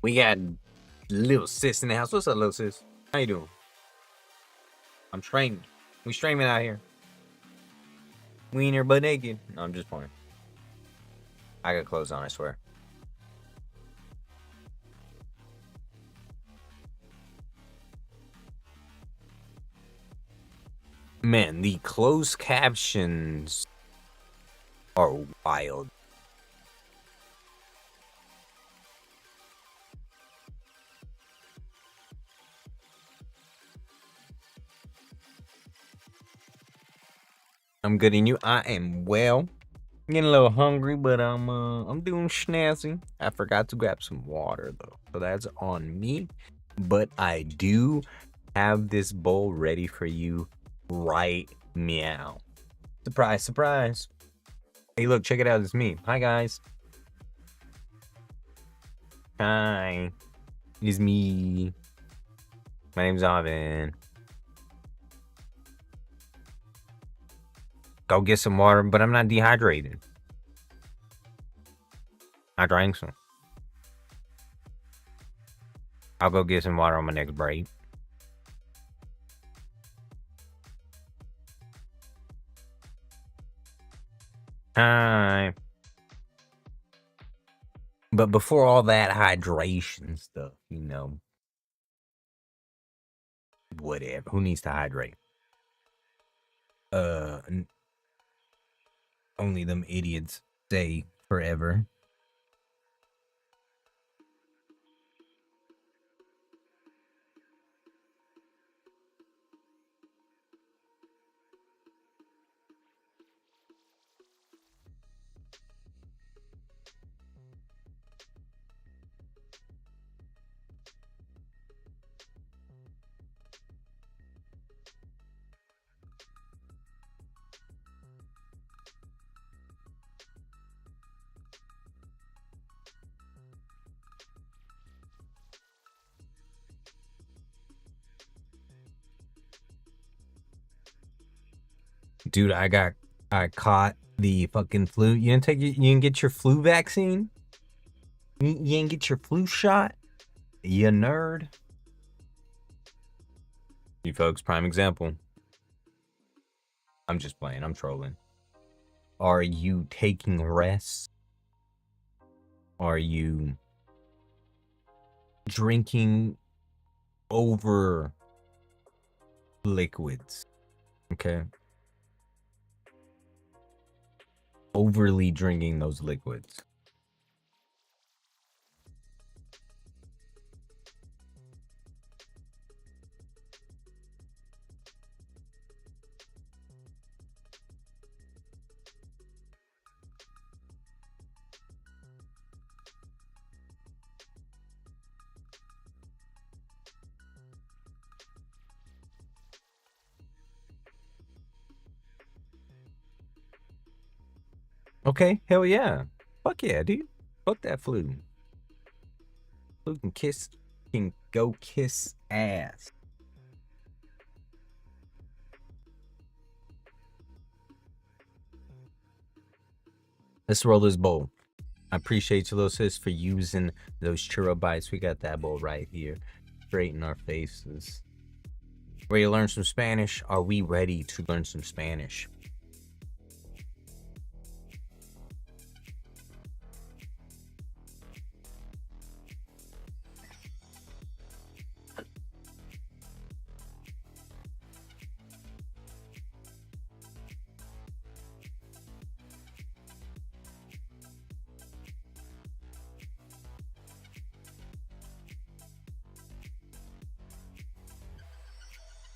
We got little sis in the house. What's up, little sis? How you doing? I'm training. We streaming out here. We in here butt naked. No, I'm just playing. I got clothes on, I swear. Man, the closed captions are wild. I'm good, and you? I am well. Getting a little hungry, but I'm doing snazzy. I forgot to grab some water though, so that's on me. But I do have this bowl ready for you right meow. Surprise, surprise. Hey, look, check it out. It's me. Hi, guys. Hi. It's me. My name's Alvin. Go get some water, but I'm not dehydrated. I drank some. I'll go get some water on my next break. Hi. But before all that hydration stuff, whatever. Who needs to hydrate? Only them idiots say forever. Dude, I caught the fucking flu. You didn't get your flu vaccine? You didn't get your flu shot? You nerd. You folks, prime example. I'm just playing, I'm trolling. Are you taking rest? Are you drinking over liquids? Okay. Overly drinking those liquids. Okay, hell yeah. Fuck yeah, dude. Fuck that flu. Flu can go kiss ass. Let's roll this bowl. I appreciate you, little sis, for using those churro bites. We got that bowl right here, straight in our faces. Ready to learn some Spanish? Are we ready to learn some Spanish?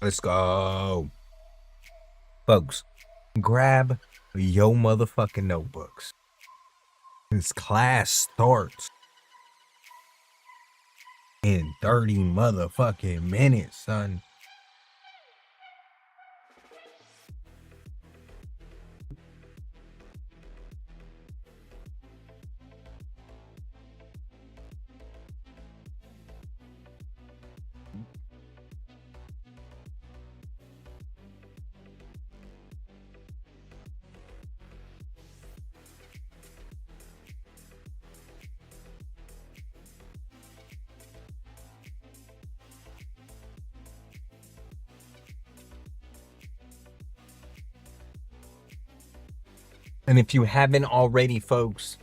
Let's go. Folks, grab your motherfucking notebooks. This class starts in 30 motherfucking minutes, son. And if you haven't already, folks,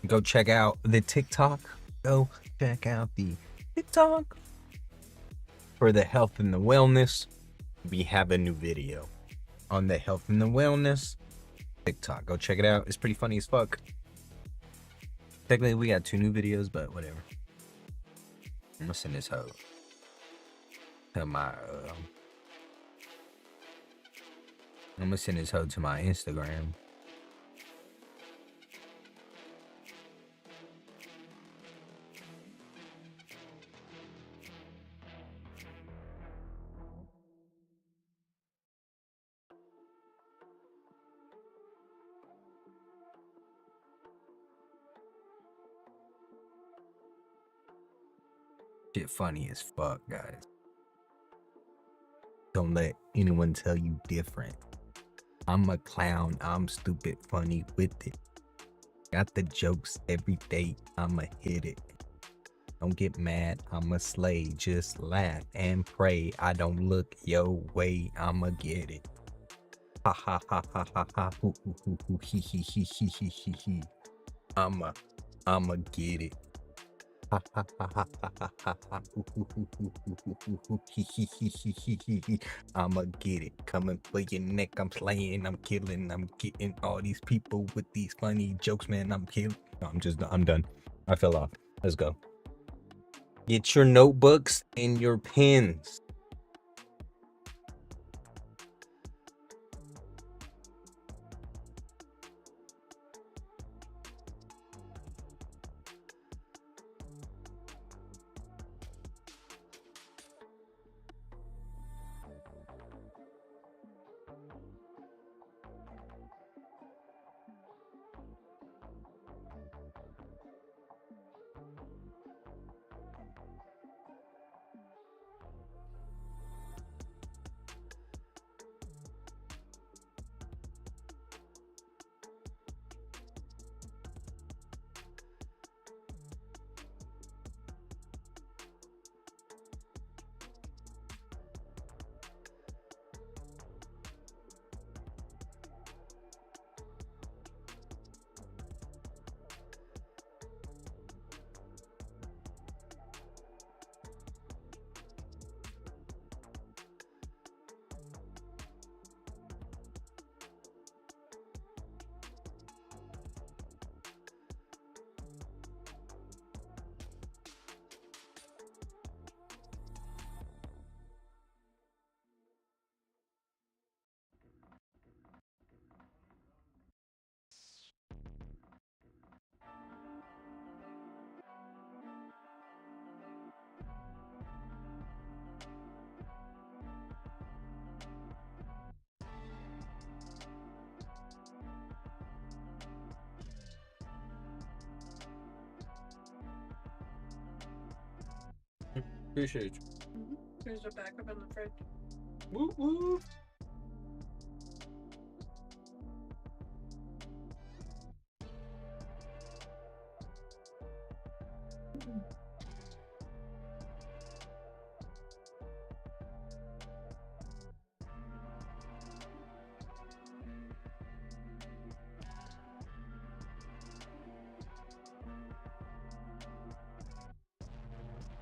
go check out the TikTok. Go check out the TikTok for the health and the wellness. We have a new video on the health and the wellness TikTok. Go check it out. It's pretty funny as fuck. Technically, we got 2 new videos, but whatever. I'm gonna send this hoe to my I'm gonna send this hoe to my Instagram. Shit funny as fuck, guys. Don't let anyone tell you different. I'm a clown. I'm stupid funny with it. Got the jokes every day. I'ma hit it. Don't get mad. I'ma slay. Just laugh and pray. I don't look your way. I'ma get it. Ha ha ha ha ha ha. Hoo hoo hoo hoo. Hee hee hee hee hee hee hee. I'ma get it. Ha ha ha ha ha ha ha ha. Hoo hoo hoo hoo hoo hoo hoo hoo. Hee hee hee hee hee hee hee. I'ma get it. Coming for your neck. I'm slaying. I'm killing. I'm getting all these people with these funny jokes, man. I'm killing. No, I'm done. I fell off. Let's go. Get your notebooks and your pens. Appreciate you. There's a backup in the fridge. Woo woo.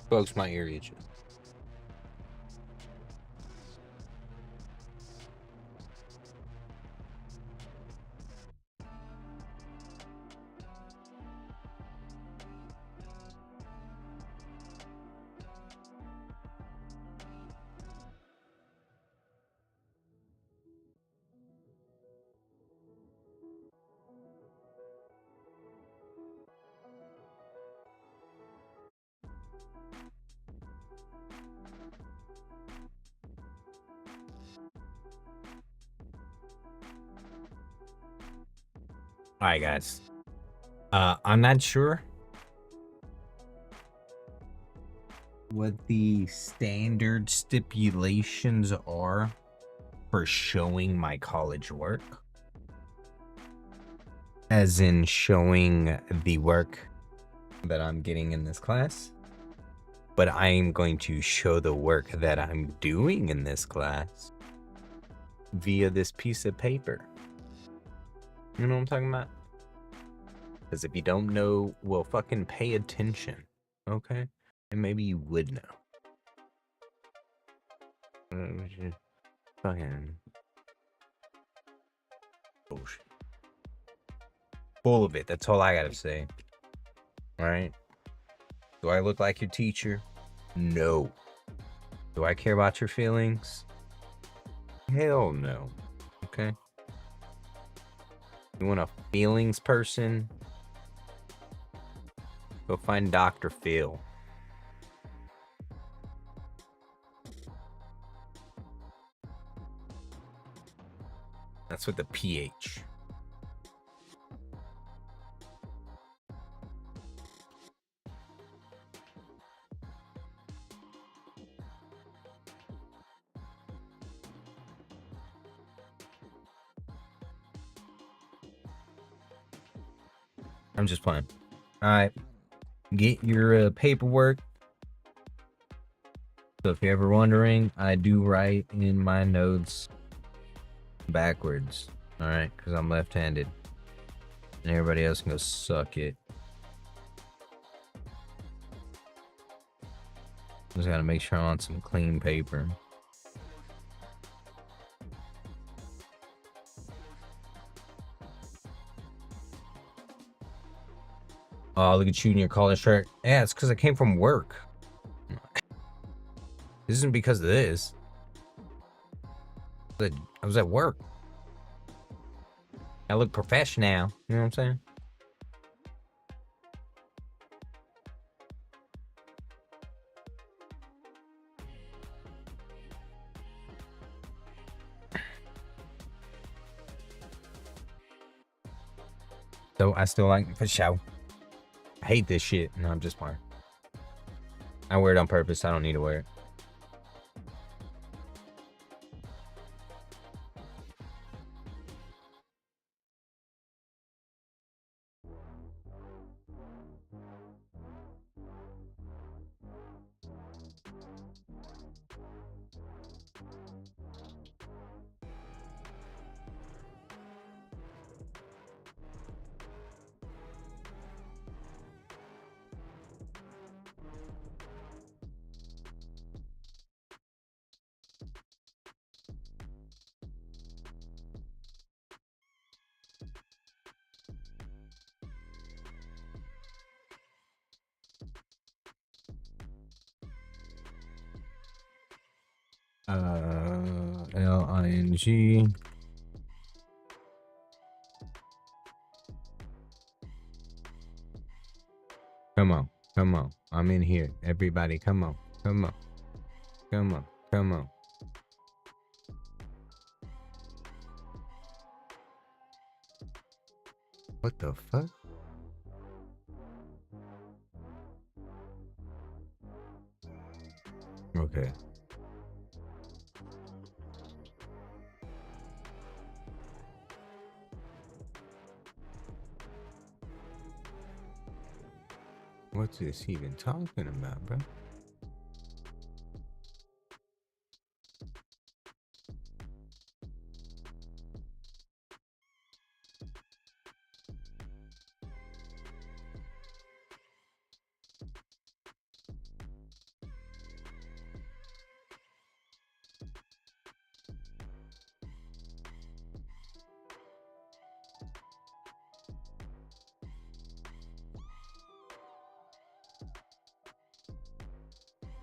Folks, my ear itches. All right, guys. I'm not sure what the standard stipulations are for showing my college work. As in showing the work that I'm getting in this class. But I am going to show the work that I'm doing in this class via this piece of paper. You know what I'm talking about? Because if you don't know, well, fucking pay attention, okay? And maybe you would know. Fucking bullshit. Full of it. That's all I gotta say. All right? Do I look like your teacher? No. Do I care about your feelings? Hell no. Okay? You want a feelings person? Go find Dr. Phil. That's with the PH. I'm just playing. All right. Get your paperwork. So if you're ever wondering, I do write in my notes backwards. All right, because I'm left-handed, and everybody else can go suck it. Just gotta make sure I'm on some clean paper. Oh, look at you in your collar shirt. Yeah, it's because I came from work. This isn't because of this. I was at work. I look professional. You know what I'm saying? So I still like for show. I hate this shit. No, I'm just playing. I wear it on purpose. I don't need to wear it. L-I-N-G. Come on, come on. I'm in here. Everybody, come on, come on, come on, come on. What the fuck? Okay. What's this even talking about, bro?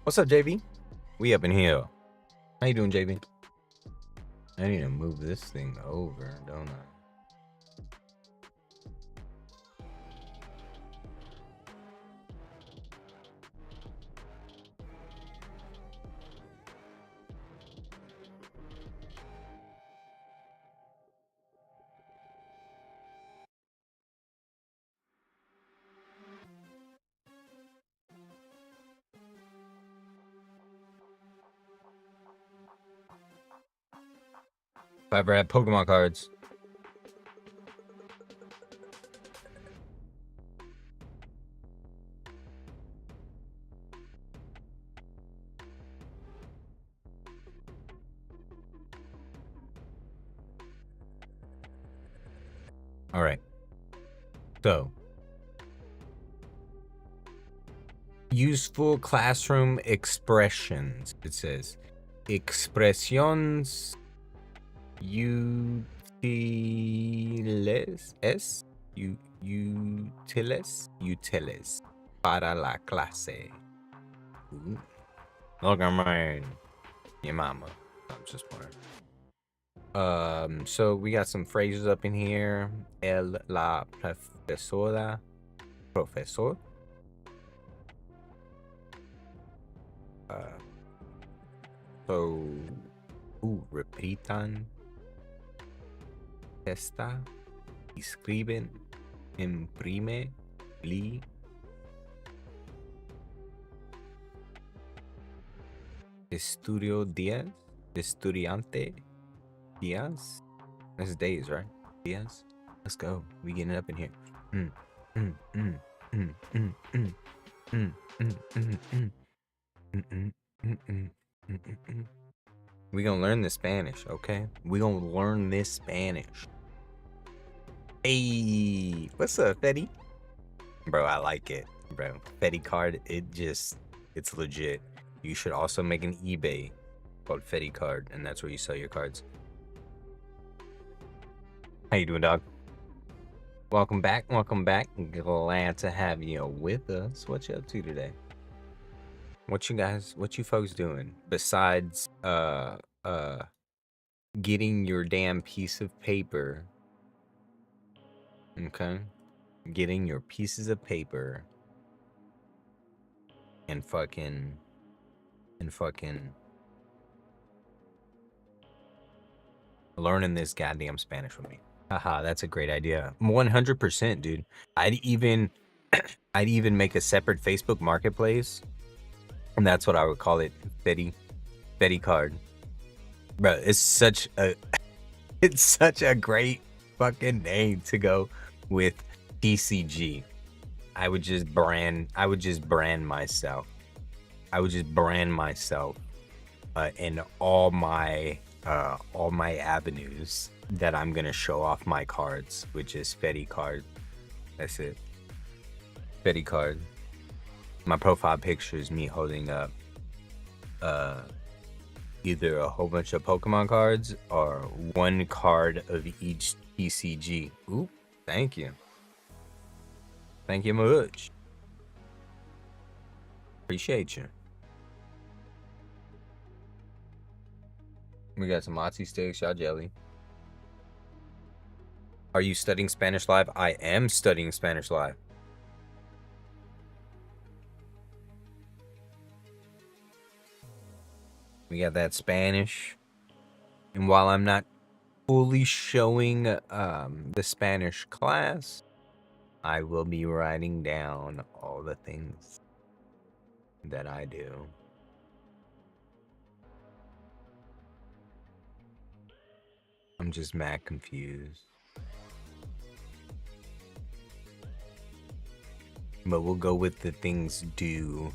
What's up, JV? We up in here. How you doing, JV? I need to move this thing over, don't I? If I ever had Pokemon cards. All right. So, useful classroom expressions. It says expresiones útiles útiles para la clase. Ooh. Look, I'm right. Your mama. I'm just wondering. So we got some phrases up in here. La profesora. Profesor. So, repitan. Esta. Escriben. Imprime. Li. Estudio días. Estudiante. Días. That's days, right? Días. Let's go. We getting it up in here. We gonna learn the Spanish, okay? We gonna learn this Spanish. Hey, what's up, Fetty? Bro, I like it, bro. Fetty card, it's legit. You should also make an eBay called Fetty Card, and that's where you sell your cards. How you doing, dog? Welcome back, welcome back. Glad to have you with us. What you up to today? What you folks doing besides getting your damn piece of paper? Okay, getting your pieces of paper and fucking learning this goddamn Spanish with me. Haha, that's a great idea. 100%, dude. I'd even make a separate Facebook marketplace, and that's what I would call it. Fetty Card. Bro, it's such a great fucking name to go with TCG. I would just brand myself. In all my avenues that I'm gonna show off my cards, which is Fetty Card. That's it. Fetty Card. My profile picture is me holding up either a whole bunch of Pokemon cards or one card of each TCG. Ooh, thank you. Thank you much. Appreciate you. We got some Mozzie sticks, y'all jelly. Are you studying Spanish live? I am studying Spanish live. We got that Spanish. And while I'm not fully showing the Spanish class, I will be writing down all the things that I do. I'm just mad confused. But we'll go with the things do.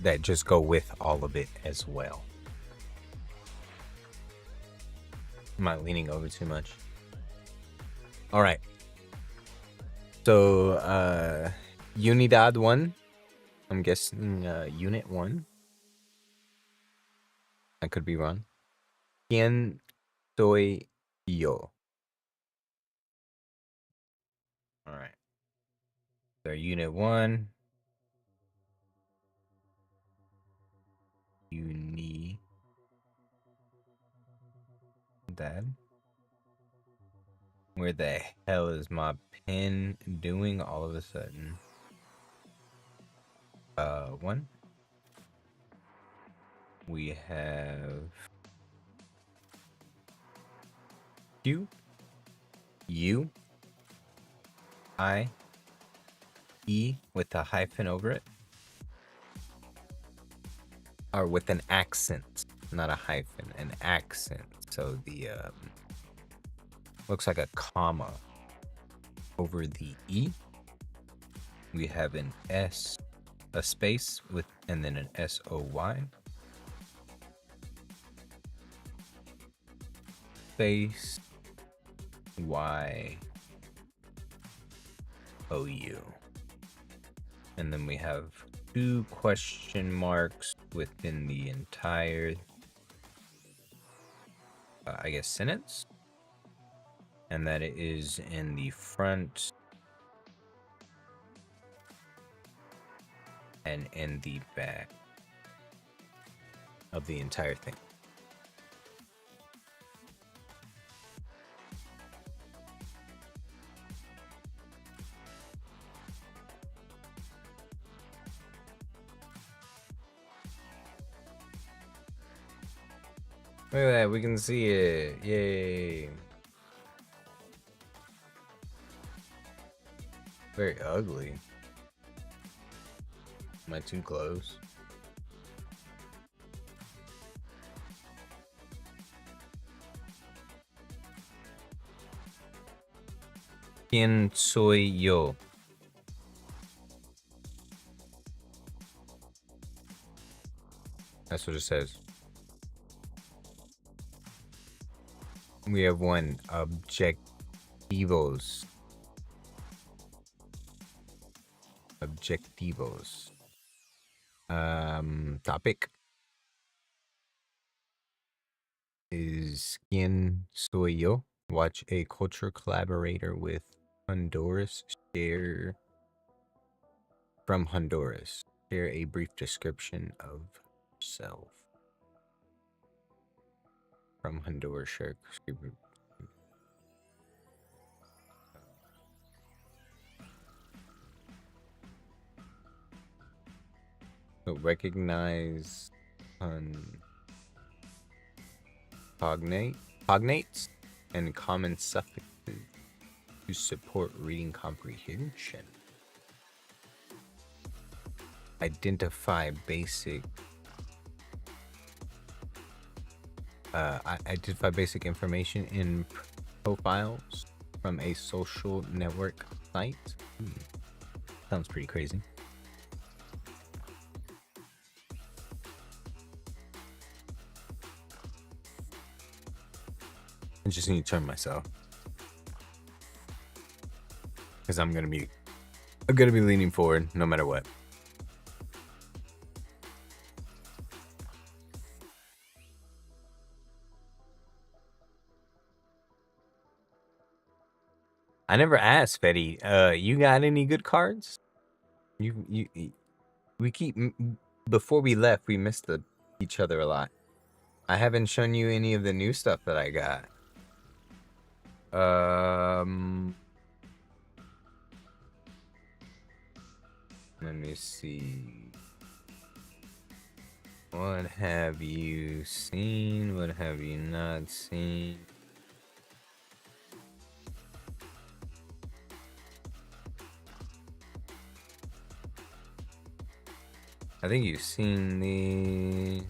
That just go with all of it as well. Am I leaning over too much? All right. So, Unidad 1. I'm guessing Unit 1. I could be wrong. ¿Quién soy yo? All right. So, Unit 1. Unidad. Where the hell is my pen doing all of a sudden? 1. We have Q, U, I, E with a hyphen over it, or with an accent. not a hyphen, an accent. So the looks like a comma over the E. We have an S, a space with, and then an SOY. Space YOU. And then we have 2 question marks within the entire, I guess, sentence. And that it is in the front and in the back of the entire thing. Look at that, we can see it. Yay. Very ugly. Am I too close? ¿Quién soy yo? That's what it says. We have one, objetivos. Objetivos. Topic is ¿Quién soy yo? Watch a culture collaborator with Honduras share from Honduras. Share a brief description of yourself. From Honduras, share. So recognize cognates and common suffixes to support reading comprehension. Identify basic information in profiles from a social network site. Sounds pretty crazy. I just need to turn myself, because I'm gonna be leaning forward no matter what. I never asked Fetty. You got any good cards? We keep before we left, we missed each other a lot. I haven't shown you any of the new stuff that I got. Let me see. What have you seen? What have you not seen? I think you've seen these.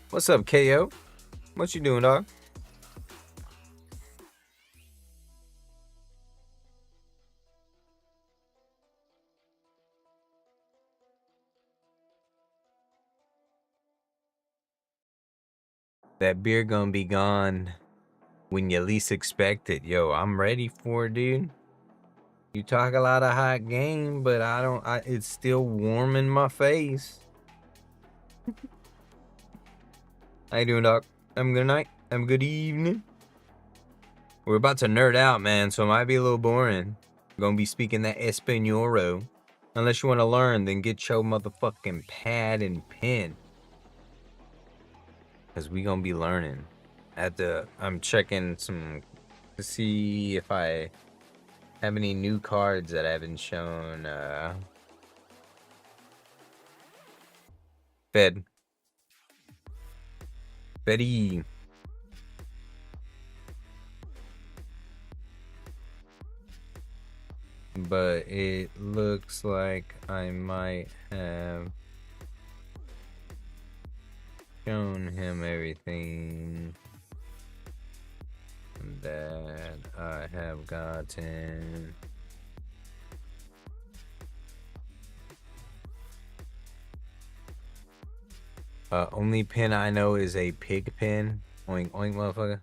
What's up, KO? What you doing, dog? That beer gonna be gone when you least expect it. Yo, I'm ready for it, dude. You talk a lot of hot game, but it's still warm in my face. How you doing, doc? Have a good night. Have a good evening. We're about to nerd out, man, so it might be a little boring. We're gonna be speaking that Espanol. Unless you want to learn, then get your motherfucking pad and pen. Because we gonna be learning. I'm checking some to see if I have any new cards that I haven't shown fed. Fetty. But it looks like I might have shown him everything that I have gotten. Only pin I know is a pig pin. Oink oink, motherfucker.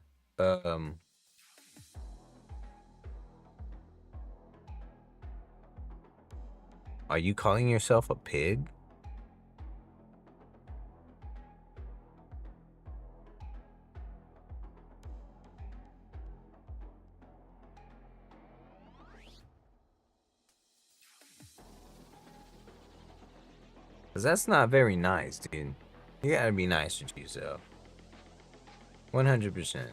Are you calling yourself a pig? Cause that's not very nice, dude. You gotta be nice to yourself. 100%.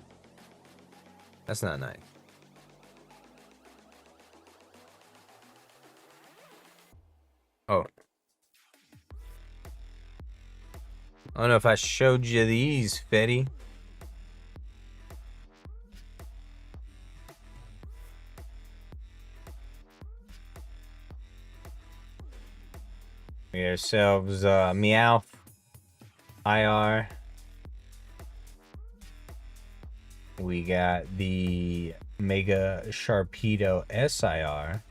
That's not nice. Oh. I don't know if I showed you these, Fetty. We got ourselves Meowth IR. We got the Mega Sharpedo SIR.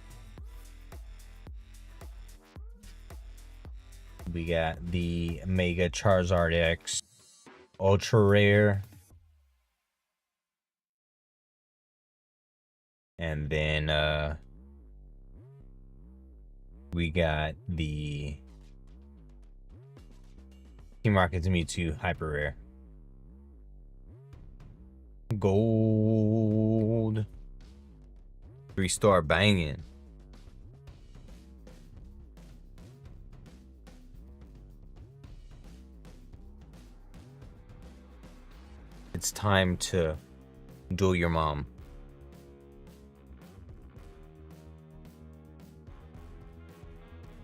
We got the Mega Charizard X Ultra Rare. And then we got the Team Rocket's Mewtwo Hyper Rare. Gold. 3-star banging. It's time to duel your mom.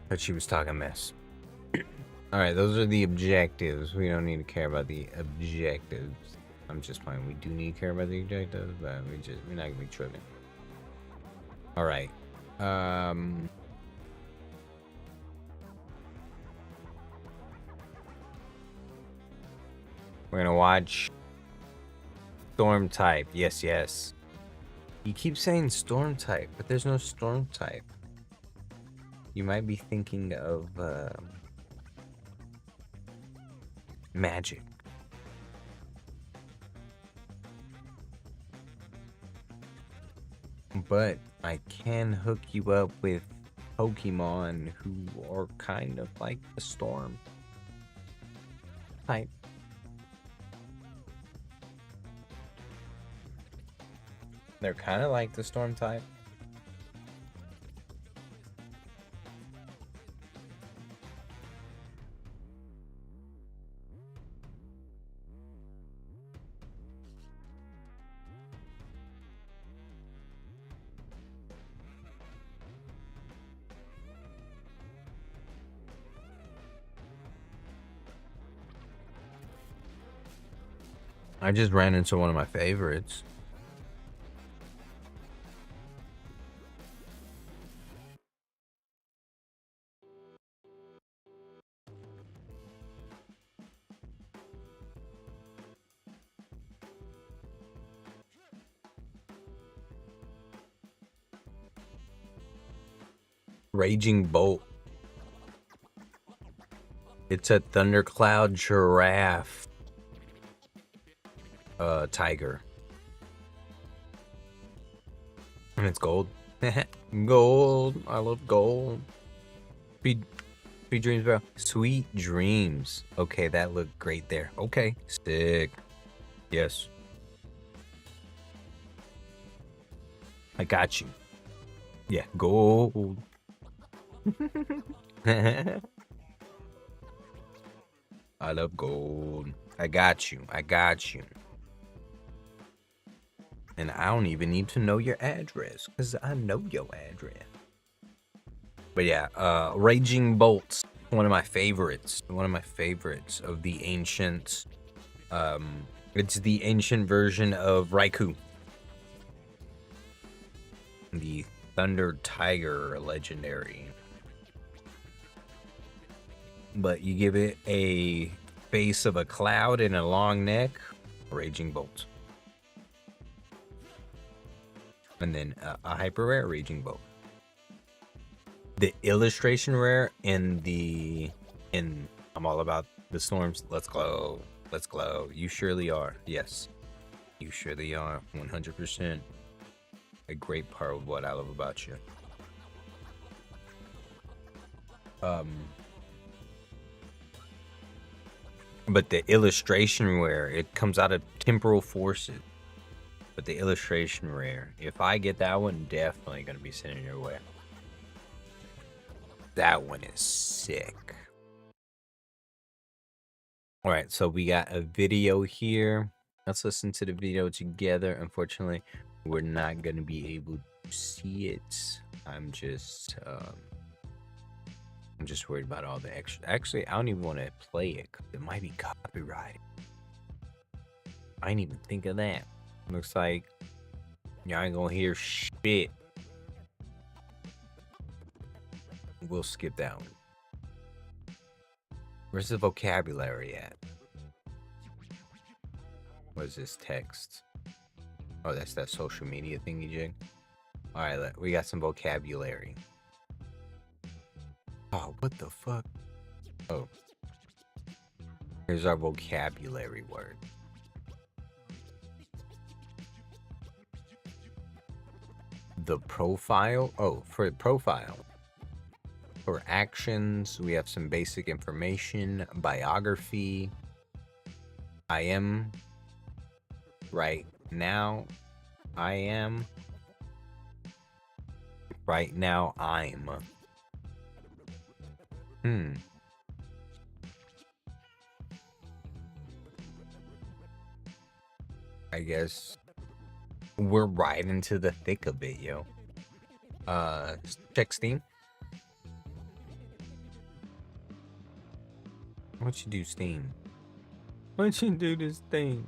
But she was talking mess. Alright, those are the objectives. We don't need to care about the objectives. I'm just playing. We do need to care about the objectives, but we're not gonna be tripping. Alright. We're gonna watch Storm type. Yes, yes. You keep saying Storm type, but there's no Storm type. You might be thinking of Magic. But I can hook you up with Pokemon who are kind of like the Storm type. They're kind of like the Storm type. I just ran into one of my favorites. Raging Bolt. It's a Thundercloud Giraffe. Tiger. And it's gold. Gold. I love gold. Sweet dreams, bro. Sweet dreams. Okay, that looked great there. Okay. Sick. Yes. I got you. Yeah, gold. I love gold. I got you. I got you. And I don't even need to know your address, because I know your address. But yeah, Raging Bolts one of my favorites. One of my favorites of the ancient. It's the ancient version of Raikou. The Thunder Tiger legendary. But you give it a face of a cloud and a long neck, Raging Bolt. And then a hyper rare Raging Bolt. The illustration rare in I'm all about the storms. Let's glow. Let's glow. You surely are. Yes. You surely are. 100%. A great part of what I love about you. But the illustration rare, it comes out of temporal forces. But the illustration rare, if I get that one, definitely gonna be sending your way. That one is sick. All right, so we got a video here. Let's listen to the video together. Unfortunately, we're not gonna be able to see it. I'm just worried about all the extra. Actually, I don't even want to play it because it might be copyrighted. I didn't even think of that. Looks like y'all ain't gonna hear shit. We'll skip that one. Where's the vocabulary at? What is this text? Oh, that's that social media thingy jig. All right, we got some vocabulary. Oh, what the fuck? Oh. Here's our vocabulary word. The profile. Oh, for profile. For actions, we have some basic information. Biography. I am. Right now. I am. Right now, I'm. I guess we're right into the thick of it, yo. Check Steam. What you do, Steam? What you do this thing?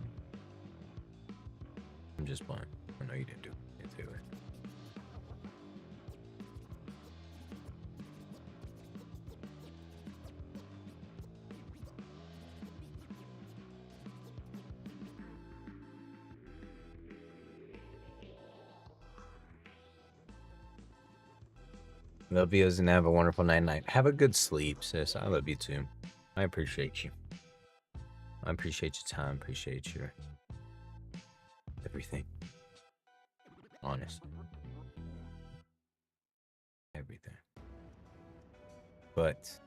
I'm just playing. I know you didn't do it to it. Love you and have a wonderful night. Have a good sleep, sis. I love you too. I appreciate you. I appreciate your time. Appreciate your everything. Honest. Everything. But.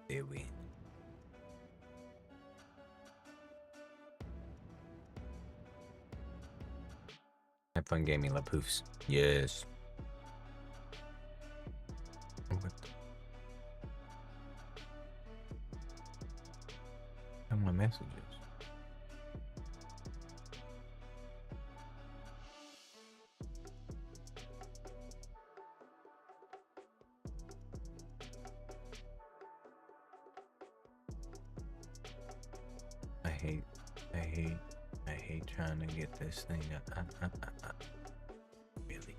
There we. Have fun gaming, La Poofs. Yes. What? And my messages. I hate trying to get this thing really.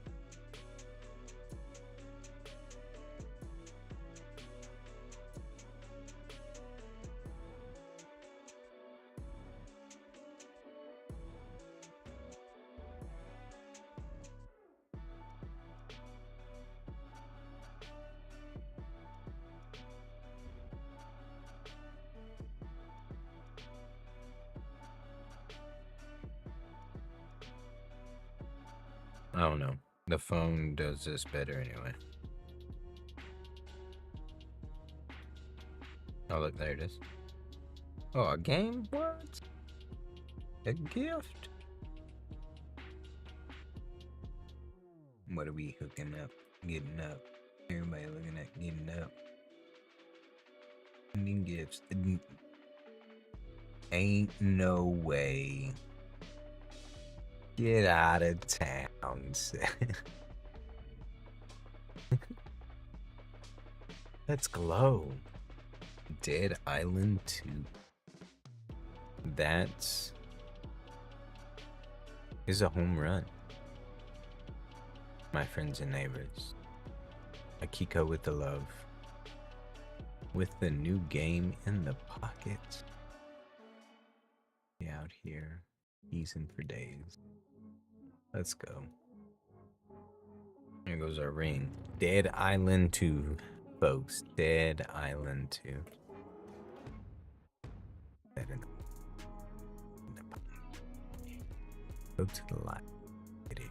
I don't know. The phone does this better anyway. Oh, look, there it is. Oh, a game? What? A gift? What are we hooking up? Getting up. Everybody looking at getting up. Ending gifts. Ain't no way. Get out of town. Let's glow. Dead Island 2. That is a home run. My friends and neighbors. Akiko with the love. With the new game in the pocket. Be out here easing for days. Let's go. Here goes our ring. Dead Island 2, folks. Dead Island 2. Go to the light. Get it.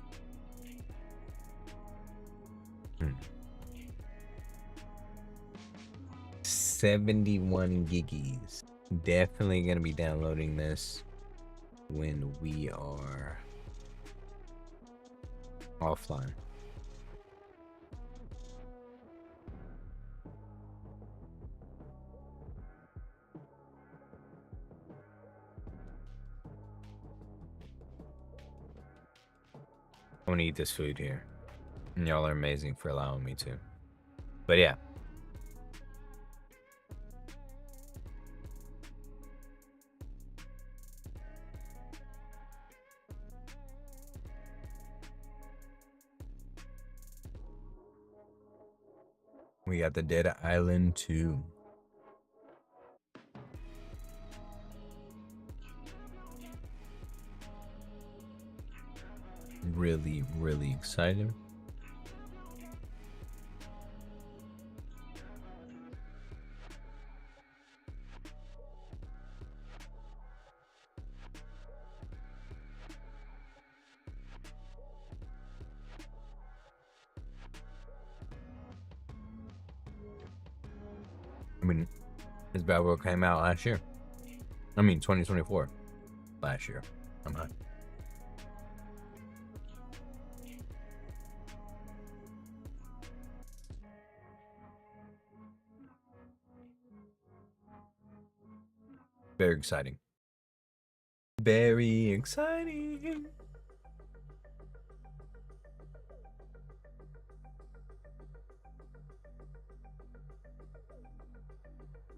71 giggies. Definitely gonna be downloading this when we are offline. I want to eat this food here. And y'all are amazing for allowing me to. But yeah. We got the Dead Island 2. Really, really excited. I mean, this Battle Royale came out last year. I mean, 2024. Last year. I'm high. Very exciting. Very exciting.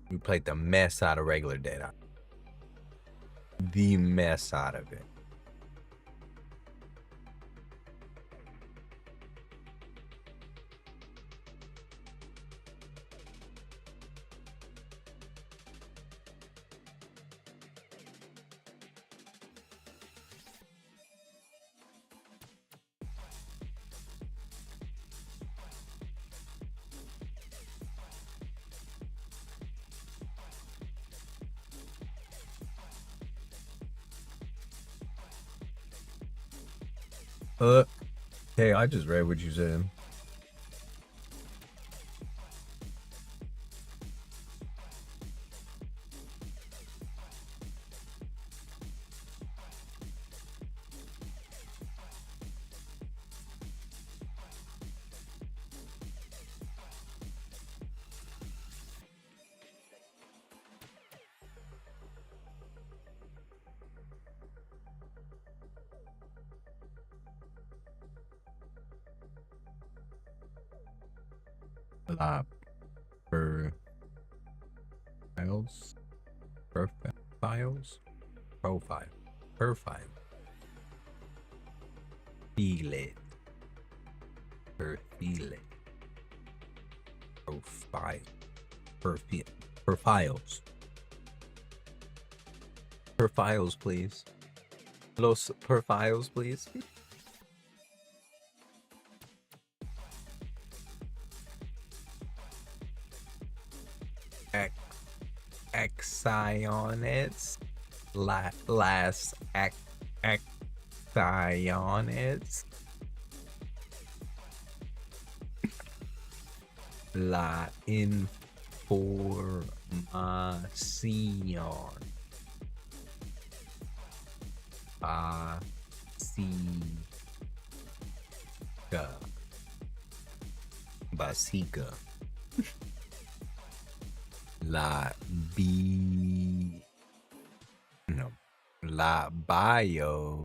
We played the mess out of regular Dead Island. The mess out of it. Hey, I just read what you said. Profile. Feel it. Feel it. Profiles. Profiles, please. Los profiles, please. Axionets. Last Axionets. La información. Básica. La bio.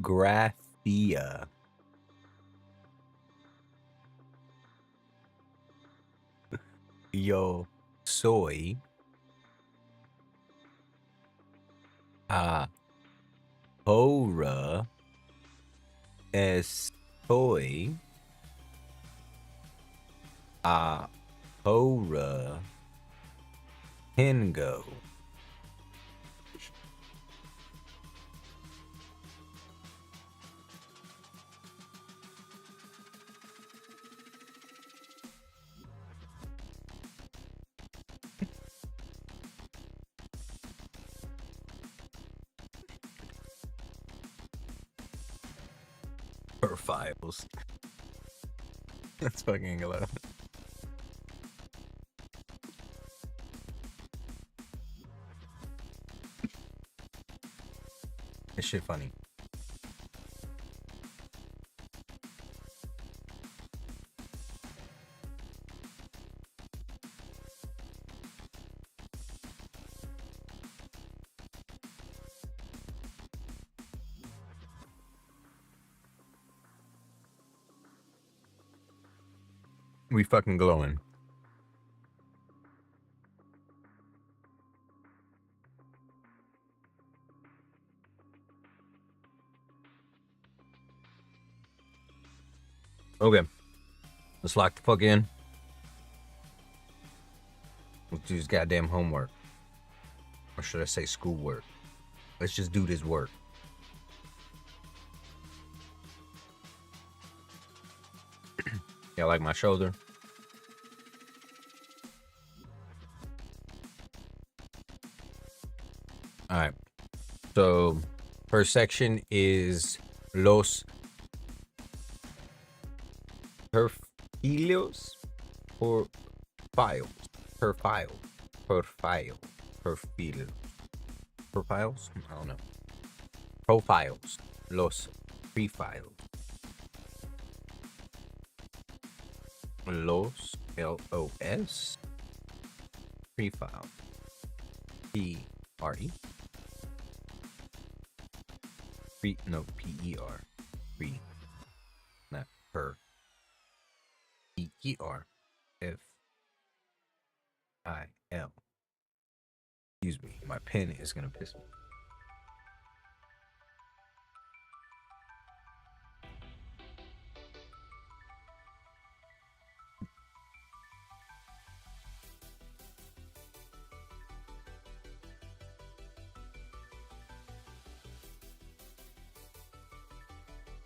Graph Thea. Yo soy ahora estoy ahora tengo profiles. That's fucking hilarious. This shit funny. We fucking glowing. Okay. Let's lock the fuck in. Let's do this goddamn homework. Or should I say schoolwork? Let's just do this work. Yeah, like my shoulder. All right. So, first section is los perfiles or files. Profile. Profiles? I don't know. Profiles. Los profiles. Los LOS prefile PRE PER pre not per PER FIL. Excuse me, my pen is gonna piss me.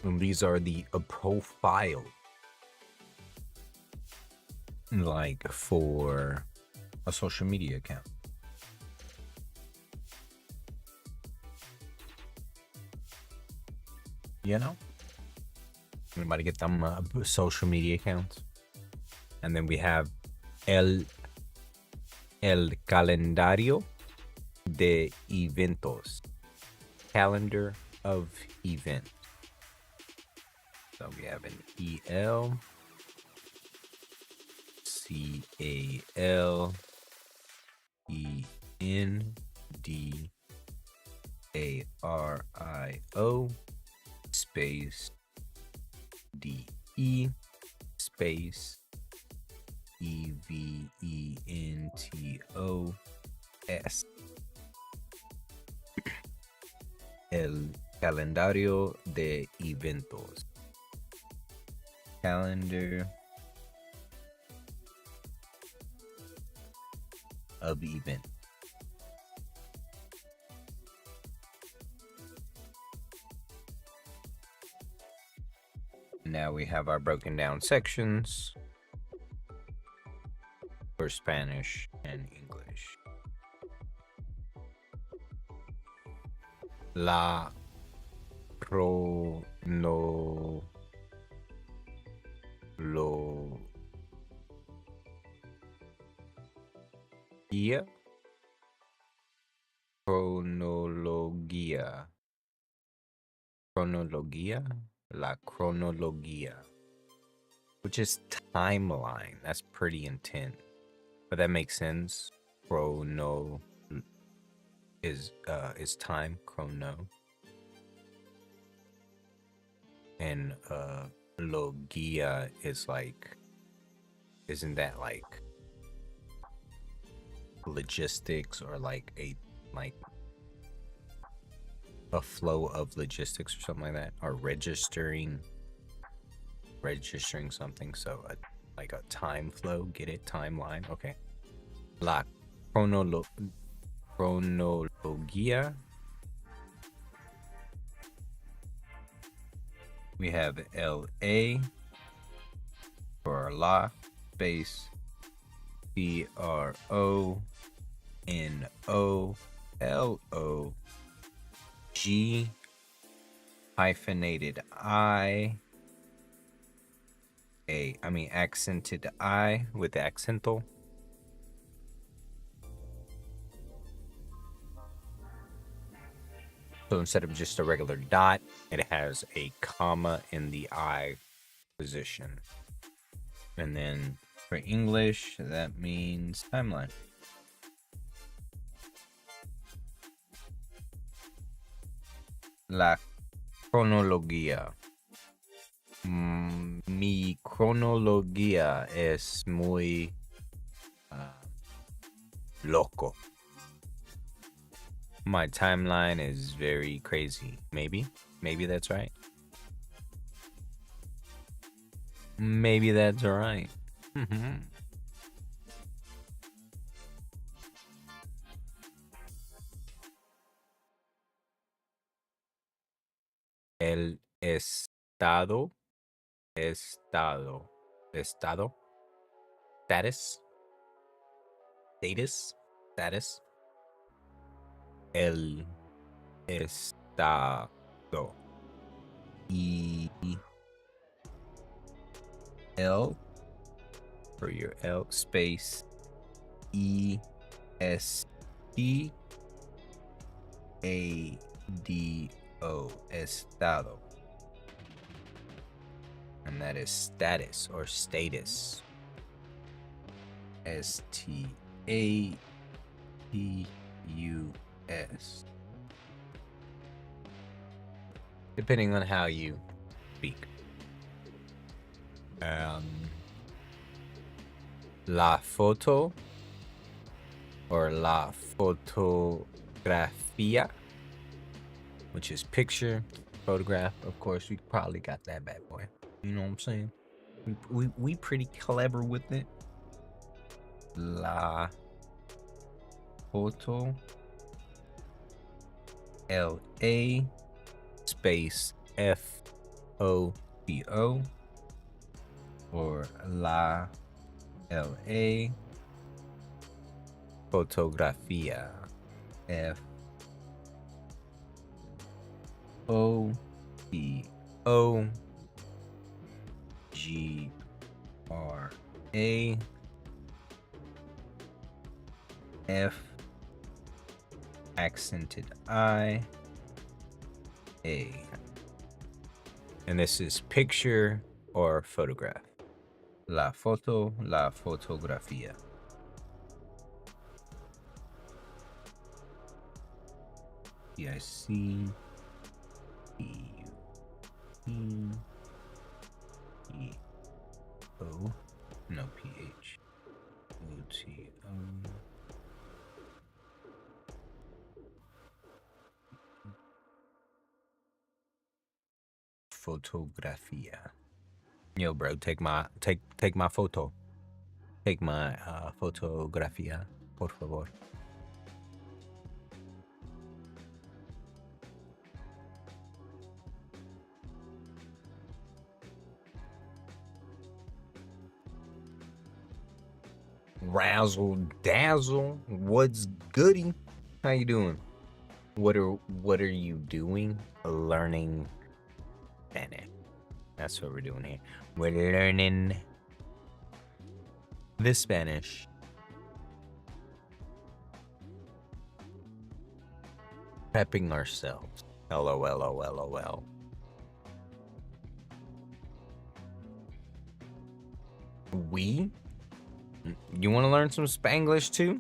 And these are the profile, like for a social media account. You know, anybody get them social media accounts? And then we have el calendario de eventos, calendar of events. So we have an EL, CALENDARIO space DE space EVENTOS. El calendario de eventos. Calendar of event. Now we have our broken down sections for Spanish and English. La cronología la cronología, which is timeline. That's pretty intense, but that makes sense. Chrono is time. Chrono. And logia is like, isn't that like logistics or like a flow of logistics or something like that, or registering something. So like a time flow. Get it? Timeline. Okay. La chronologia. We have LA for la space CRONOLOG hyphenated accented I with accental. So instead of just a regular dot, it has a comma in the I position. And then for English, that means timeline. La cronología. Mi cronología es muy loco. My timeline is very crazy. Maybe that's right. Maybe that's right. El estado, status, el estado, E L for your L space ESTADO, estado, and that is status or status. STATUS, depending on how you speak. La foto or la fotografía, which is picture, photograph. Of course, we probably got that bad boy. You know what I'm saying? We pretty clever with it. La foto, LA space FOTO, or la LA fotografía, FOTOGRA F accented I A. And this is picture or photograph. La foto, la fotografía. PIC EO, no PH, OTO. Fotografía. Yo, bro, take my photo. Take my fotografía, por favor. Razzle dazzle, what's goody? How you doing? What are you doing? Learning Spanish. That's what we're doing here. We're learning the Spanish. Prepping ourselves. LOL. We? You want to learn some Spanglish too?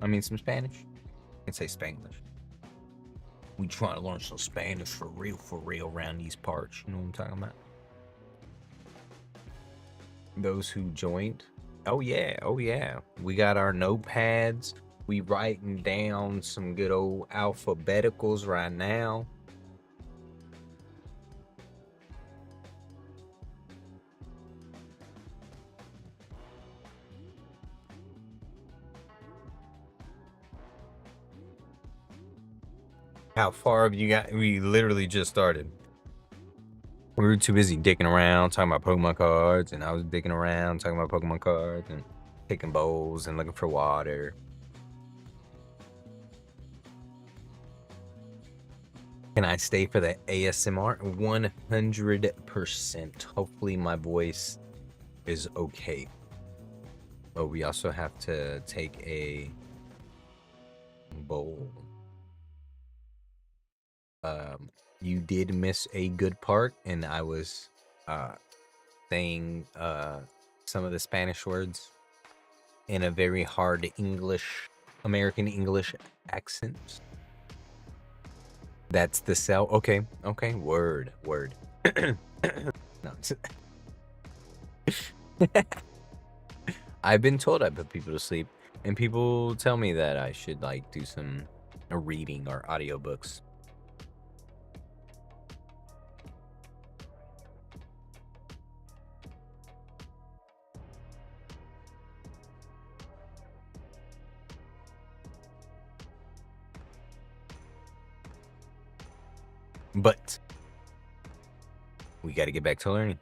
I mean, some Spanish? You can say Spanglish. We trying to learn some Spanish for real around these parts. You know what I'm talking about? Those who joined. Oh yeah. We got our notepads. We writing down some good old alphabeticals right now. How far have you got? We literally just started. We were too busy dicking around talking about Pokemon cards, and I was dicking around talking about Pokemon cards and picking bowls and looking for water. Can I stay for the ASMR? 100%. Hopefully my voice is okay. But we also have to take a bowl. You did miss a good part, and I was saying some of the Spanish words in a very hard American English accent. That's the cell. Okay. Word. No. I've been told I put people to sleep, and people tell me that I should like do some reading or audiobooks. But we got to get back to learning.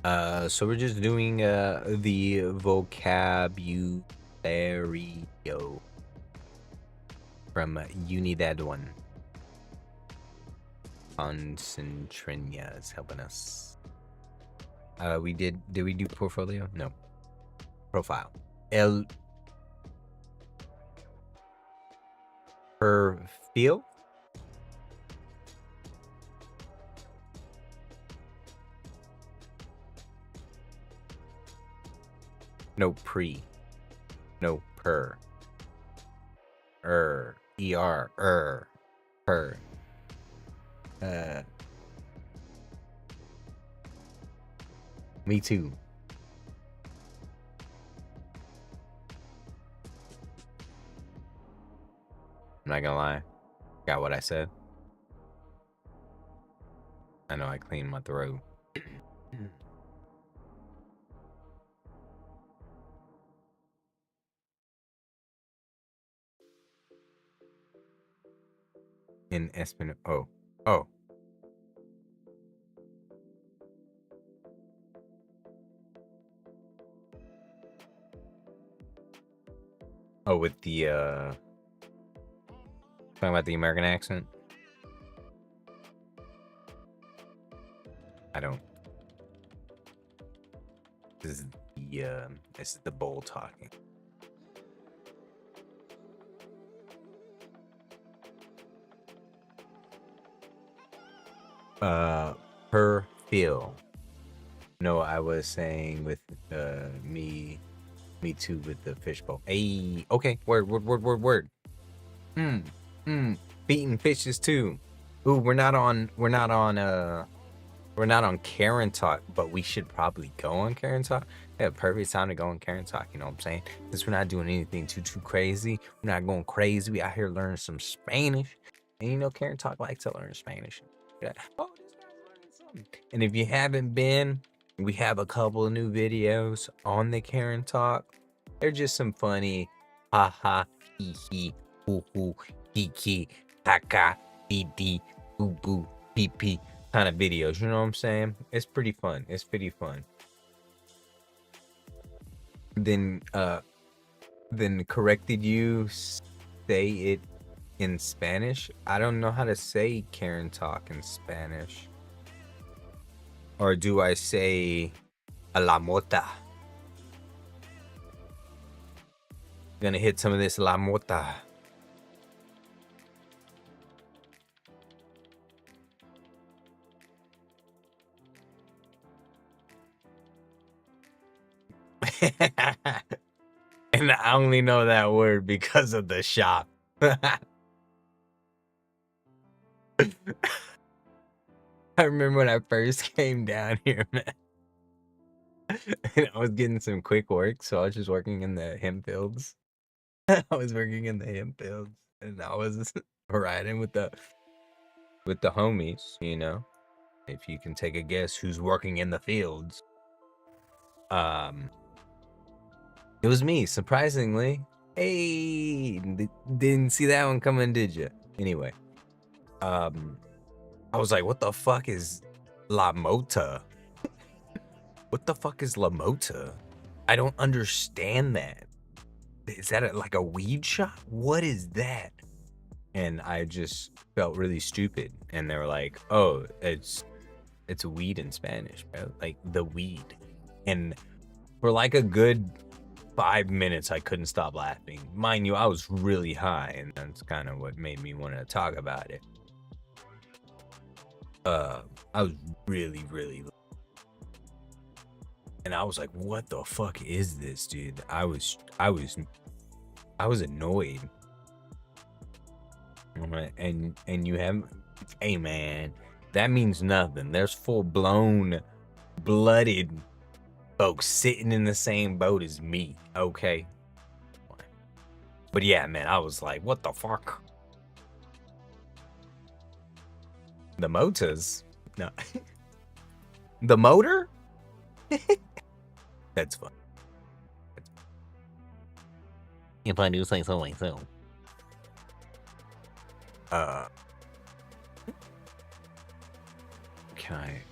So we're just doing the vocabulario from Unidad 1. Concentrinia is helping us. Did we do portfolio? No. Profile. El perfil. No pre. No per. Er. Per. Me too. I'm not gonna lie. Got what I said. I know I cleaned my throat. In Espin. Oh. Oh, with the talking about the American accent. I don't. This is the bowl talking. Perfil. No, I was saying with me too with the fishbowl. Hey, okay, word. Beating fishes too. Ooh, we're not on Karen Talk, but we should probably go on Karen Talk. Yeah, perfect time to go on Karen Talk, you know what I'm saying? Since we're not doing anything too crazy. We're not going crazy. We out here learning some Spanish. And you know, Karen Talk likes to learn Spanish. Yeah. Oh, this guy's learning something. And if you haven't been, we have a couple of new videos on the Karen Talk. They're just some funny ha hee hee hoo hoo kiki haka dee dee boo boo pee pee kind of videos, you know what I'm saying? It's pretty fun. Then corrected you say it in Spanish. I don't know how to say Karen Talk in Spanish. Or do I say a la mota? Gonna hit some of this la mota. And I only know that word because of the shop. I remember when I first came down here, man. And I was getting some quick work, so I was just working in the hemp fields. I was working in the hemp fields, and I was riding with the homies, you know. If you can take a guess who's working in the fields. It was me, surprisingly. Hey, didn't see that one coming, did you? Anyway, I was like, what the fuck is La Mota? What the fuck is La Mota? I don't understand that. Is that like a weed shop? What is that? And I just felt really stupid. And they were like, oh, it's weed in Spanish, bro. Like the weed. And for like a good 5 minutes, I couldn't stop laughing. Mind you, I was really high, and that's kind of what made me want to talk about it. I was really, and I was like, what the fuck is this, dude? I was annoyed. And you have, hey man, that means nothing. There's full-blown blooded folks sitting in the same boat as me, okay? But yeah, man, I was like, what the fuck? The motors? No. The motor? That's fun. If I do say so myself. Okay.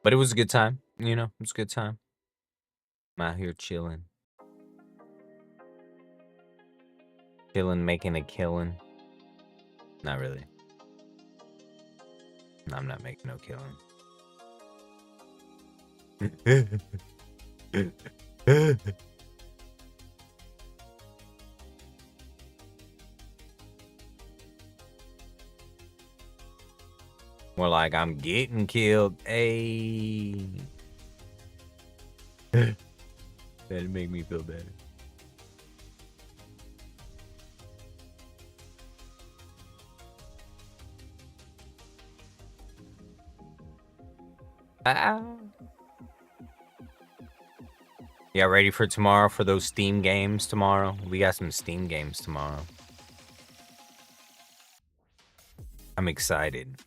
But it was a good time, you know, it was a good time. I'm out here chilling. Chilling, making a killing. Not really. No, I'm not making no killing. More like I'm getting killed. Hey. That'd make me feel better. Yeah, ready for tomorrow for those Steam games tomorrow? We got some Steam games tomorrow. I'm excited.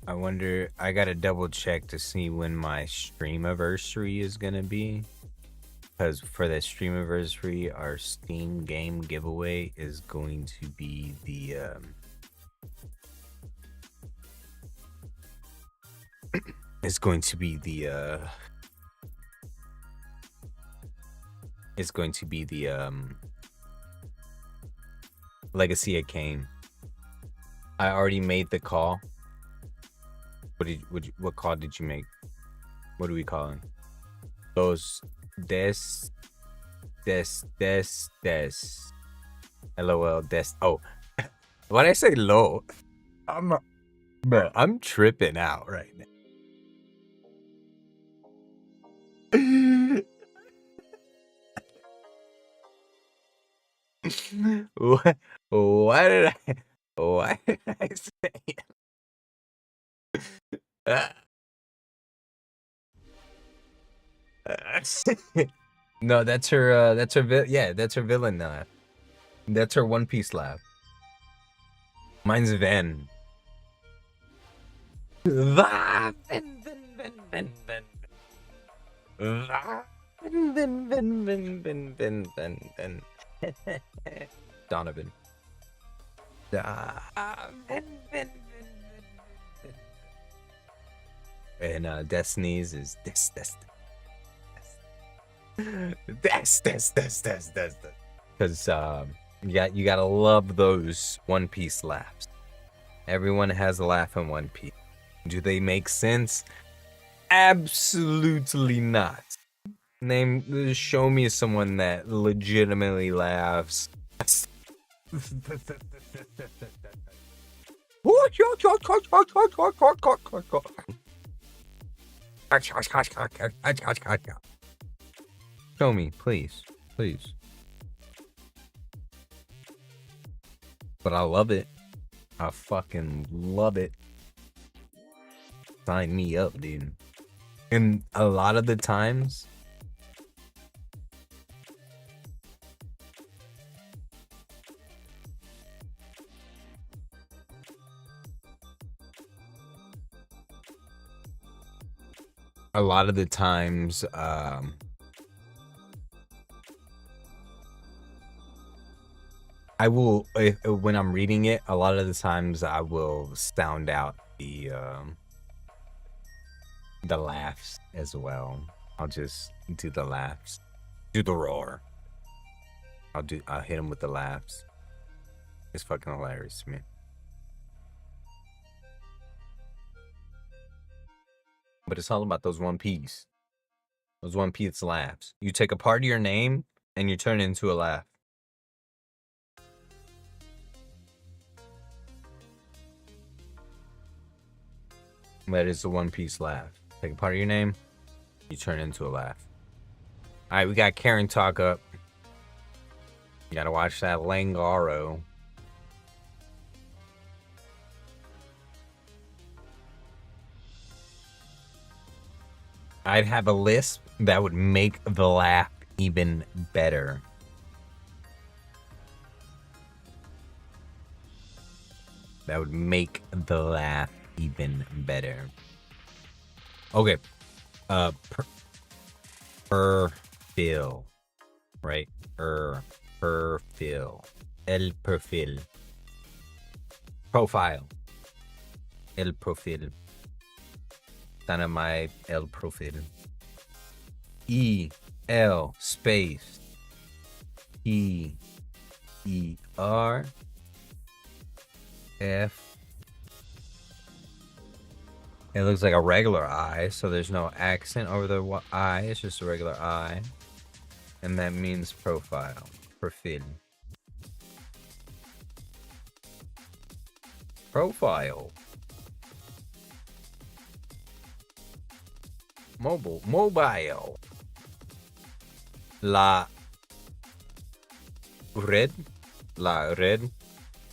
I wonder, I gotta double check to see when my streamiversary is gonna be. Because for that streamiversary, our Steam game giveaway is going to be the, it's going to be the, Legacy of Kain. I already made the call. What call did you make? What are we calling? Those LOL oh. Why'd I say low? I'm tripping out right now. Why did I say it? No, that's her that's her villain laugh. That's her One Piece laugh. Mine's Ven. Donovan. And Destiny's is this. Because you gotta love those One Piece laughs. Everyone has a laugh in One Piece. Do they make sense? Absolutely not. Show me someone that legitimately laughs. Show me, please. Please. But I love it. I fucking love it. Sign me up, dude. And a lot of the times, I will, when I'm reading it, a lot of the times I will sound out the laughs as well. I'll just do the laughs, do the roar. I'll hit him with the laughs. It's fucking hilarious to me. But it's all about those One Piece. Those One Piece laughs. You take a part of your name and you turn it into a laugh. That is the One Piece laugh. Take a part of your name, you turn it into a laugh. Alright, we got Karen talk up. You gotta watch that Langaro. I'd have a lisp that would make the laugh even better. That would make the laugh even better. Okay. Perfil. Right? Perfil. El perfil. Profile. El profil. Sana my el profil. E-L space. E-E-R. F. It looks like a regular I, so there's no accent over the I. It's just a regular I. And that means profile. Perfil. Profile. Mobile. La red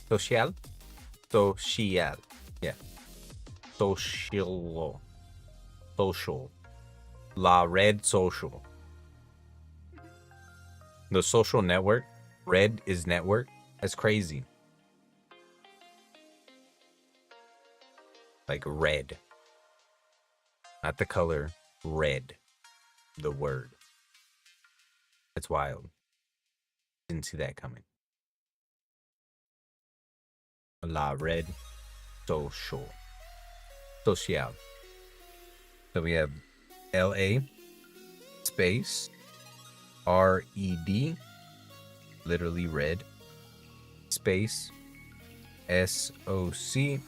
social. Yeah. Social. La red social. The social network. Red is network. That's crazy. Like red. Not the color. Red. The word. That's wild. Didn't see that coming. La red social. Social. So we have LA space RED, literally red, space SOCIAL.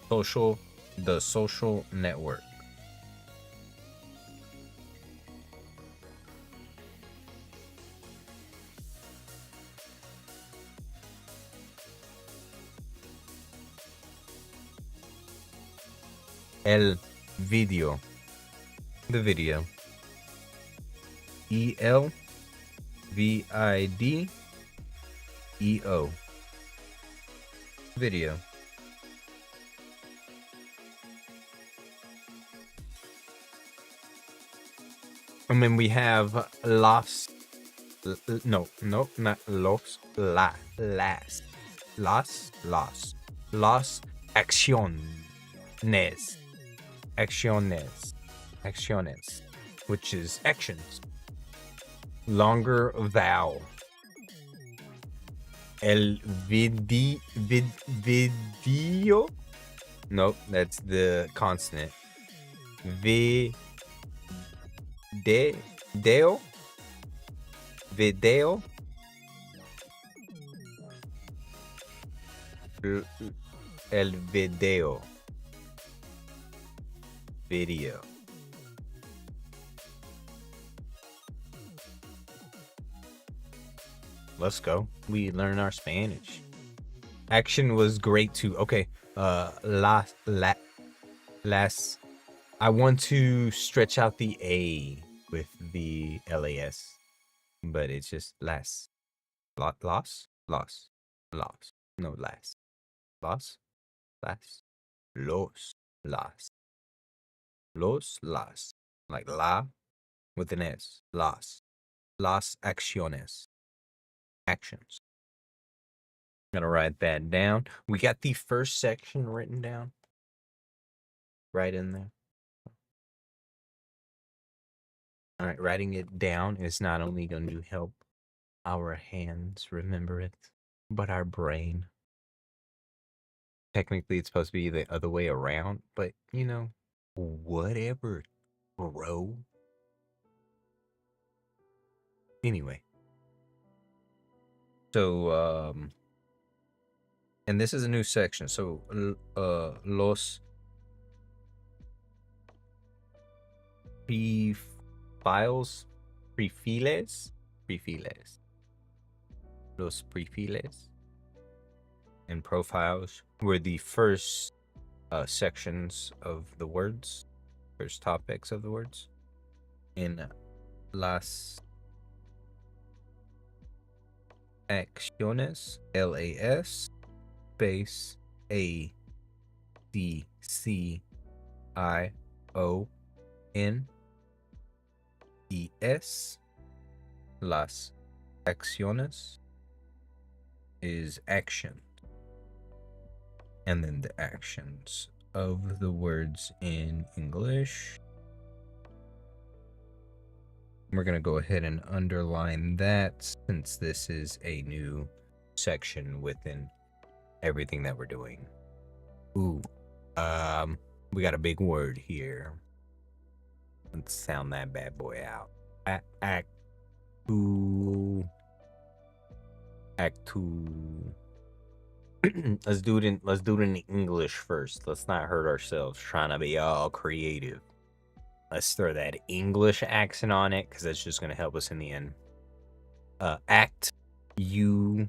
Social, the social network. El video. The video. ELVIDEO. Video. And then we have las. No, not los. Las acciones. Acciones, which is actions. Longer vowel. El video. Nope, that's the consonant. Video. Video. El video. Video. Let's go. We learn our Spanish. Action was great too. Okay. Las. I want to stretch out the A with the LAS, but it's just las. Los. No, las. Las. Las. Like la with an S. Las acciones. Actions. Gotta write that down. We got the first section written down. Right in there. All right, writing it down is not only going to help our hands remember it, but our brain. Technically, it's supposed to be the other way around, but you know, whatever, bro. Anyway. So, and this is a new section. So, los prefiles, los prefiles and profiles were the first sections of the words, first topics of the words. In las acciones, LAS space ADCIONES, las acciones is action, and then the actions of the words in English. We're going to go ahead and underline that since this is a new section within everything that we're doing. Ooh, we got a big word here. Let's sound that bad boy out. Act two. Let's do it in English first. Let's not hurt ourselves trying to be all creative. Let's throw that English accent on it because that's just going to help us in the end. Act you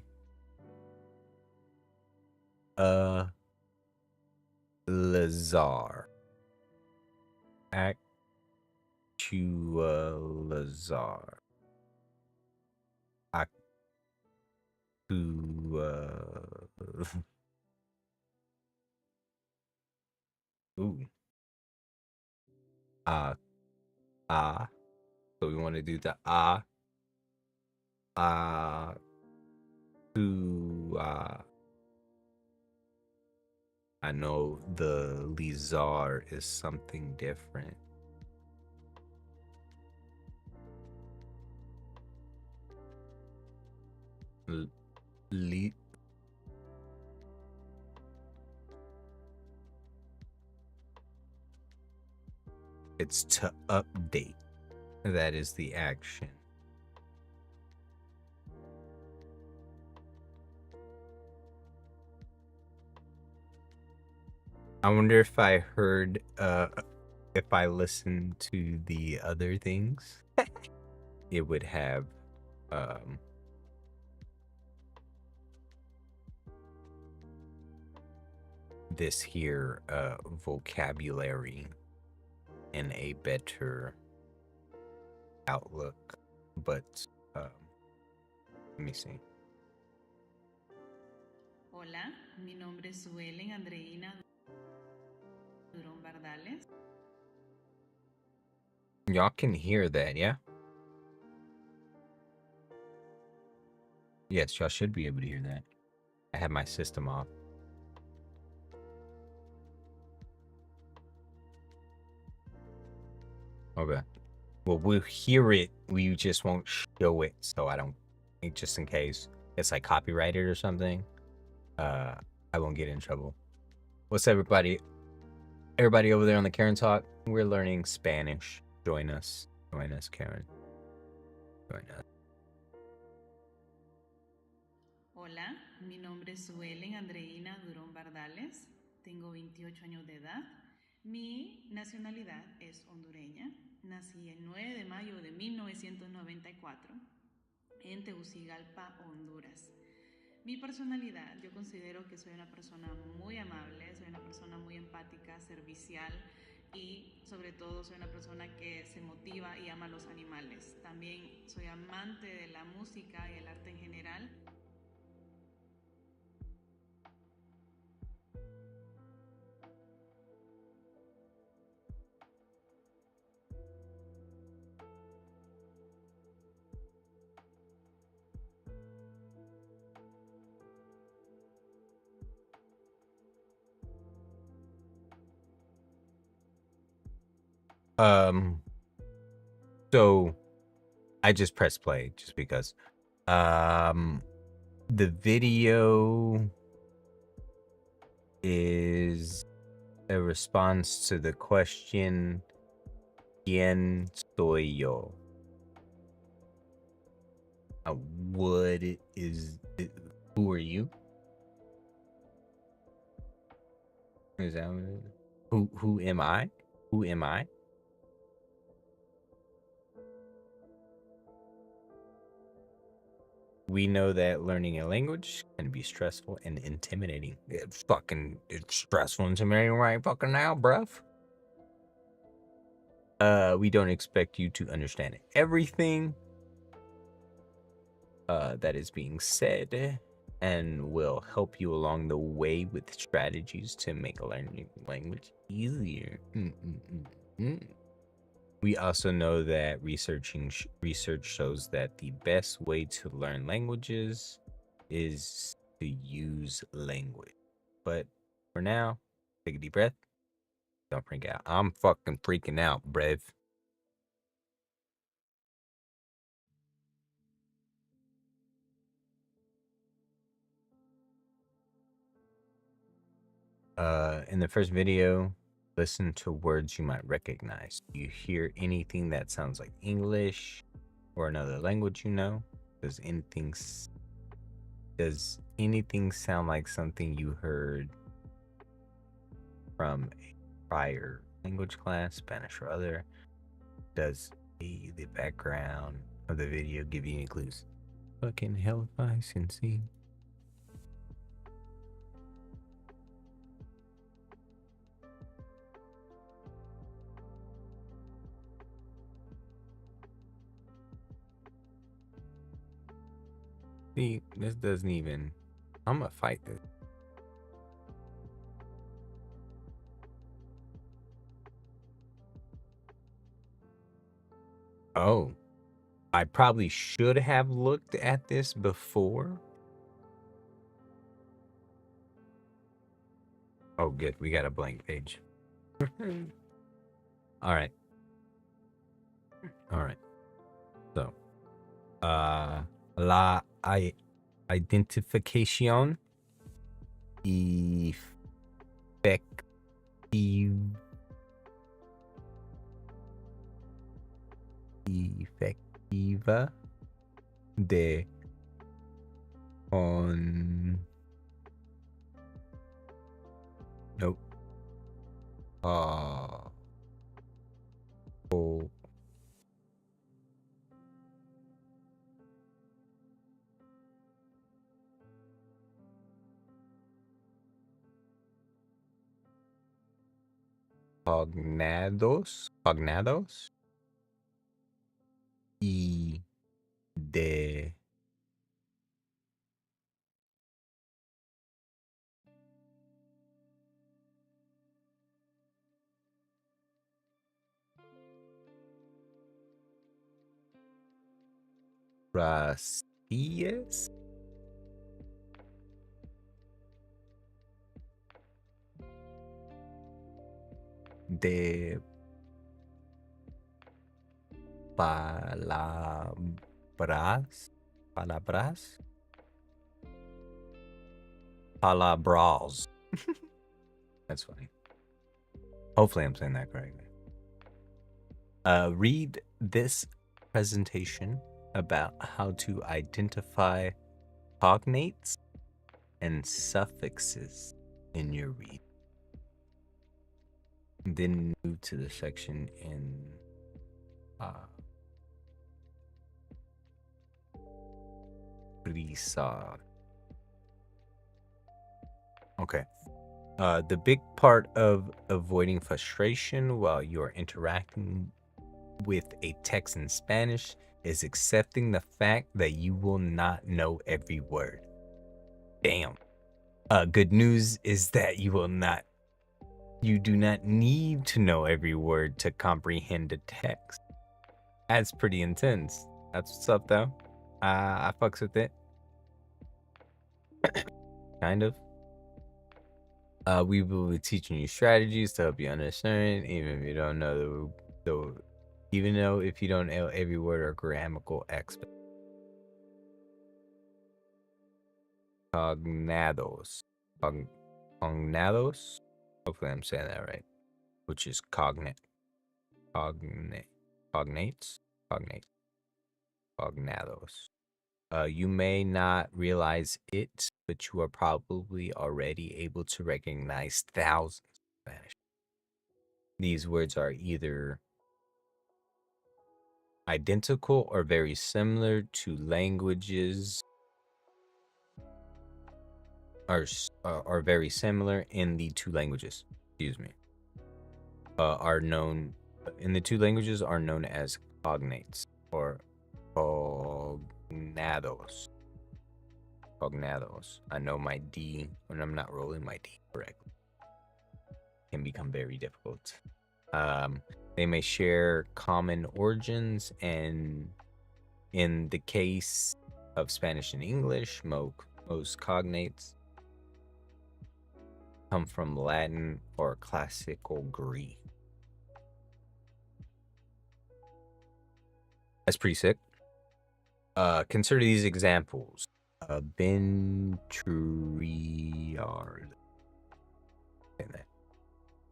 Lazar. Actualizar. Ooh. So we want to do the I know the Lizar is something different. It's to update. That is the action. I wonder if I heard, if I listened to the other things, it would have, this here, vocabulary and a better outlook. But, let me see. Hola, mi nombre es Suelen Andreina Durón Bardales. Y'all can hear that, yeah? Yes, y'all should be able to hear that. I have my system off. Okay. Well, we'll hear it. We just won't show it, so I don't, just in case. it's like copyrighted or something, I won't get in trouble. What's up, everybody? Everybody over there on the Karen Talk, we're learning Spanish. Join us, Karen. Join us. Hola, mi nombre es Suelen Andreina Durón Bardales, tengo 28 años de edad, mi nacionalidad es hondureña, nací el 9 de mayo de 1994 en Tegucigalpa, Honduras. Mi personalidad, yo considero que soy una persona muy amable, soy una persona muy empática, servicial y sobre todo soy una persona que se motiva y ama a los animales. También soy amante de la música y el arte en general. So I just pressed play just because. The video is a response to the question, ¿Quién soy yo? What is it, who are you? Is that what it is? Who am I? Who am I? We know that learning a language can be stressful and intimidating. It's stressful and intimidating right fucking now, bruv. We don't expect you to understand everything that is being said, and will help you along the way with strategies to make learning language easier. We also know that research shows that the best way to learn languages is to use language. But for now, take a deep breath. Don't freak out. I'm fucking freaking out, bruv. In the first video, listen to words you might recognize. Do you hear anything that sounds like English or another language you know? Does anything sound like something you heard from a prior language class, Spanish or other? Does the background of the video give you any clues? Fucking hell if I can see. See, this doesn't even. I'm gonna fight this. Oh, I probably should have looked at this before. Oh, good. We got a blank page. All right. So, la identificación efectiva de nope. Cognados y de Brasílias de palabras palabras. That's funny. Hopefully I'm saying that correctly. Read this presentation about how to identify cognates and suffixes in your read. Then move to the section in Risa. Okay. The big part of avoiding frustration while you're interacting with a text in Spanish is accepting the fact that you will not know every word. Damn. Good news is that you do not need to know every word to comprehend a text. That's pretty intense. That's what's up, though. I fucks with it. Kind of. We will be teaching you strategies to help you understand, even if you don't know even though if you don't know every word or grammatical aspect. Cognados. Cognados? Hopefully I'm saying that right. Which is cognates. Cognados. You may not realize it, but you are probably already able to recognize thousands of Spanish. These words are either identical or very similar to languages, are very similar in the two languages. Excuse me. Are known in the two languages are known as cognates or cognados. Cognados. I know my D when I'm not rolling my D correctly can become very difficult. They may share common origins, and in the case of Spanish and English, most cognates come from Latin or classical Greek. That's pretty sick. Consider these examples. Venturiard.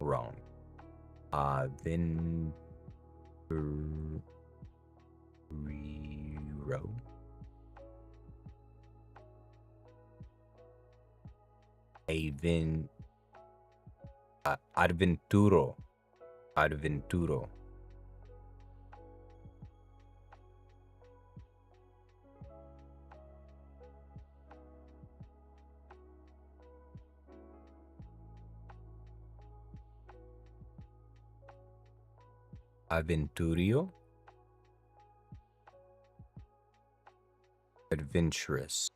Wrong. Venturo. Adventuro. Aventurio. Adventurous.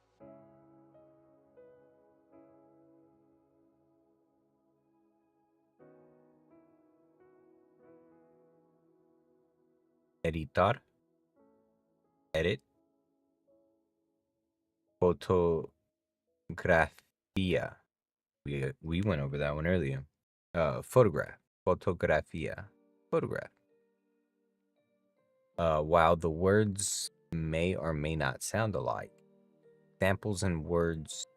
Editar. Edit. Fotografía. We went over that one earlier. Photograph. Fotografía. Photograph. While the words may or may not sound alike, samples and words,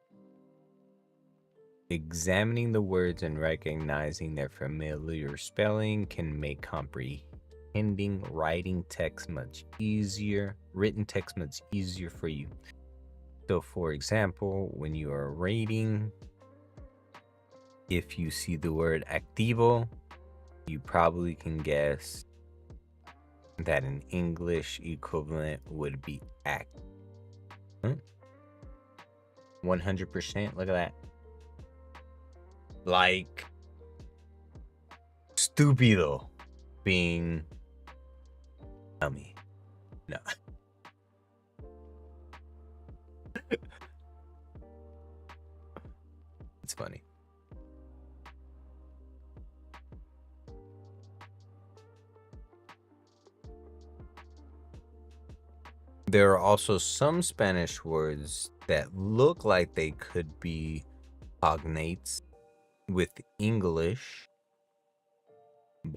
examining the words and recognizing their familiar spelling can make comprehending written text much easier for you. So for example, when you are reading, if you see the word activo, you probably can guess that an English equivalent would be act. 100%. Look at that. Like stupido being dummy. No. It's funny. There are also some Spanish words that look like they could be cognates with English,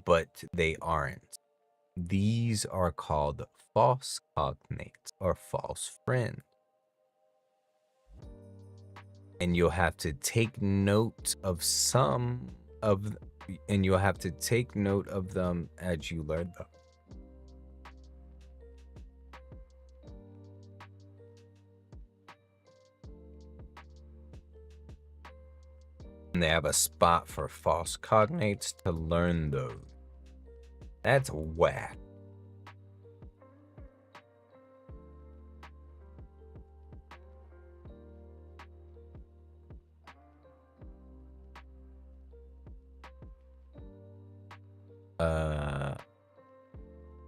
but they aren't. These are called false cognates or false friends. and you'll have to take note of some of, and you'll have to take note of them as you learn them. And they have a spot for false cognates to learn those. That's whack.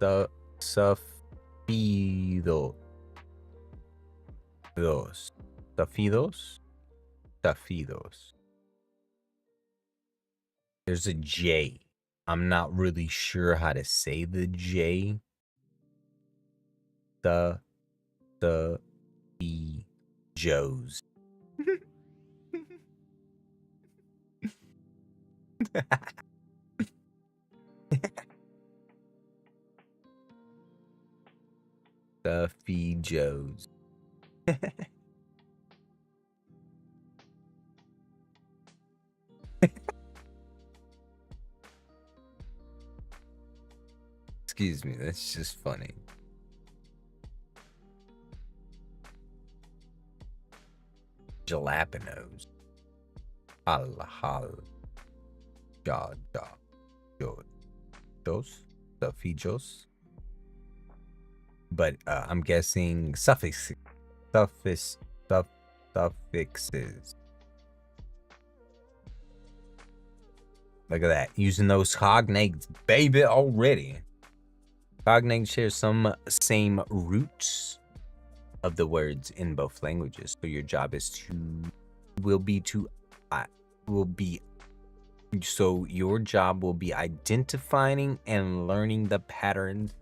The Safido. Safidos. There's a J. I'm not really sure how to say the J. The Joes. The Joes. Excuse me, that's just funny. Jalapenos. Hal. The Fijos. But I'm guessing suffixes. Look at that. Using those cognates, baby, already. Cognates share some same roots of the words in both languages. So your job is so your job will be identifying and learning the patterns.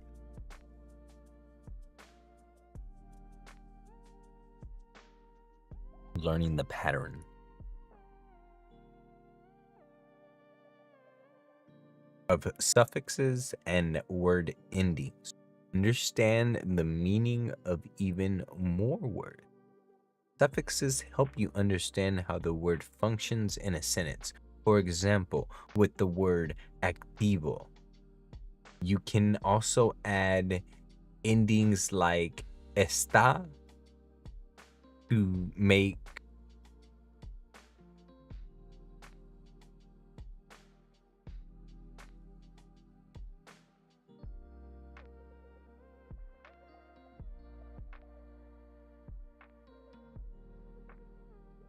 Learning the pattern of suffixes and word endings. Understand the meaning of even more words. Suffixes help you understand how the word functions in a sentence. For example, with the word activo, you can also add endings like está to make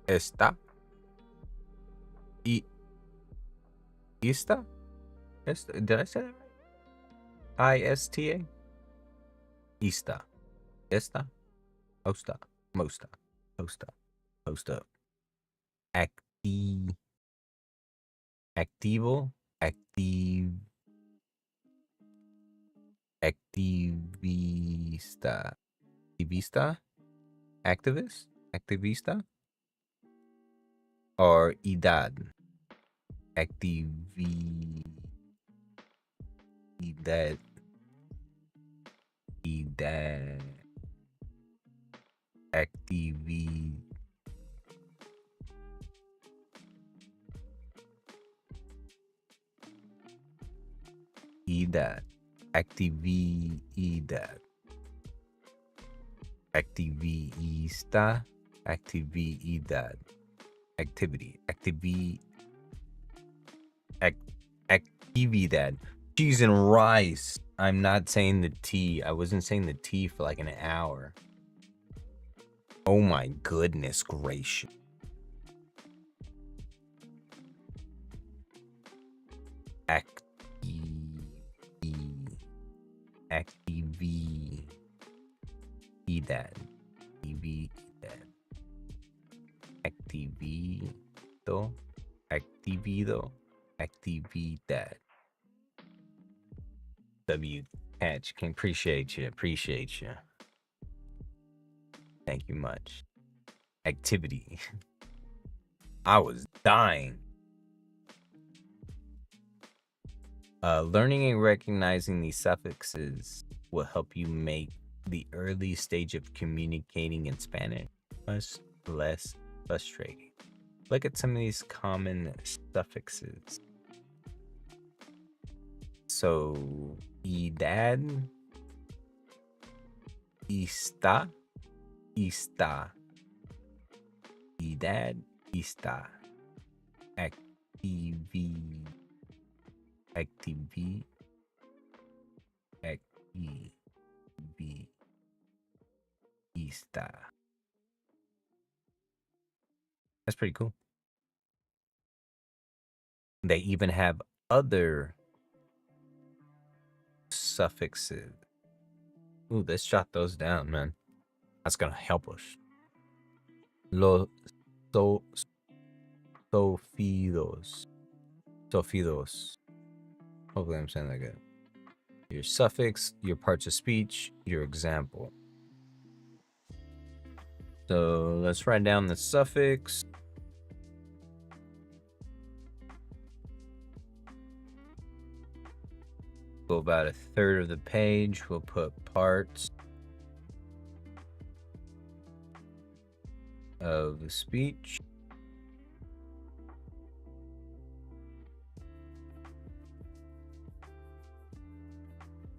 está y ista. Did I say that right? ISTA. Ista. Esta. Osta. Mosta. Hosta. Hosta. Activo. Activista. Activista. Or edad. Edad. Actividad. Activista. Actividad. Activity. Actividad. Cheese and rice. I'm not saying the T. I wasn't saying the T for like an hour. Oh my goodness gracious. Actividad. W Hatch, can appreciate you. Thank you much. Activity. I was dying. Learning and recognizing these suffixes will help you make the early stage of communicating in Spanish much less frustrating. Look at some of these common suffixes. So, edad, está, está. Edad, está. Activi, activi, activi, está. That's pretty cool. They even have other suffixes. Ooh, let's jot those down, man. That's gonna help us. Sofidos. Sofidos. Hopefully I'm saying that good. Your suffix, your parts of speech, your example. So let's write down the suffix. Go about a third of the page. We'll put parts of the speech.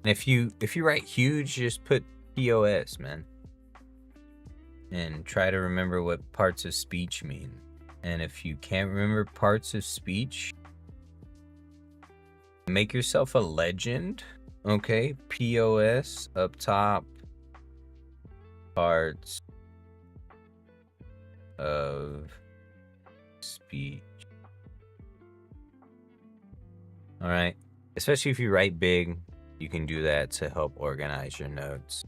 And if you write huge, just put POS, man. And try to remember what parts of speech mean. And if you can't remember parts of speech, make yourself a legend. Okay, POS up top. Parts of speech. All right. Especially if you write big, you can do that to help organize your notes.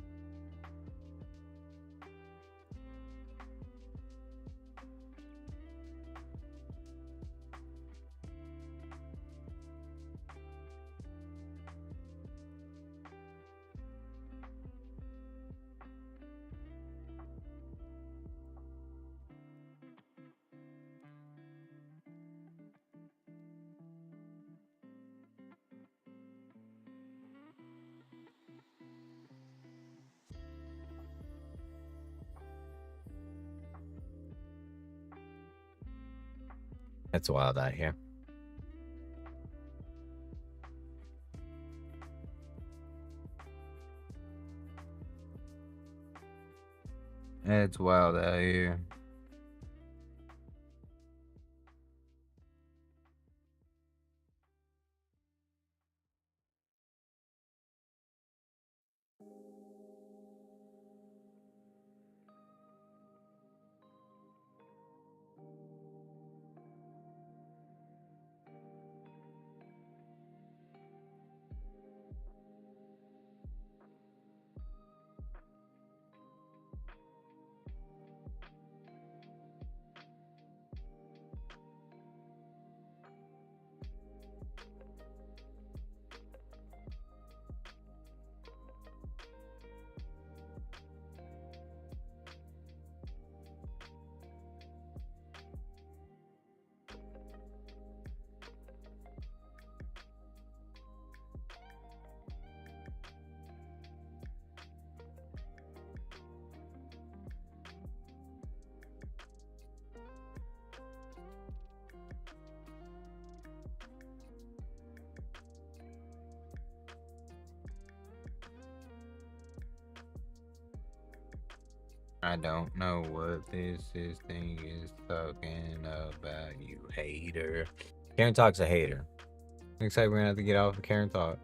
It's wild out here. It's wild out here. I don't know what this thing is talking about, you hater. Karen Talk's a hater. Looks like we're gonna have to get off of Karen Talk.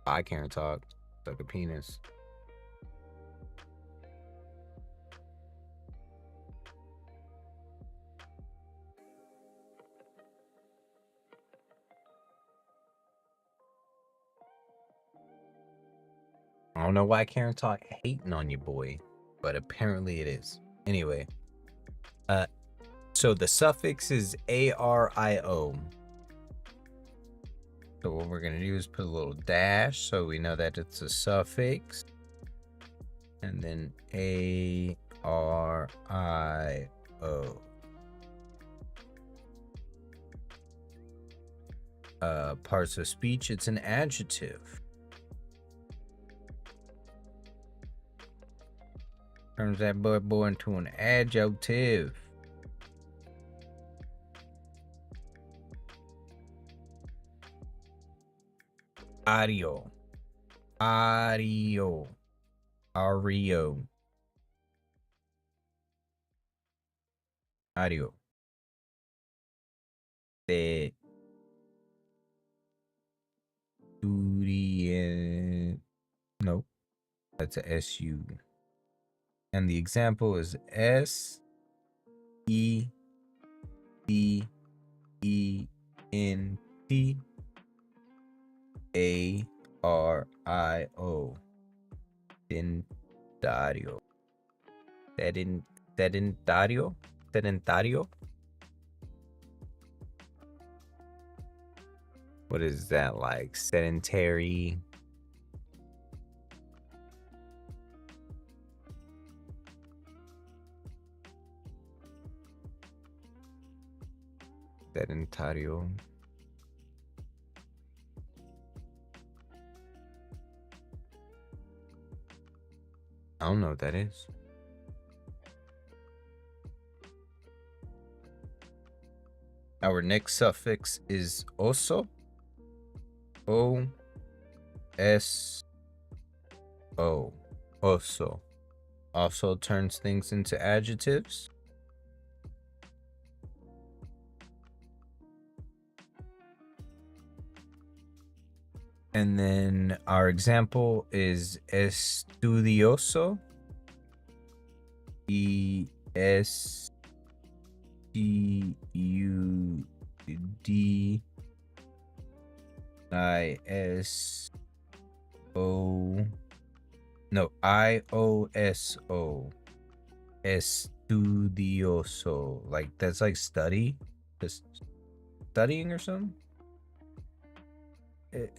Bye, Karen Talk. Suck a penis. I don't know why Karen Talk hating on you, boy, but apparently it is. Anyway, so the suffix is ARIO. So what we're gonna do is put a little dash so we know that it's a suffix, and then ARIO. Parts of speech, it's an adjective. Turns that boy into an adjective. Audio. Ario. The duty. No, that's a SU. And the example is S E D E N T A R I O. Sedentario. Sedentario. What is that like? Sedentary. Sedentario. I don't know what that is. Our next suffix is oso. O-S-O. Oso. Also turns things into adjectives. And then our example is estudioso. E-S-T-U-D-I-S-O. No, I-O-S-O. Estudioso. Like, that's like study. Just studying or something?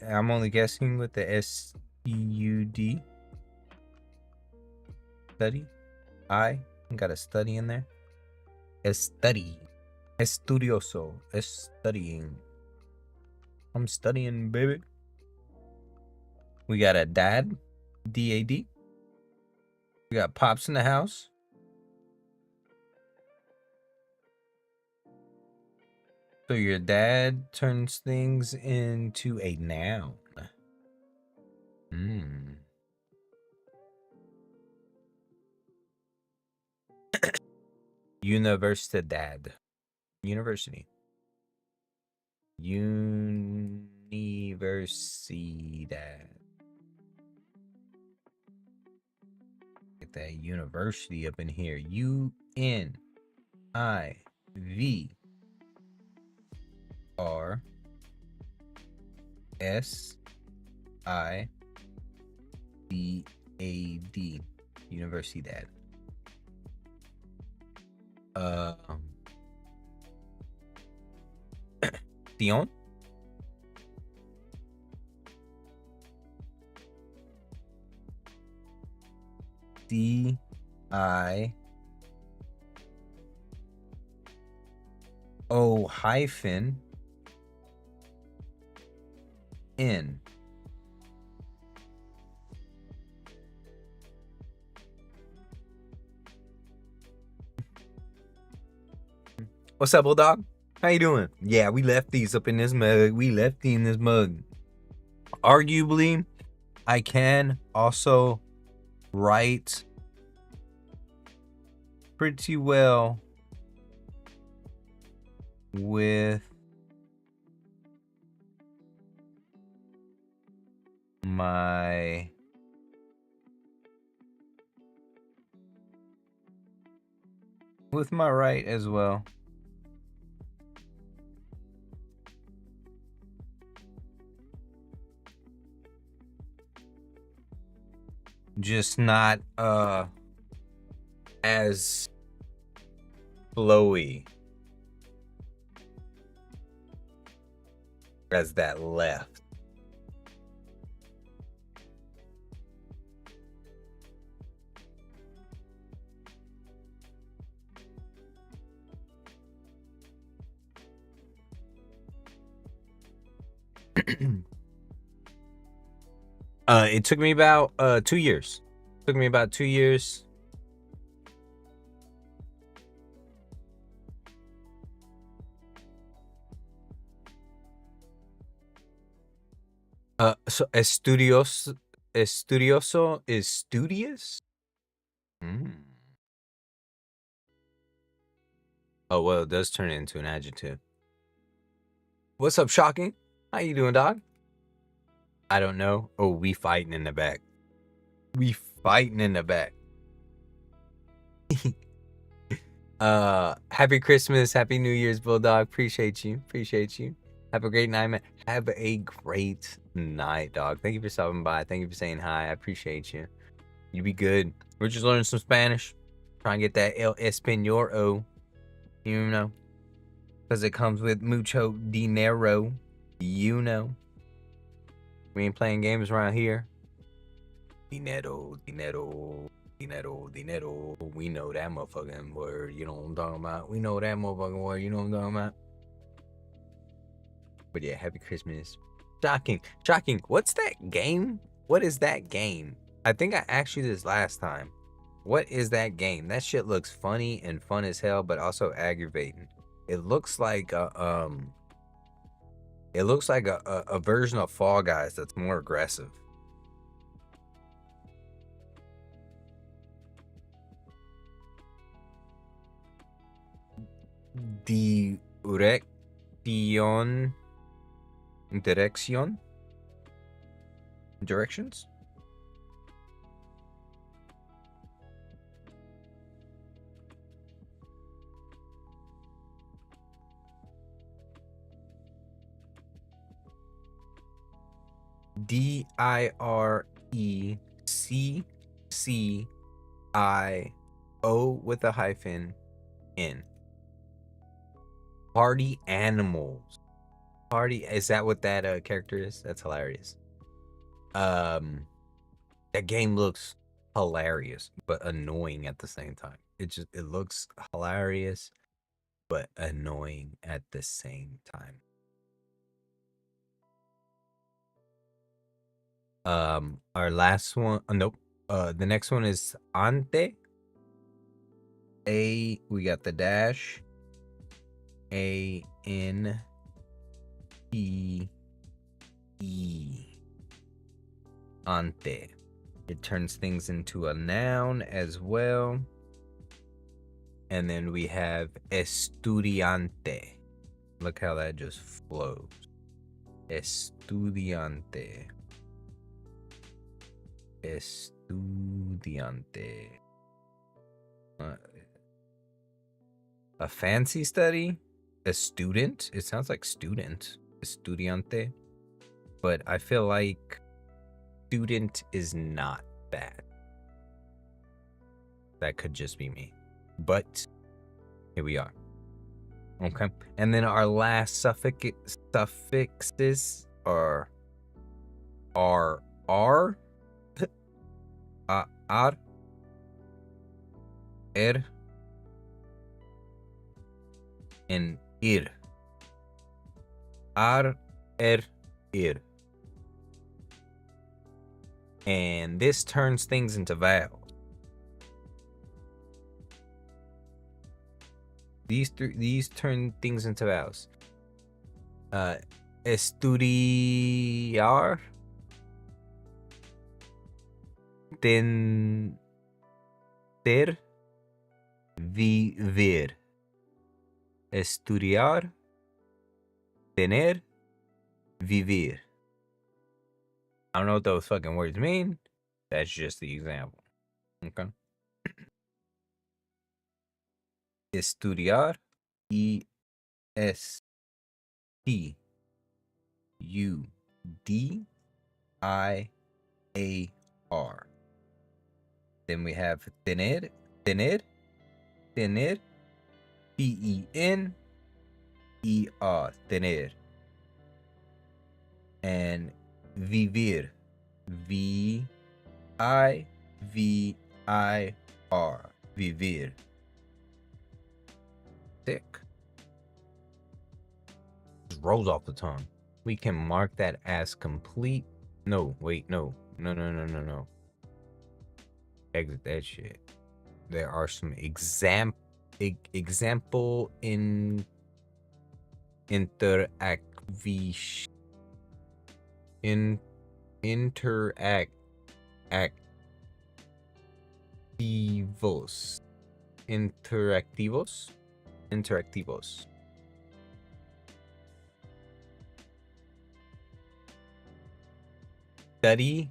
I'm only guessing with the S-T-U-D. Study. I got a study in there. Study. Estudioso. Studying. I'm studying, baby. We got a dad. D-A-D. We got pops in the house. So your dad turns things into a noun. Universidad. University. Universidad. Get that university up in here. U-N-I-V-R-S-I-D-A-D. Universidad. Dion? D-I-O hyphen N. What's up, Bulldog? How you doing? Yeah, we left these up in this mug. Arguably, I can also write pretty well with my right as well. Just not as flowy as that left. It took me about 2 years. So estudioso is studious? Mm. Oh, well, it does turn it into an adjective. What's up, Shocking? How you doing, dog? I don't know. Oh, we fighting in the back. We fighting in the back. Happy Christmas, Happy New Year's, Bulldog. Appreciate you. Have a great night, man. Have a great night, dog. Thank you for stopping by. Thank you for saying hi. I appreciate you. You be good. We're just learning some Spanish. Try and get that El Español. You know. Because it comes with mucho dinero. You know. We ain't playing games around here. Dinero. We know that motherfucking word. You know what I'm talking about? We know that motherfucking word. You know what I'm talking about? But yeah, happy Christmas. Shocking. What's that game? What is that game? I think I asked you this last time. What is that game? That shit looks funny and fun as hell, but also aggravating. It looks like a version of Fall Guys that's more aggressive. Directions? DIRECCIO with a hyphen N. Party Animals. Is that what that character is? That's hilarious. That game looks hilarious but annoying at the same time. It looks hilarious but annoying at the same time. Our last one, nope. The next one is Ante. We got the dash. ANTE. Ante. It turns things into a noun as well. And then we have estudiante. Look how that just flows. Estudiante. A fancy study? A student? It sounds like student. Estudiante. But I feel like student is not bad. That could just be me. But here we are. Okay. And then our last suffixes are R, ar, and ir. Ar, ir. And this turns things into vowels. These turn things into vowels. Estudiar. Tener. Vivir. Estudiar. Tener. Vivir. I don't know what those fucking words mean. That's just the example. Okay. Estudiar. ESTUDIAR. Then we have tener. PENER. Tener. And vivir. VIVIR. Vivir. Sick. Just rolls off the tongue. We can mark that as complete. No, wait, no. Exit that shit. There are some example in interaction Activos. Interactivos. Study,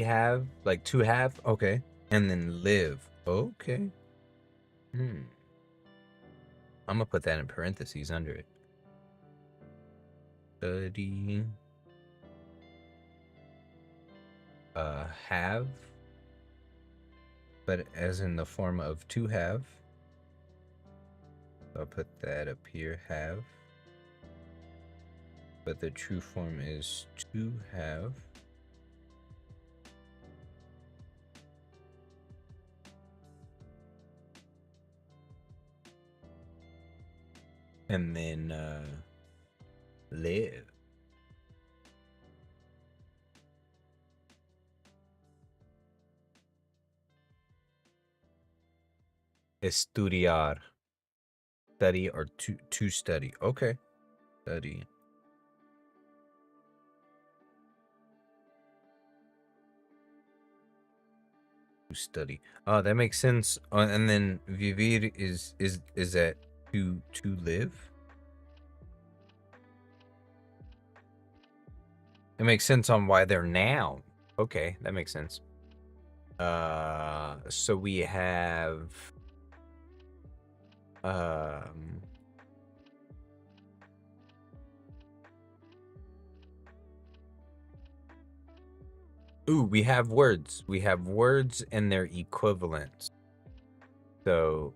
have, like to have, okay. And then live, okay. I'm gonna put that in parentheses under it. Study, have, but as in the form of to have. I'll put that up here, have. But the true form is to have. And then live. Estudiar. Study or to study. Okay. Study. To study. Oh, that makes sense. And then vivir is that to live? It makes sense on why they're noun. Okay, that makes sense. So we have ooh, we have words. We have words and their equivalents. So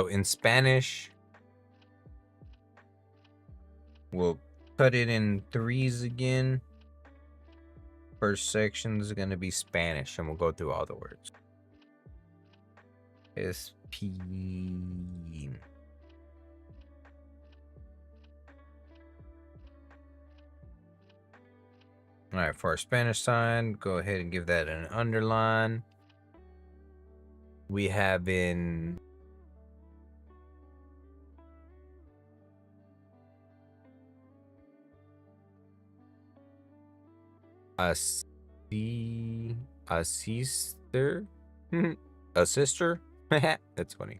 in Spanish, we'll cut it in threes again. First section is going to be Spanish, and we'll go through all the words. SP. All right, for our Spanish sign, go ahead and give that an underline. We have in a sister. A sister. That's funny.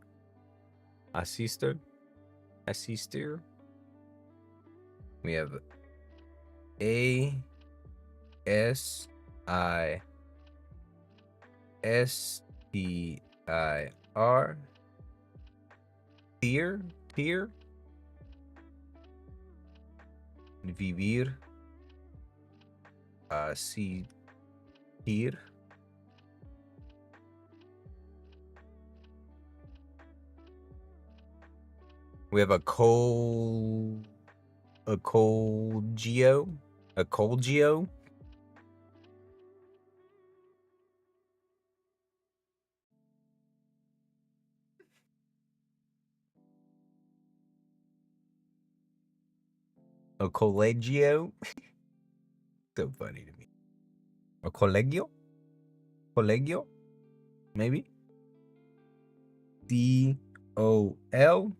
A sister. We have ASISTIR. Tier. Vivir. Asistir. We have a colgio. A collegio. So funny to me. A colegio? Maybe? COLEGIO.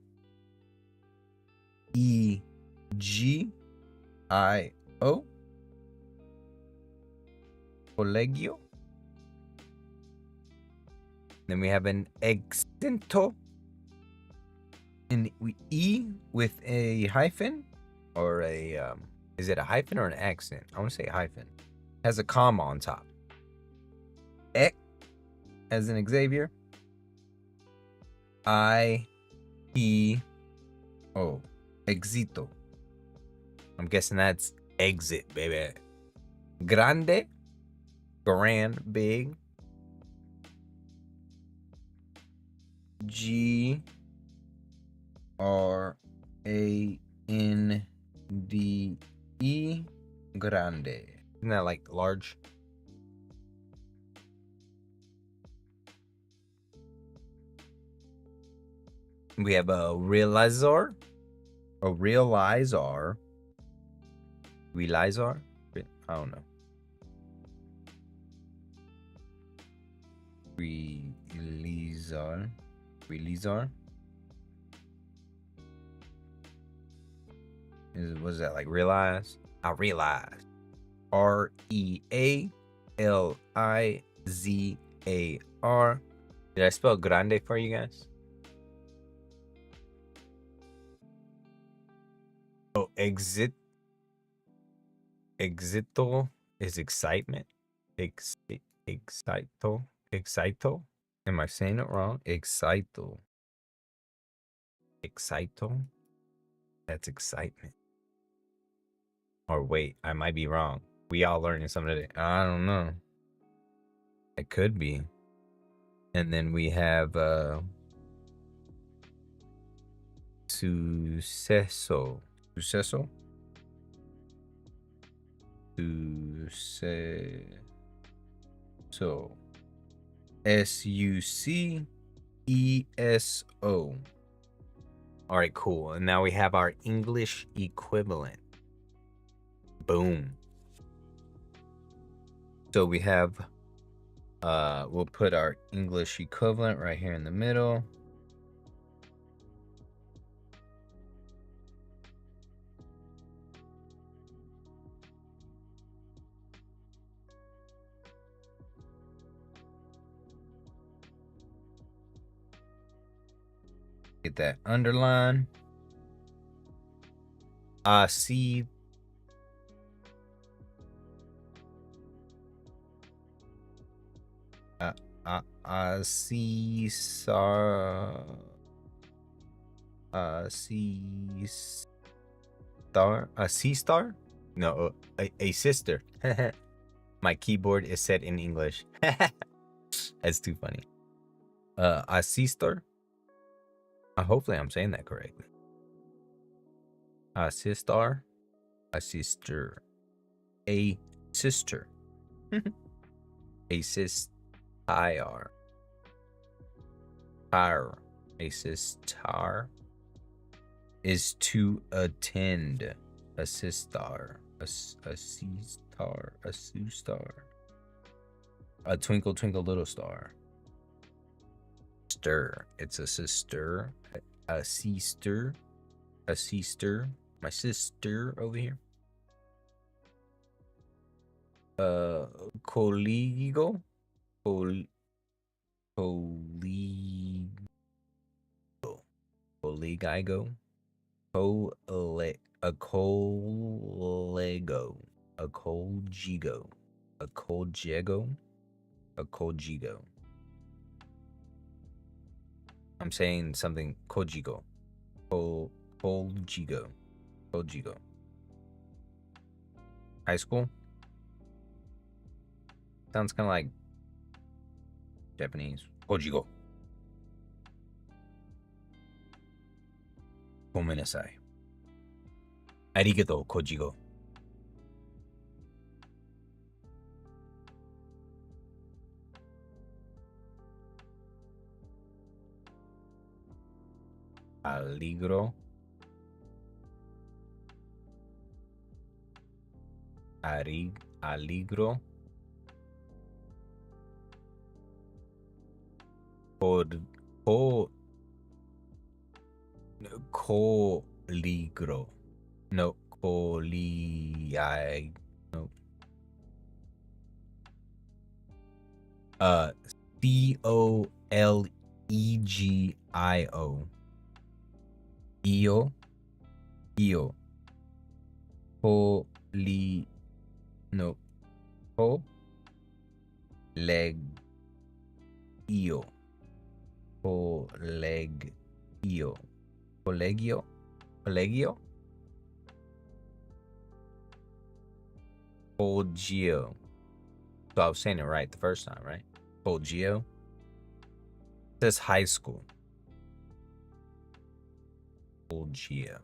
Colegio. Then we have an exento. An E with a hyphen. Or a, is it a hyphen or an accent? I want to say hyphen. Has a comma on top. X as in Xavier. Exito. I'm guessing that's exit, baby. Grande. Grand, big. GRANDE. Grande. Isn't that like large? We have a realizar. Realizar. I don't know. Releasar. Was that like realize? I realize. Realizar. Did I spell grande for you guys? Oh, exito is excitement. Excito. Am I saying it wrong? Excito. That's excitement. Or wait, I might be wrong. We all learning something today. I don't know. It could be. And then we have suceso. Suceso. SUCESO. All right, cool. And now we have our English equivalent. Boom. So we have, we'll put our English equivalent right here in the middle. Get that underline. See. C star. A C star? No, a sister. My keyboard is set in English. That's too funny. A sister. Hopefully I'm saying that correctly. A sister. A sister. A sister. A sister. A sister is to attend. A sister. A sister. A sister. A twinkle twinkle little star. Stir. It's a sister. A sister. A sister. My sister over here. Coligo. Coligigo. A colego. A colgigo. A colgigo. A colgigo. I'm saying something. Kojigo. Koljigo. Kojigo. High school? Sounds kind of like Japanese. Kojigo. Gomenasai. Arigato, Kojigo. Aligro. Aligro. Coligro. No, no. COLEGIO. Io. No. Colegio. Colegio. Colgio. So I was saying it right the first time, right? Colgio. It says high school. Colgio.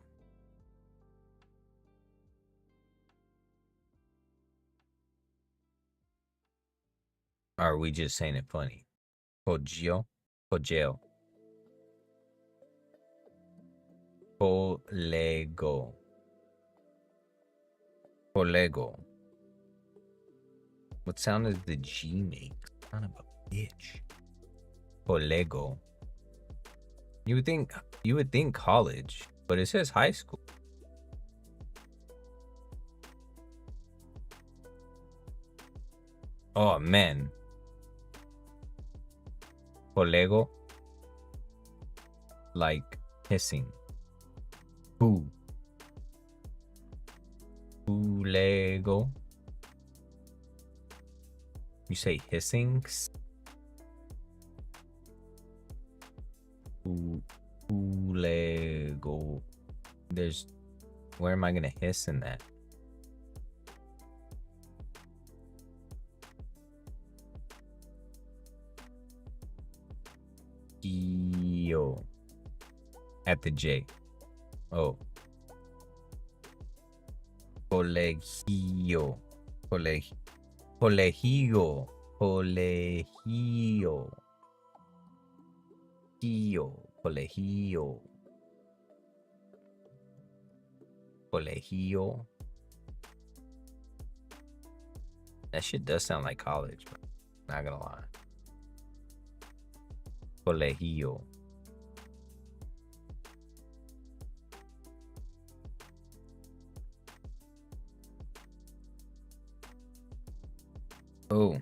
Or are we just saying it funny? Colgio. Colgio. Colego. What sound does the G make? Son of a bitch. Colego. You would think college, but it says high school. Oh man. Colego. Like hissing. Boo. Lego. You say hissing? Lego. There's where am I gonna hiss in that? Yo. At the J. Oh. Colegio. Colegio. Colegio. Colegio. Colegio. Colegio. That shit does sound like college, bro. Not gonna lie. Colegio. Oh.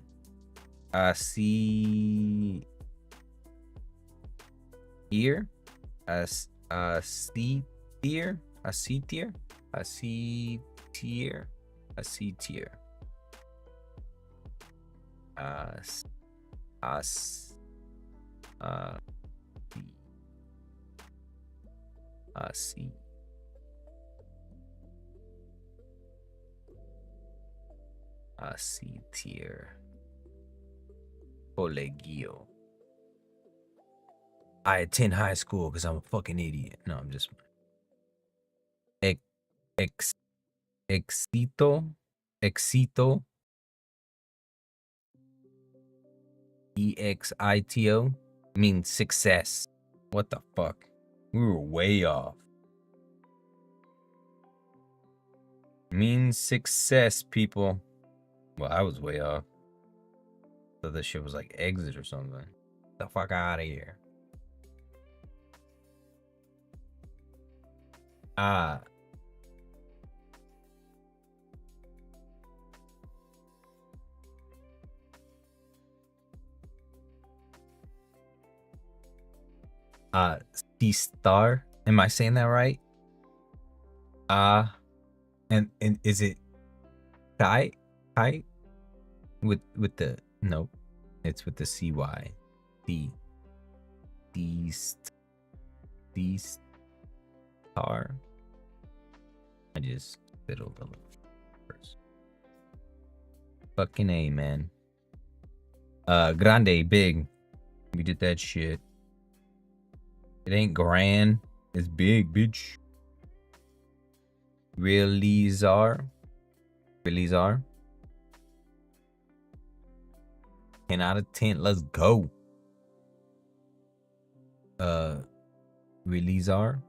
Así. Here. Así tier. Así tier. Así tier. Así tier. Así. Así tier. Colegio. I attend high school because I'm a fucking idiot. No, I'm just. Éxito. EXITO means success. What the fuck? We were way off. Means success, people. Well, I was way off. So this shit was like exit or something. The fuck out of here. C-star. Am I saying that right? And is it Kai? Kai? With the nope. It's with the CY. The star. I just fiddled a little first. Fucking A, man. Grande, big. We did that shit. It ain't grand. It's big, bitch. Realizar. 10 out of 10. Let's go. Realizar.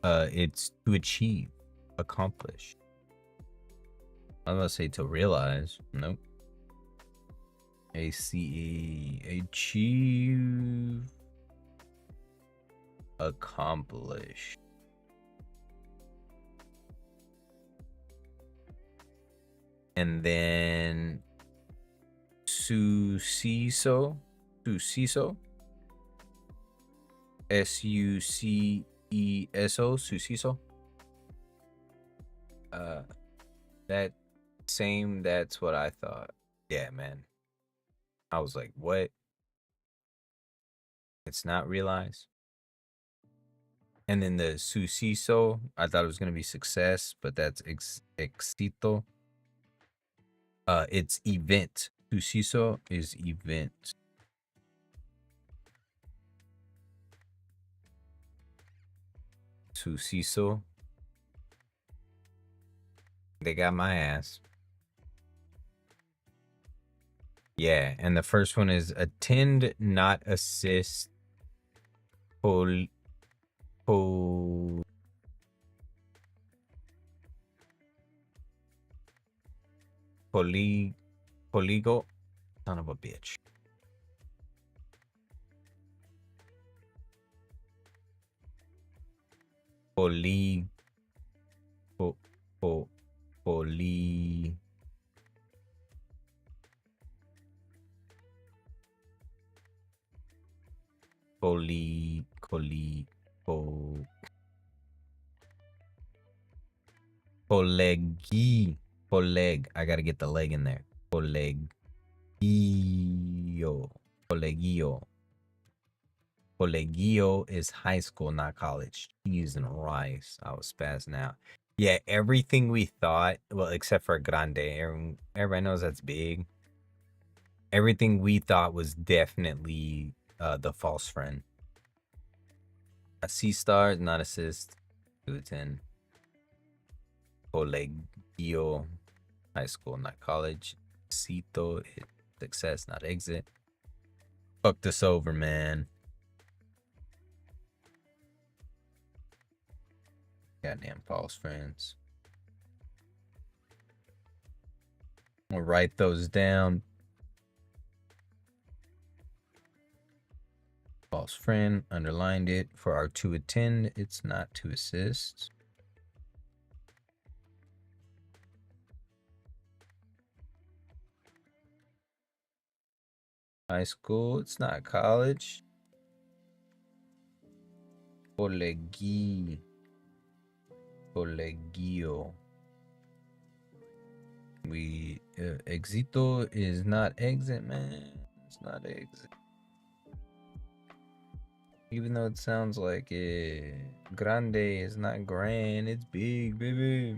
It's to achieve, accomplish. I'm gonna say to realize. Nope. ACE, achieve, accomplish. And then Suceso. Suceso. Suceso. That's what I thought. Yeah, man. I was like, what? It's not realized. And then the Suceso, I thought it was gonna be success, but that's éxito. It's event. Suceso is event. Suceso. They got my ass. Yeah, and the first one is attend, not assist. Poligo, son of a bitch. Poly, po, po, poly. Polegi. Poleg. I gotta get the leg in there. Polegio. Polegio. Polegio is high school, not college. Cheese and rice. I was spazzing out. Yeah, everything we thought, well, except for Grande. Everybody knows that's big. Everything we thought was definitely the false friend. A C star, not assist. 2 to 10. Colegio, high school, not college. Cito, success, not exit. Fuck this over, man. Goddamn false friends. We'll write those down. False friend, underlined it. For our to attend, it's not to assist. High school, it's not college. Colegio. We exito is not exit, man. It's not exit. Even though it sounds like it. Grande is not grand, it's big, baby.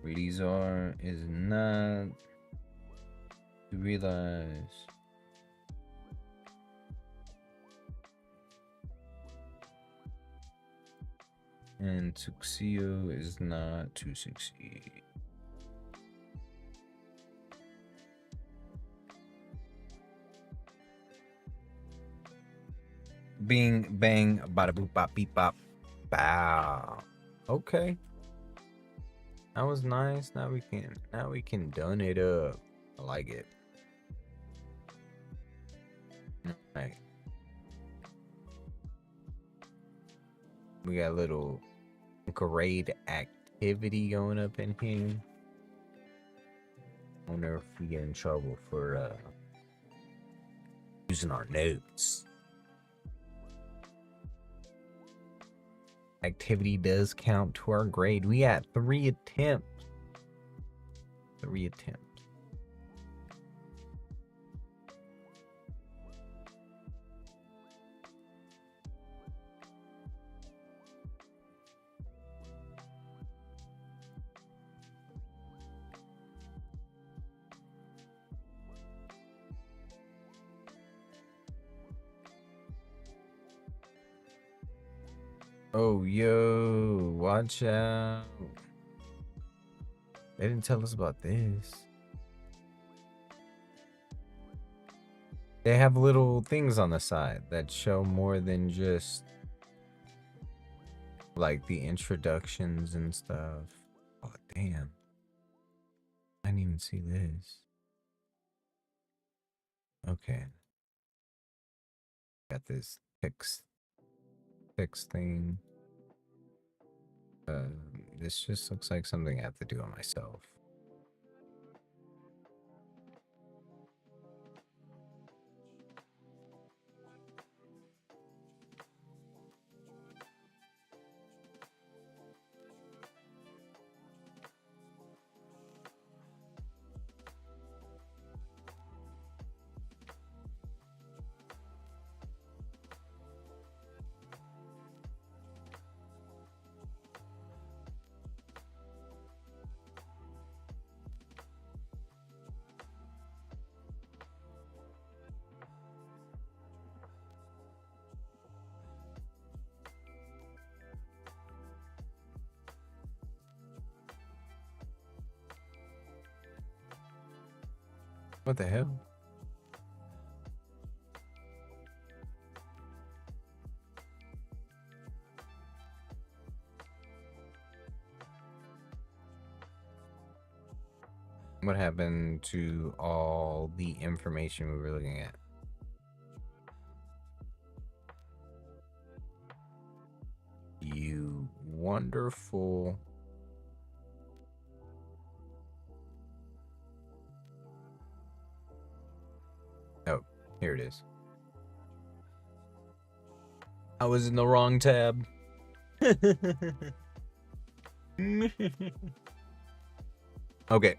These are is not to realize. And succeed is not to succeed. Bing, bang, bada boop, bop, beep, bop. Bow. Okay. That was nice. Now we can done it up. I like it. Alright. We got a little grade activity going up in here. I wonder if we get in trouble for using our notes. Activity does count to our grade. We had 3 attempts. 3 attempts. Oh, yo, watch out. They didn't tell us about this. They have little things on the side that show more than just like the introductions and stuff. Oh, damn. I didn't even see this. Okay. Got this text thing. This just looks like something I have to do on myself. What the hell? What happened to all the information we were looking at? You wonderful. Oh, here it is. I was in the wrong tab. Okay,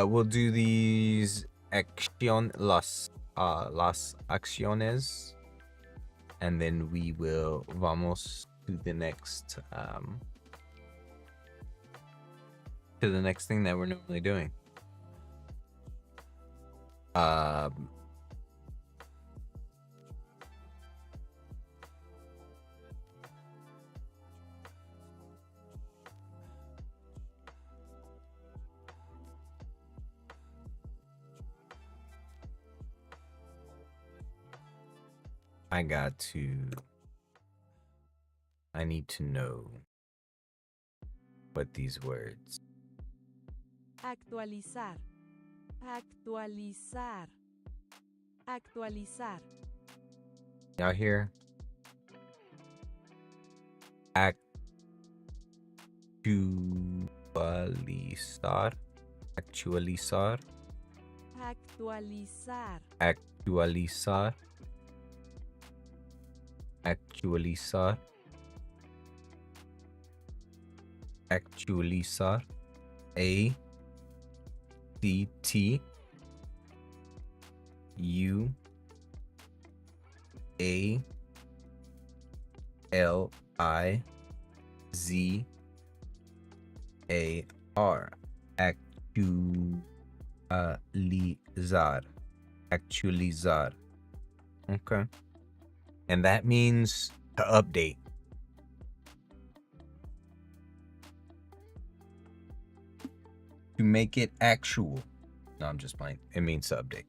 we'll do these las acciones, and then we will vamos to the next thing that we're normally doing. I need to know what these words. Actualizar. Actualizar. Actualizar. Y'all hear? Actualizar. Actualizar. Actualizar. Actualizar. Actualizar. Actualizar. A C T U A L I Z A R. Actualizar. Actualizar. Okay. And that means to update. To make it actual. No, I'm just playing. It means to update.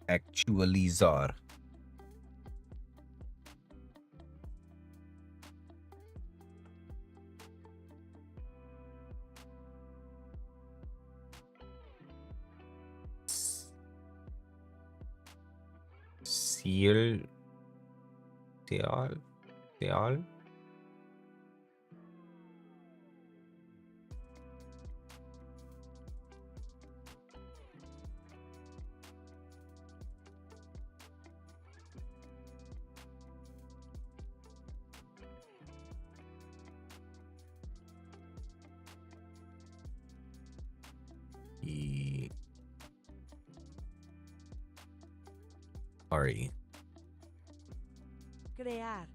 Actualizar. Seal. R-E. Crear.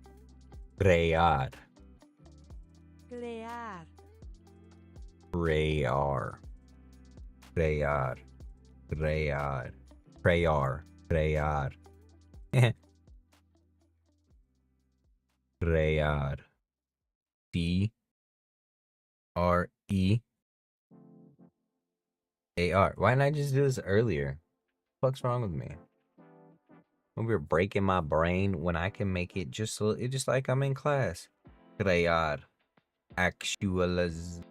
Crear. Crear. Crear. Crear. Crear. Crear. Crear. Crear. C-R-E-A-R. Why didn't I just do this earlier? What's wrong with me? We're breaking my brain when I can make it just like I'm in class. Crear. Actualizar.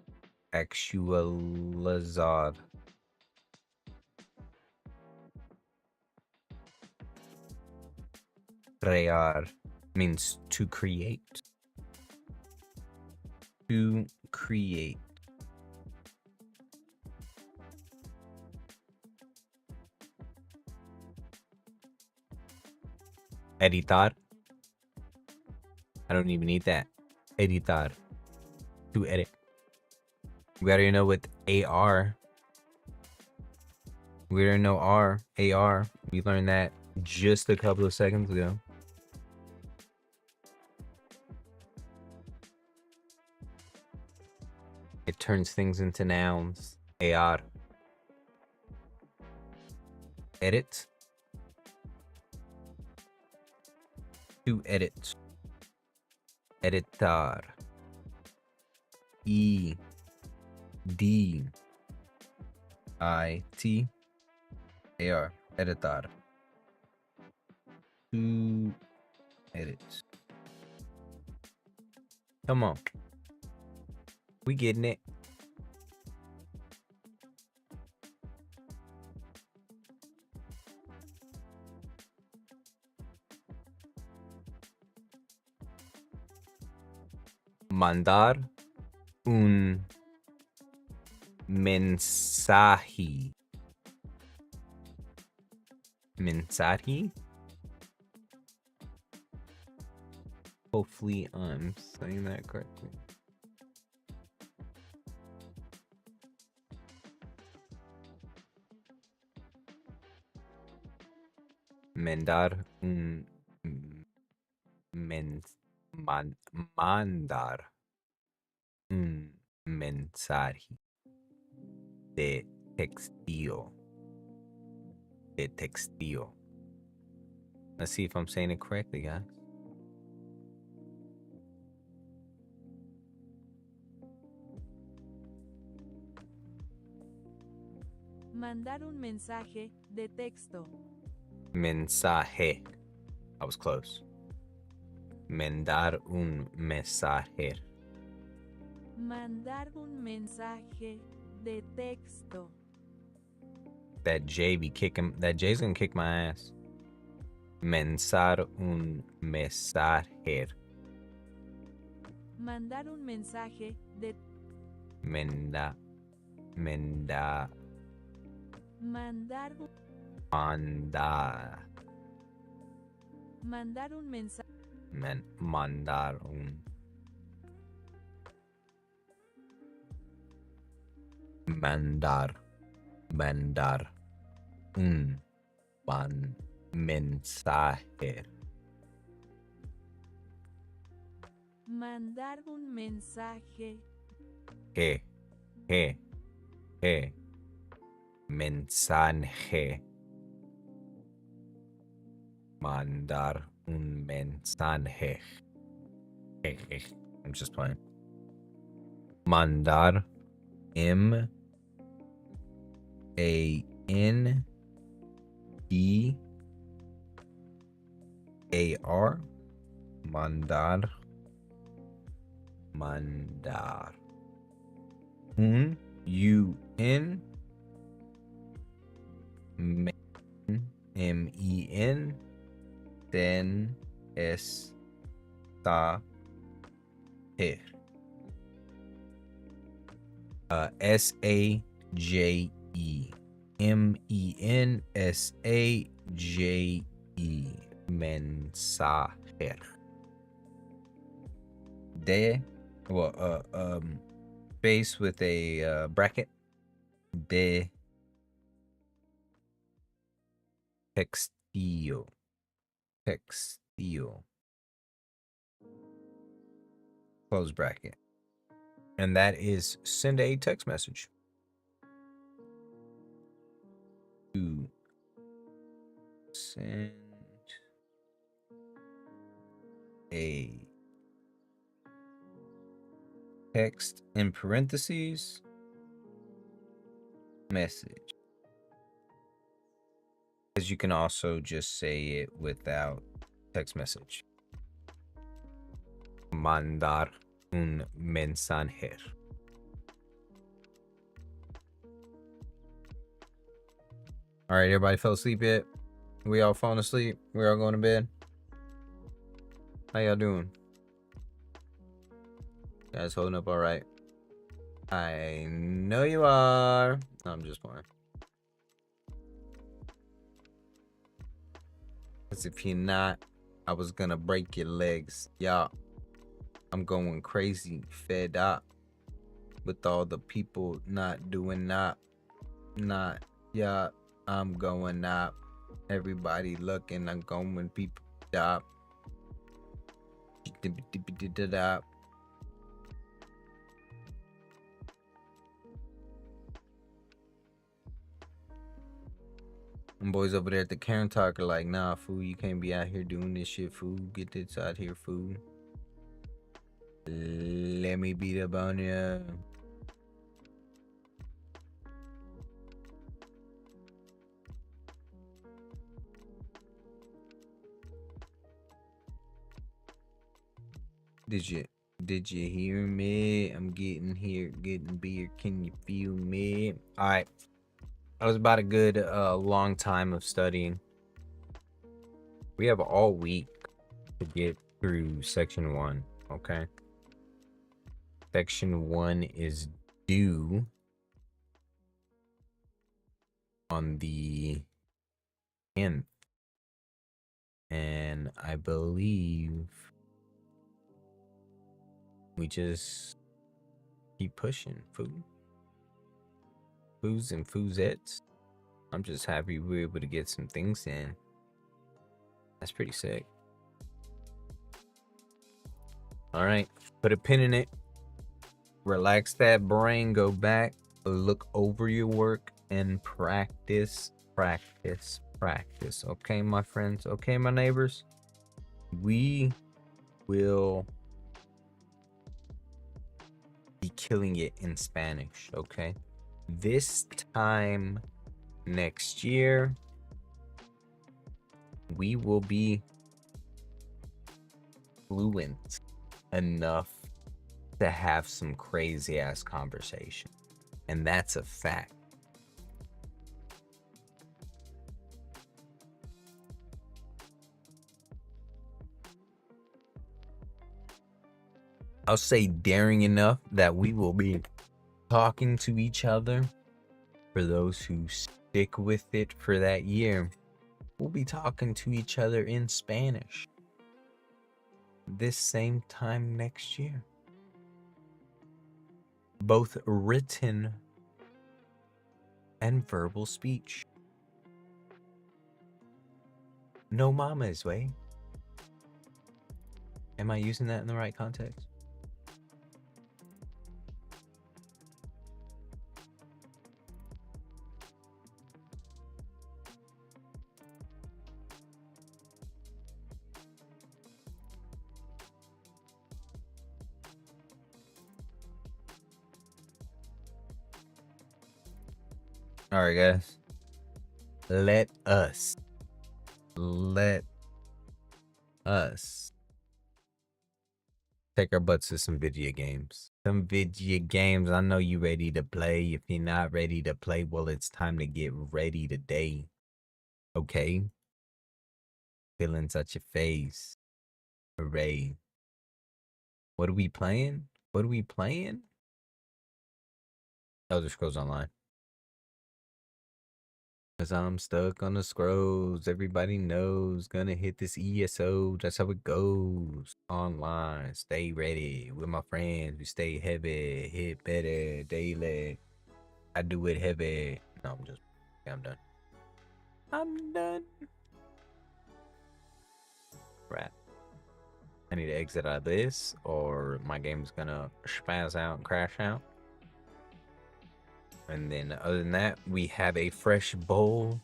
Crear means to create. To create. Editar. I don't even need that. Editar. To edit. We already know with AR. We already know AR. We learned that just a couple of seconds ago. It turns things into nouns. AR. Edit. To edit. Editar. E D I T A R. Editar. To edit. Come on. We getting it. Mandar un mensaje. Mensaje? Hopefully I'm saying that correctly. Mandar un mandar un mensaje de textil. De textil. Let's see if I'm saying it correctly, guys. Mandar un mensaje de texto. Mensaje. I was close. Mandar un mensaje. Mandar un mensaje de texto. That J be kicking. That J's gonna kick my ass. Mensar un mensaje. Mandar un mensaje de Menda. mandar Mandar. mandar un mensaje Mandar un. Mandar un mensaje. mandar un mensaje Mensaje. Mandar un mensaje. I'm just playing. Mandar. MANDAR. Mandar. Un MEN then esta SAJE mensaje de space with a bracket de textil close bracket, and that is send a text message to send a text in parentheses message, because you can also just say it without text message. Mandar un mensaje. All right, everybody fell asleep yet? We all falling asleep? We all going to bed? How y'all doing? You guys holding up all right? I know you are. No, I'm just playing. Because if you're not, I was gonna break your legs. Y'all, I'm going crazy, fed up with all the people not doing not. Yeah, I'm going up. Everybody looking, I'm going people stop. Them boys over there at the Karen Talk are like, nah, fool, you can't be out here doing this shit, fool. Get this out here, fool. Let me beat up on ya. Did Did you hear me? I'm getting here, getting beer. Can you feel me? All right. That was about a good long time of studying. We have all week to get through section 1, okay? Section 1 is due on the 10th. And I believe we just keep pushing, Foos and foozettes. I'm just happy we were able to get some things in. That's pretty sick. All right, put a pin in it. Relax that brain. Go back, look over your work, and practice. Okay, my friends. Okay, my neighbors. We will be killing it in Spanish. Okay, this time next year we will be fluent enough to have some crazy ass conversation, and that's a fact. I'll say daring enough that we will be talking to each other. For those who stick with it for that year, we'll be talking to each other in Spanish this same time next year. Both written and verbal speech. No mames, way. Am I using that in the right context? All right, guys. Let us take our butts to some video games. Some video games. I know you ready to play. If you're not ready to play, well, it's time to get ready today. Okay? Feeling such a face. Hooray. What are we playing? Elder Scrolls Online. Cause I'm stuck on the scrolls. Everybody knows. Gonna hit this ESO. That's how it goes. Online. Stay ready. With my friends. We stay heavy. Hit better. Daily. I do it heavy. No, I'm done. I'm done. Right. I need to exit out of this, or my game's gonna spaz out and crash out. And then other than that, we have a fresh bowl.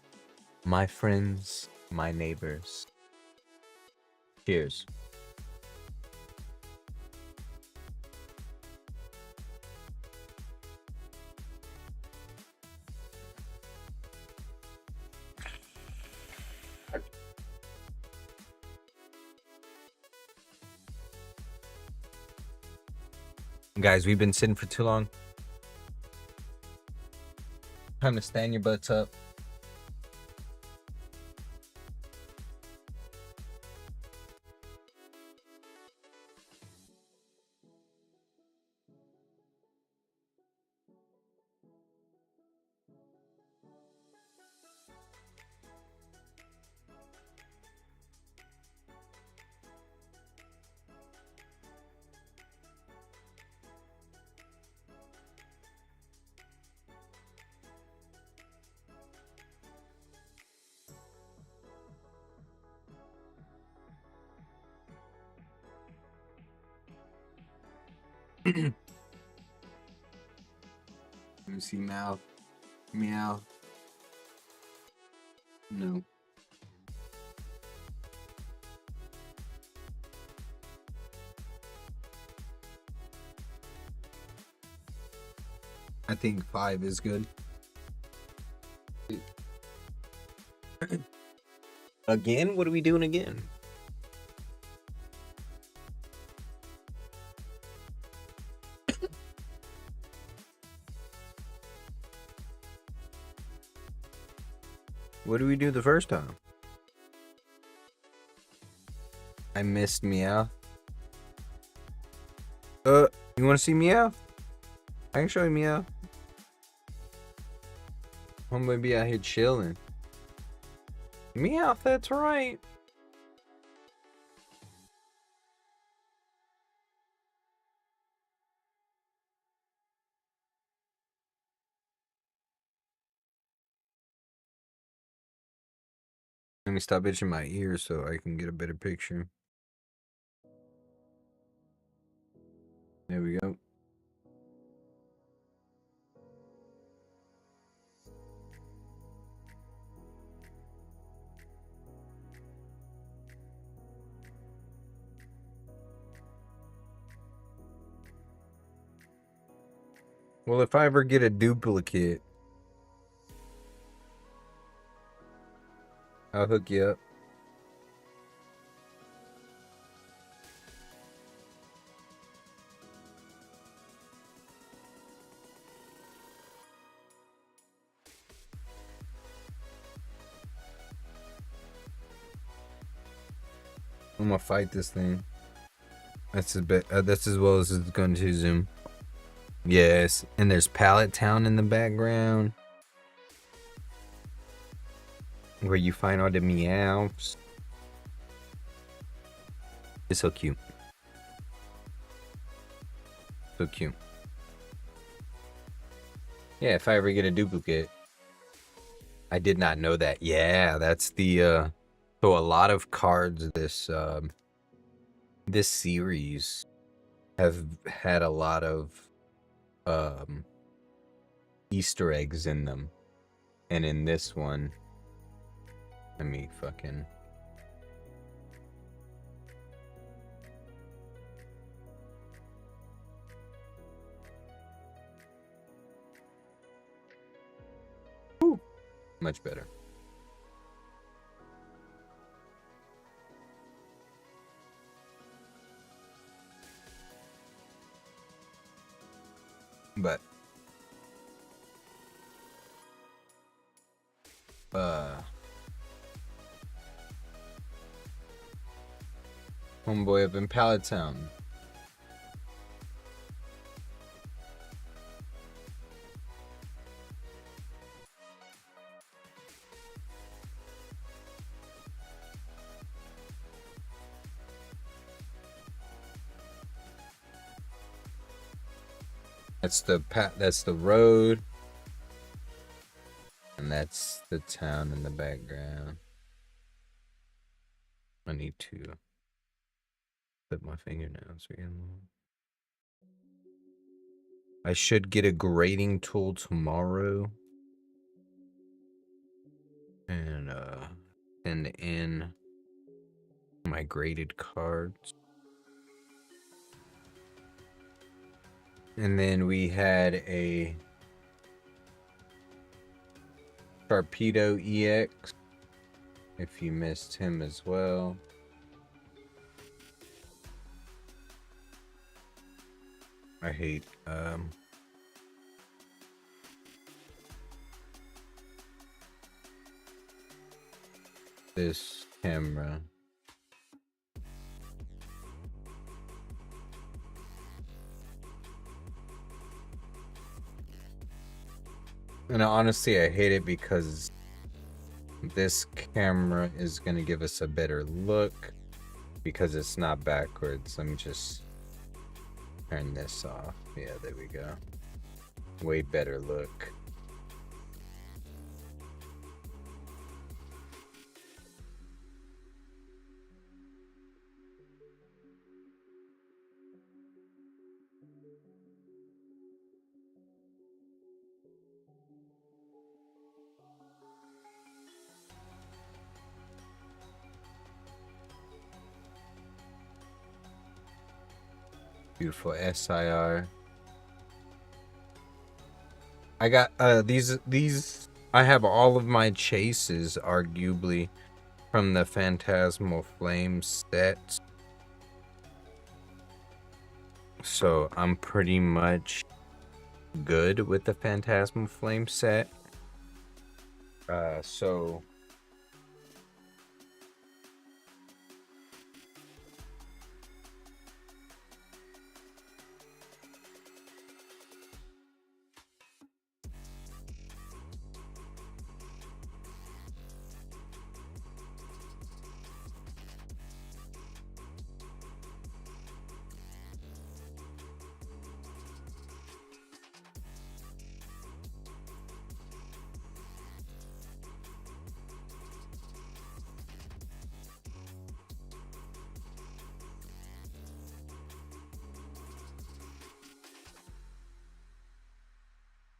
My friends, my neighbors. Cheers. Guys, we've been sitting for too long. Time to stand your butts up. Let me see. Mouth. Meow. No. I think 5 is good. Again? What are we doing again? What did we do the first time? I missed Meow. You want to see Meow? I can show you Meow. I'm gonna be out here chilling. Meow, that's right. Let me stop itching my ears so I can get a better picture. There we go. Well, if I ever get a duplicate, I'll hook you up. I'm gonna fight this thing. That's that's as well as it's going to zoom. Yes, and there's Pallet Town in the background, where you find all the meows. It's so cute. So cute. Yeah, if I ever get a duplicate. I did not know that. Yeah, that's the so a lot of cards this series have had a lot of Easter eggs in them. And in this one, let me fucking much better. But homeboy up in Pallet Town. That's the road. And that's the town in the background. I need to clip my fingernails again. I should get a grading tool tomorrow. And send in my graded cards. And then we had a Sharpedo EX, if you missed him as well. I hate this camera. And honestly, I hate it because this camera is going to give us a better look because it's not backwards. Let me just turn this off. Yeah, there we go. Way better look. Beautiful SIR. I got these I have all of my chases arguably from the Phantasmal Flame set. So I'm pretty much good with the Phantasmal Flame set. So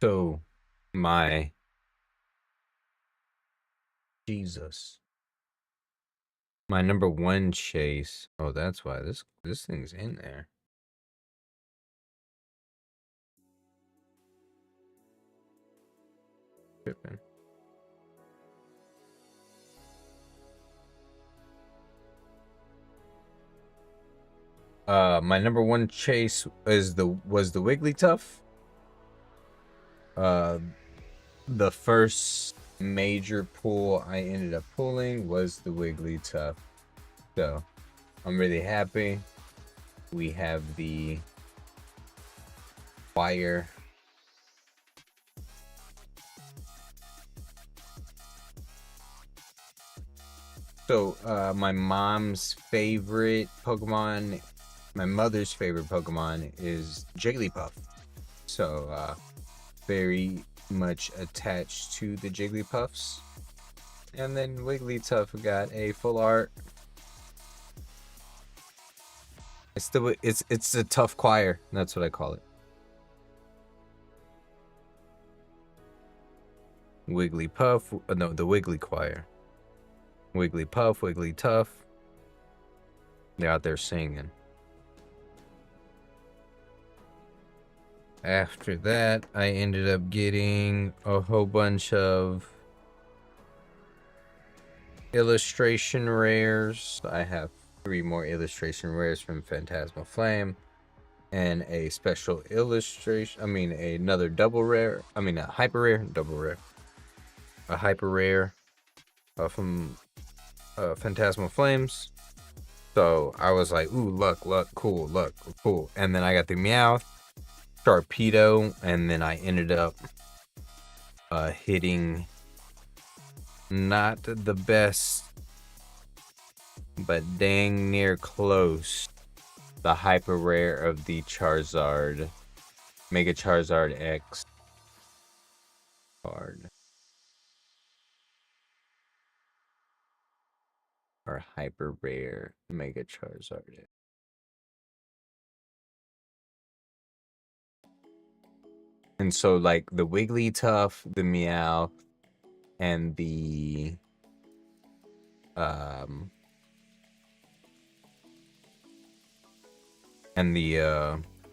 So my Jesus. My number one chase. Oh, that's why this thing's in there. Tripping. My number one chase was the Wigglytuff. The first major pull I ended up pulling was the Wigglytuff. So I'm really happy. We have the wire. So my mom's favorite Pokemon, my mother's favorite Pokemon is Jigglypuff. So very much attached to the Jigglypuffs. And then Wigglytuff got a full art. It's a tough choir. That's what I call it. Wigglypuff, no, the Wiggly choir. Wigglypuff, Wigglytuff. They're out there singing. After that, I ended up getting a whole bunch of illustration rares. I have 3 more illustration rares from Phantasmal Flame and a special illustration. I mean, another double rare. I mean, a hyper rare, double rare. A hyper rare from Phantasmal Flames. So I was like, ooh, luck, cool, cool. And then I got the Meowth, Sharpedo, and then I ended up hitting not the best, but dang near close, the hyper rare of the Charizard, Mega Charizard X card. Or hyper rare Mega Charizard. And so like the Wigglytuff, the Meow, and the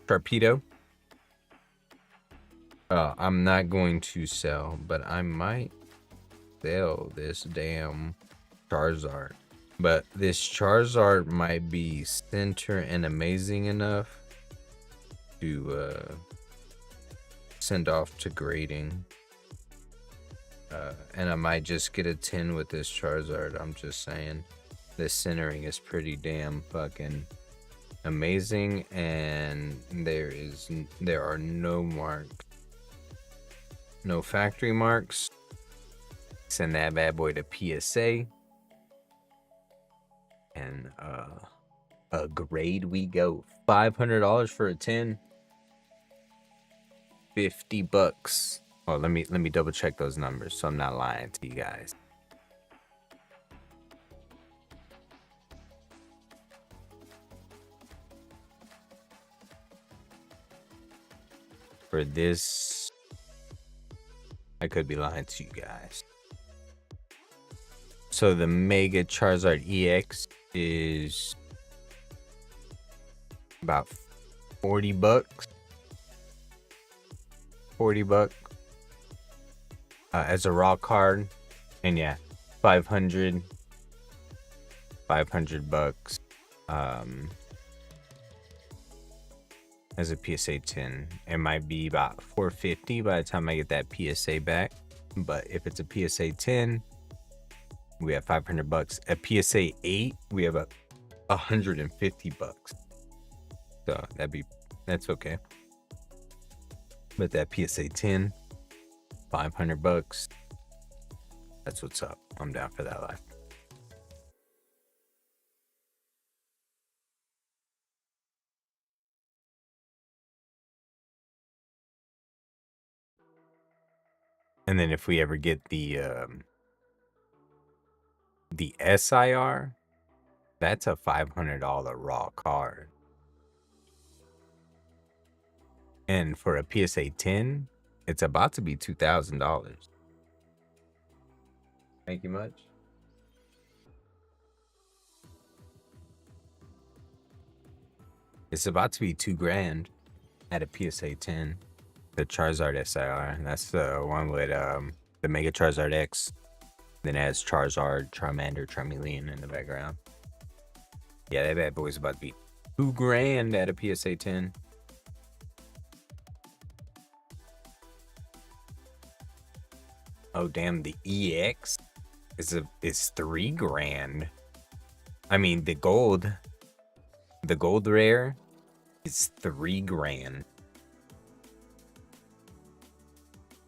Sharpedo. I'm not going to sell, but I might sell this damn Charizard. But this Charizard might be center and amazing enough to send off to grading. And I might just get a 10 with this Charizard. I'm just saying. This centering is pretty damn fucking amazing, and there are no marks. No factory marks. Send that bad boy to PSA. And a grade we go. $500 for a 10. $50. Oh, let me double check those numbers so I'm not lying to you guys. For this, I could be lying to you guys. So the Mega Charizard EX is about $40. $40 as a raw card, and yeah, 500 bucks as a PSA 10. It might be about $450 by the time I get that PSA back, but if it's a PSA 10, we have 500 bucks. A PSA 8, we have $150. So that's okay. But that PSA 10, 500 bucks. That's what's up. I'm down for that life. And then if we ever get the SIR, that's a $500 raw card. And for a PSA 10, It's about to be $2,000. Thank you much. It's about to be $2,000 at a PSA 10. The Charizard SIR. That's the one with the Mega Charizard X. Then it has Charizard, Charmander, Charmeleon in the background. Yeah, that bad boy's about to be $2,000 at a PSA 10. Oh damn, the EX is $3,000. I mean the gold rare is $3,000.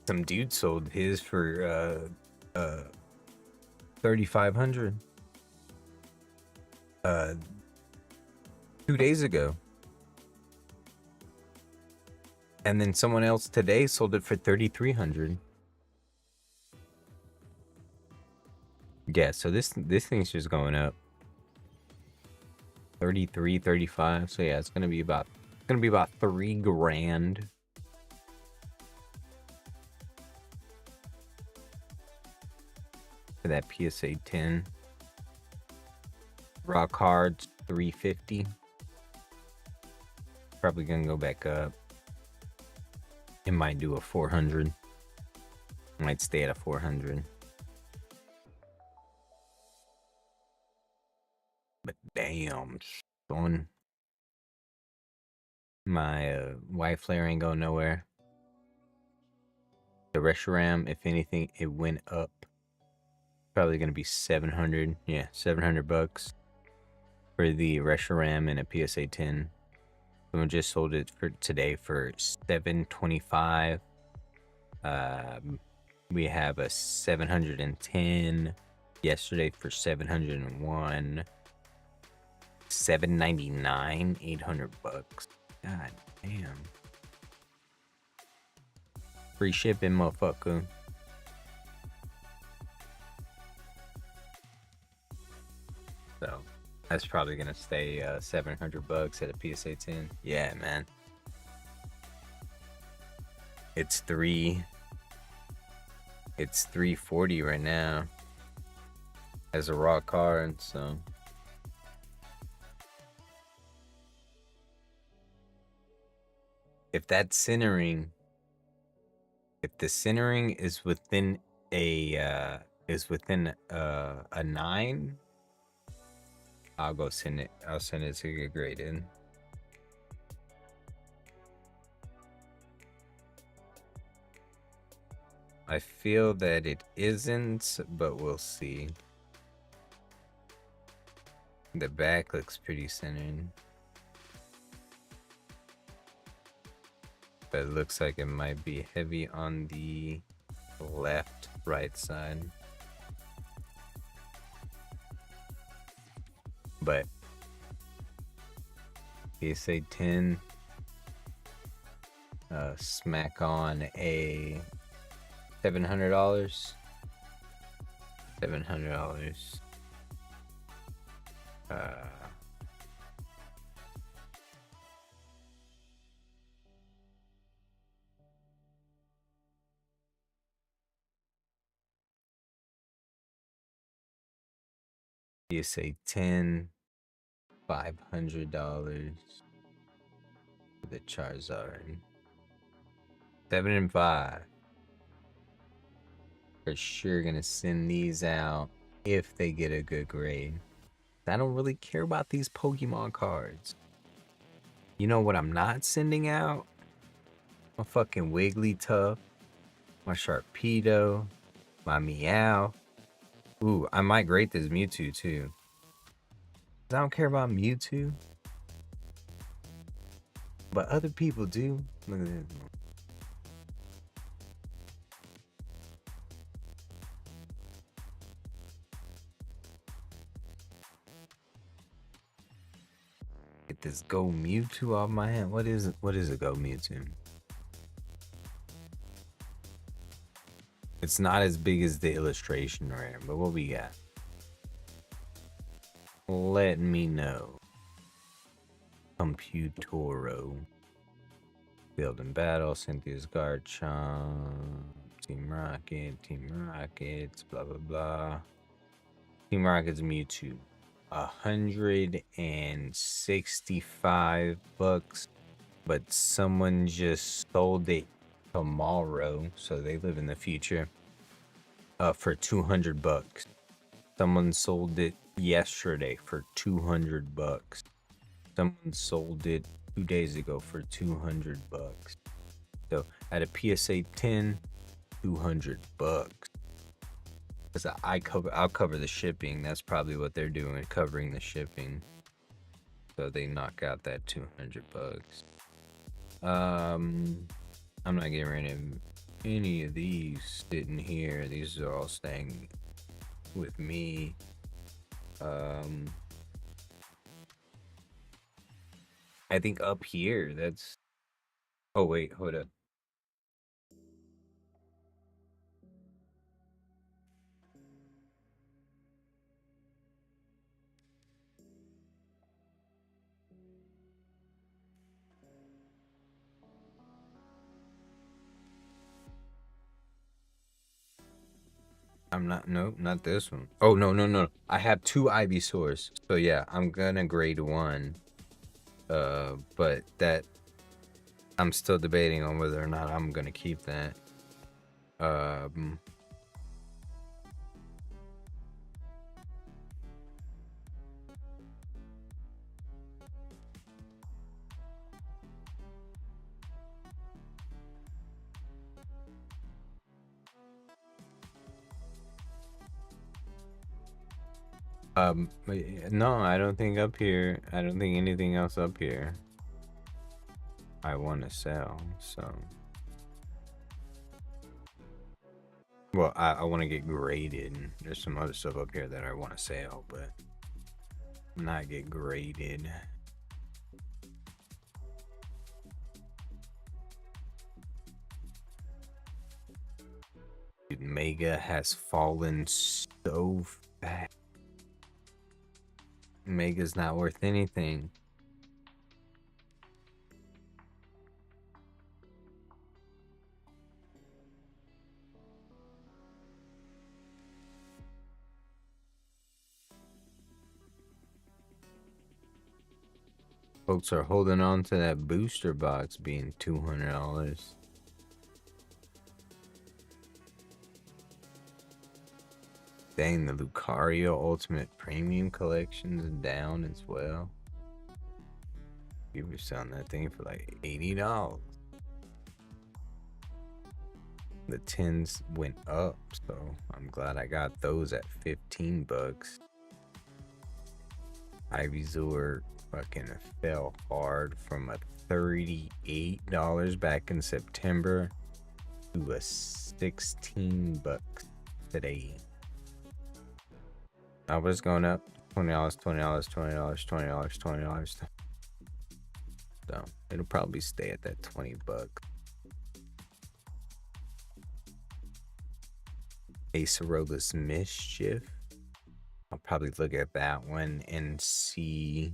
Some dude sold his for 3,500 2 days ago. And then someone else today sold it for 3,300. Yeah, so this thing's just going up. 33, 35. So yeah, it's gonna be about $3,000. For that PSA 10. Rock cards, 350. Probably gonna go back up. It might do a 400. Might stay at a 400. But damn, son. My white flare ain't going nowhere. The Reshiram, if anything, it went up. Probably gonna be 700. Yeah, $700 for the Reshiram and a PSA 10. Someone just sold it for today for $725. We have a 710 yesterday for 701. $799, $800. God damn. Free shipping, motherfucker. So that's probably gonna stay $700 at a PSA 10. Yeah, man. It's 340 right now as a raw card, so if that centering, if the centering is within a 9, I'll go send it. I'll send it to get graded. I feel that it isn't, but we'll see. The back looks pretty centered. But it looks like it might be heavy on the left, right side. But PSA 10 smack on a $700. $700. PSA 10, $500 for the Charizard. 7 and 5. For sure gonna send these out if they get a good grade. I don't really care about these Pokemon cards. You know what I'm not sending out? My fucking Wigglytuff, my Sharpedo, my Meow. Ooh, I might grade this Mewtwo too. I don't care about Mewtwo. But other people do. Look at this. Get this Go Mewtwo off my hand. What is it? What is a Go Mewtwo? It's not as big as the illustration rare, but what we got? Let me know. Computoro. Field and Battle, Cynthia's Garchomp, Team Rockets, blah blah blah. Team Rockets Mewtwo, $165, but someone just sold it tomorrow, so they live in the future. For $200. Someone sold it yesterday for $200. Someone sold it 2 days ago for $200. So at a PSA 10, $200. Cause I'll cover the shipping. That's probably what they're doing, covering the shipping. So they knock out that $200. I'm not getting rid of any of these sitting here. These are all staying with me. I think up here, that's... Oh, wait, hold up. Nope, not this one. Oh, no. I have 2 Ivysaurs. So yeah, I'm gonna grade 1. But that... I'm still debating on whether or not I'm gonna keep that. No, I don't think up here. I don't think anything else up here I want to sell, so... Well, I want to get graded. There's some other stuff up here that I want to sell, but not get graded. Dude, Mega has fallen so fast. Mega's not worth anything. Folks are holding on to that booster box being $200. Dang, the Lucario Ultimate Premium Collection's down as well. You were selling that thing for like $80. The 10s went up, so I'm glad I got those at $15. Ivysaur fucking fell hard from a $38 back in September to a $16 today. I was going up $20, $20. So it'll probably stay at that $20. Acerolas Mischief. I'll probably look at that one and see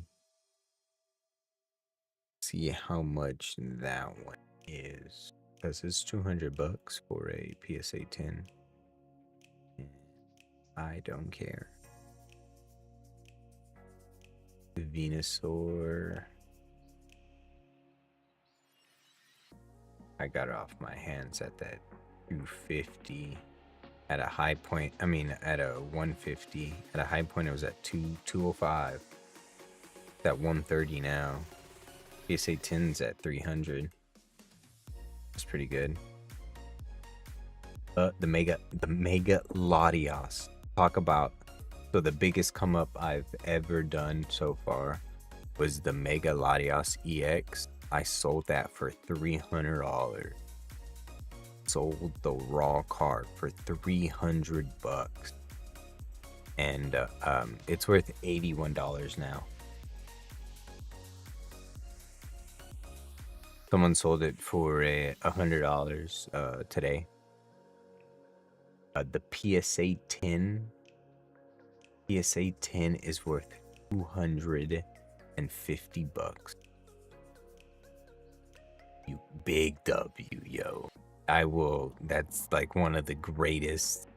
how much that one is, because it's $200 for a PSA 10. I don't care. Venusaur. I got it off my hands at that 250. At a high point, I mean at a 150. At a high point it was at 205. It's at 130 now. PSA 10's at 300. That's pretty good. The Mega Latios. Talk about... So the biggest come up I've ever done so far was the Mega Latios EX. I sold that for $300. Sold the raw card for $300, and it's worth $81 now. Someone sold it for $100 today. The PSA 10 is worth $250. Big W, yo. I will. That's like one of the greatest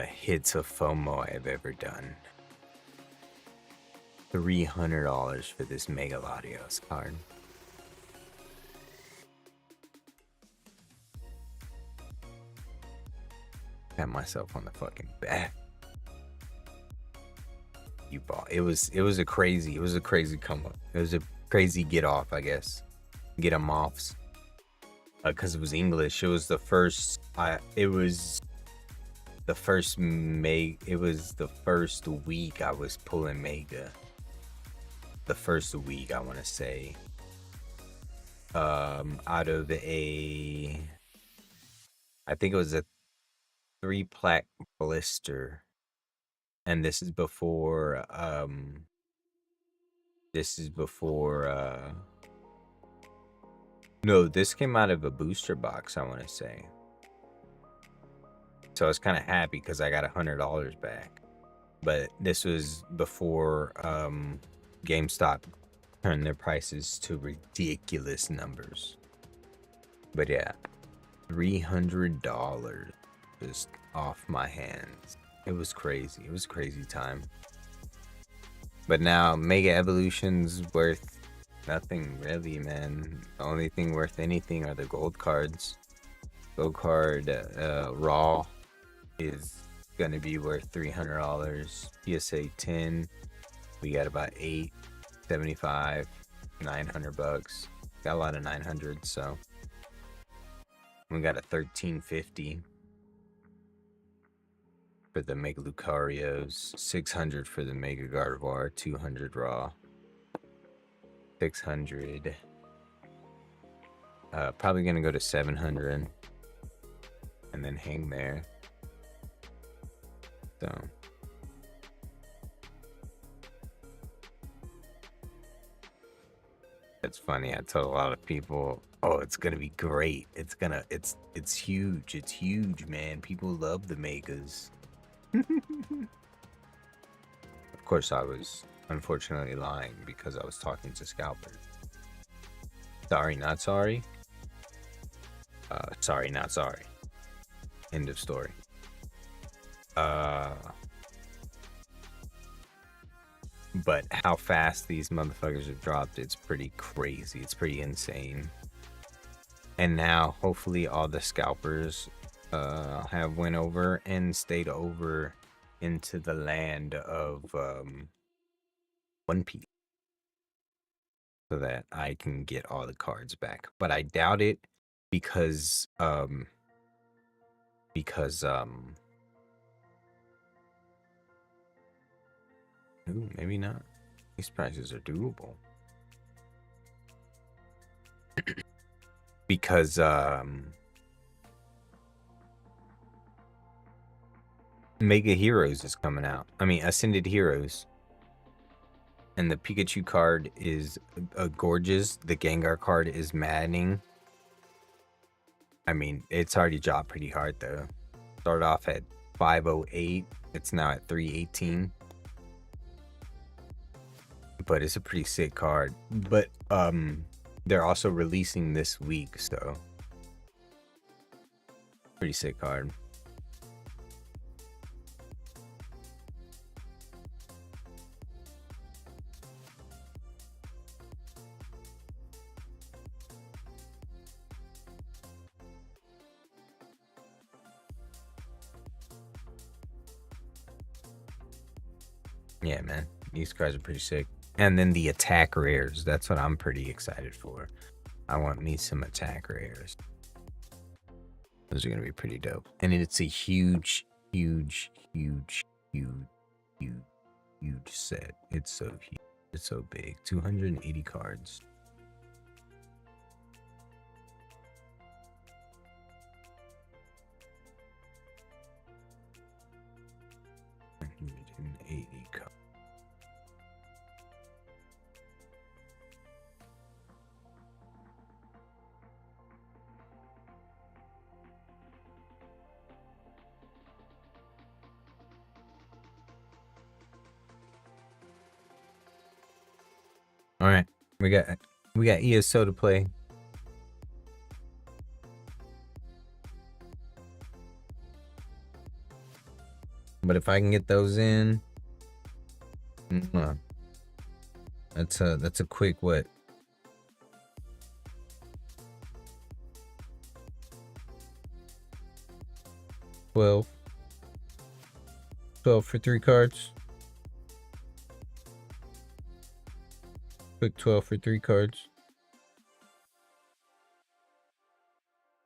hits of FOMO I've ever done. $300 for this Mega Latios card. Pat myself on the fucking back. You bought it was a crazy come up. It was a crazy get off, I guess. Get them offs. Because it was English. It was the first week I was pulling Mega. The first week, I want to say. Out of I think it was a 3-plaque blister. And this is before no, this came out of a booster box, I want to say. So I was kind of happy because I got $100 back. But this was before GameStop turned their prices to ridiculous numbers. But yeah, $300 just off my hands. It was crazy. It was a crazy time. But now Mega Evolution's worth nothing really, man. The only thing worth anything are the gold cards. Gold card raw is gonna be worth $300. PSA 10, we got about 875, 900 bucks. Got a lot of 900, so we got a 1350 for the Mega Lucarios, 600 for the Mega Gardevoir, 200 raw, 600. Probably gonna go to 700 and then hang there. So it's funny. I told a lot of people, "Oh, it's gonna be great. It's huge. It's huge, man. People love the Megas." Of course, I was unfortunately lying because I was talking to scalpers. Sorry, not sorry. Sorry, not sorry. End of story. But how fast these motherfuckers have dropped, it's pretty crazy. It's pretty insane. And now, hopefully, all the scalpers have went over and stayed over into the land of One Piece, so that I can get all the cards back. But I doubt it because ooh, maybe not. These prices are doable. Because Mega Heroes is coming out. I mean, Ascended Heroes. And the Pikachu card is gorgeous. The Gengar card is maddening. I mean, it's already dropped pretty hard, though. Started off at 508. It's now at 318. But it's a pretty sick card. But they're also releasing this week, so pretty sick card. Yeah, man, these cards are pretty sick. And then the attack rares, that's what I'm pretty excited for. I want me some attack rares. Those are gonna be pretty dope. And it's a huge set. It's so huge. It's so big. 280 cards. All right, we got ESO to play. But if I can get those in, that's a quick what? 12 for 3 cards. Quick 12 for 3 cards.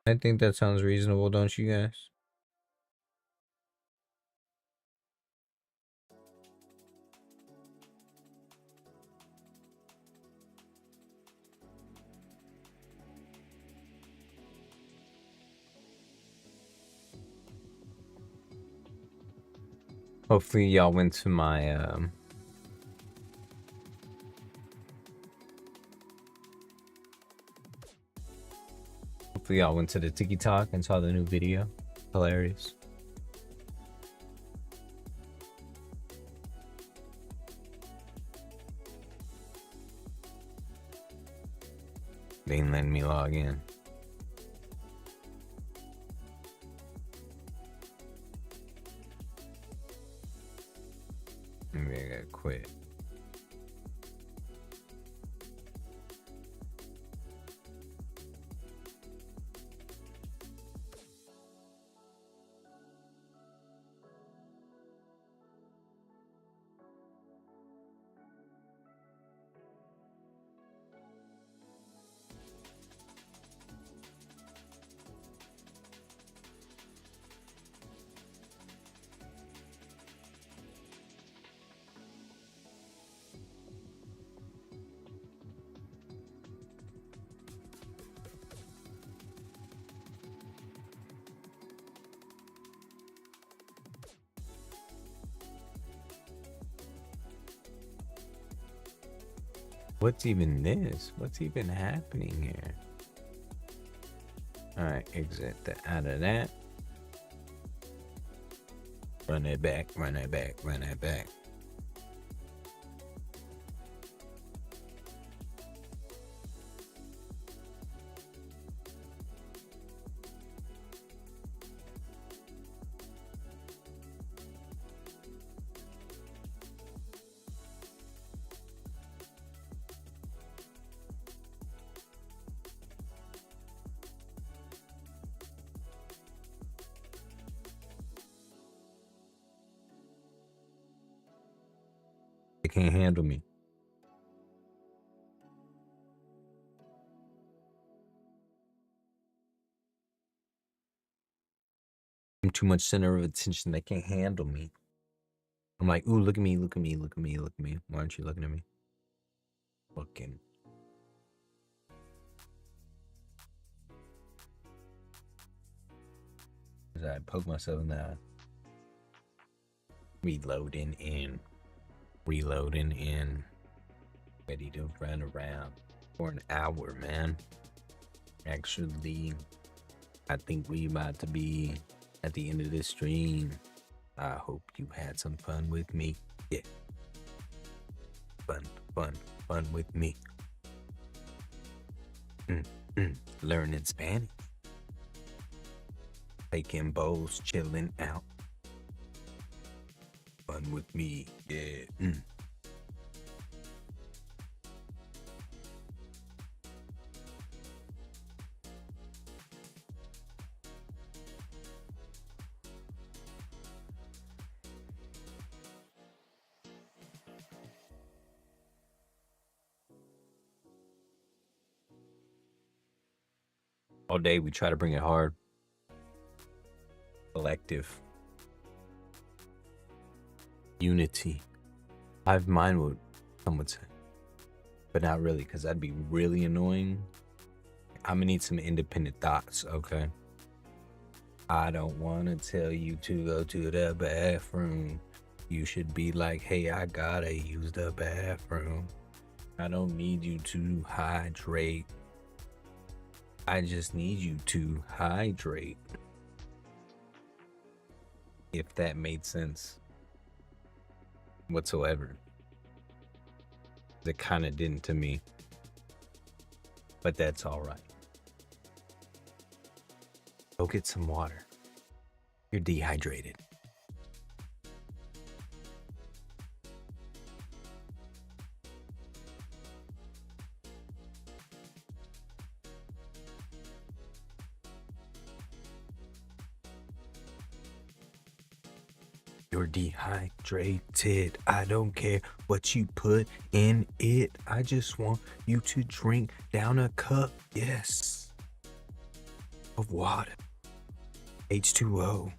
I think that sounds reasonable, don't you guys? Hopefully y'all went to my hopefully y'all went to the TikTok and saw the new video. Hilarious. They ain't letting me log in. Maybe I gotta quit. What's even this? What's even happening here? Alright, exit out of that. Run it back, run it back, run it back. They can't handle me. I'm too much center of attention. They can't handle me. I'm like, ooh, look at me, look at me, look at me, look at me. Why aren't you looking at me? Looking. As I poke myself in the eye. Reloading in. Reloading in. Ready to run around for an hour, man. Actually, I think we about to be at the end of this stream. I hope you had some fun with me. Yeah. Fun with me. Learning Spanish. Taking bowls, chilling out. Fun with me. Yeah. All day we try to bring it hard. Collective. Unity. Hive mind would, some would say. But not really, because that'd be really annoying. I'm gonna need some independent thoughts, okay? I don't want to tell you to go to the bathroom. You should be like, hey, I gotta use the bathroom. I don't need you to hydrate. I just need you to hydrate. If that made sense whatsoever. It kind of didn't to me. But that's all right. Go get some water. You're dehydrated. you're dehydrated. I don't care what you put in it. I just want you to drink down a cup, yes, of water. H2O.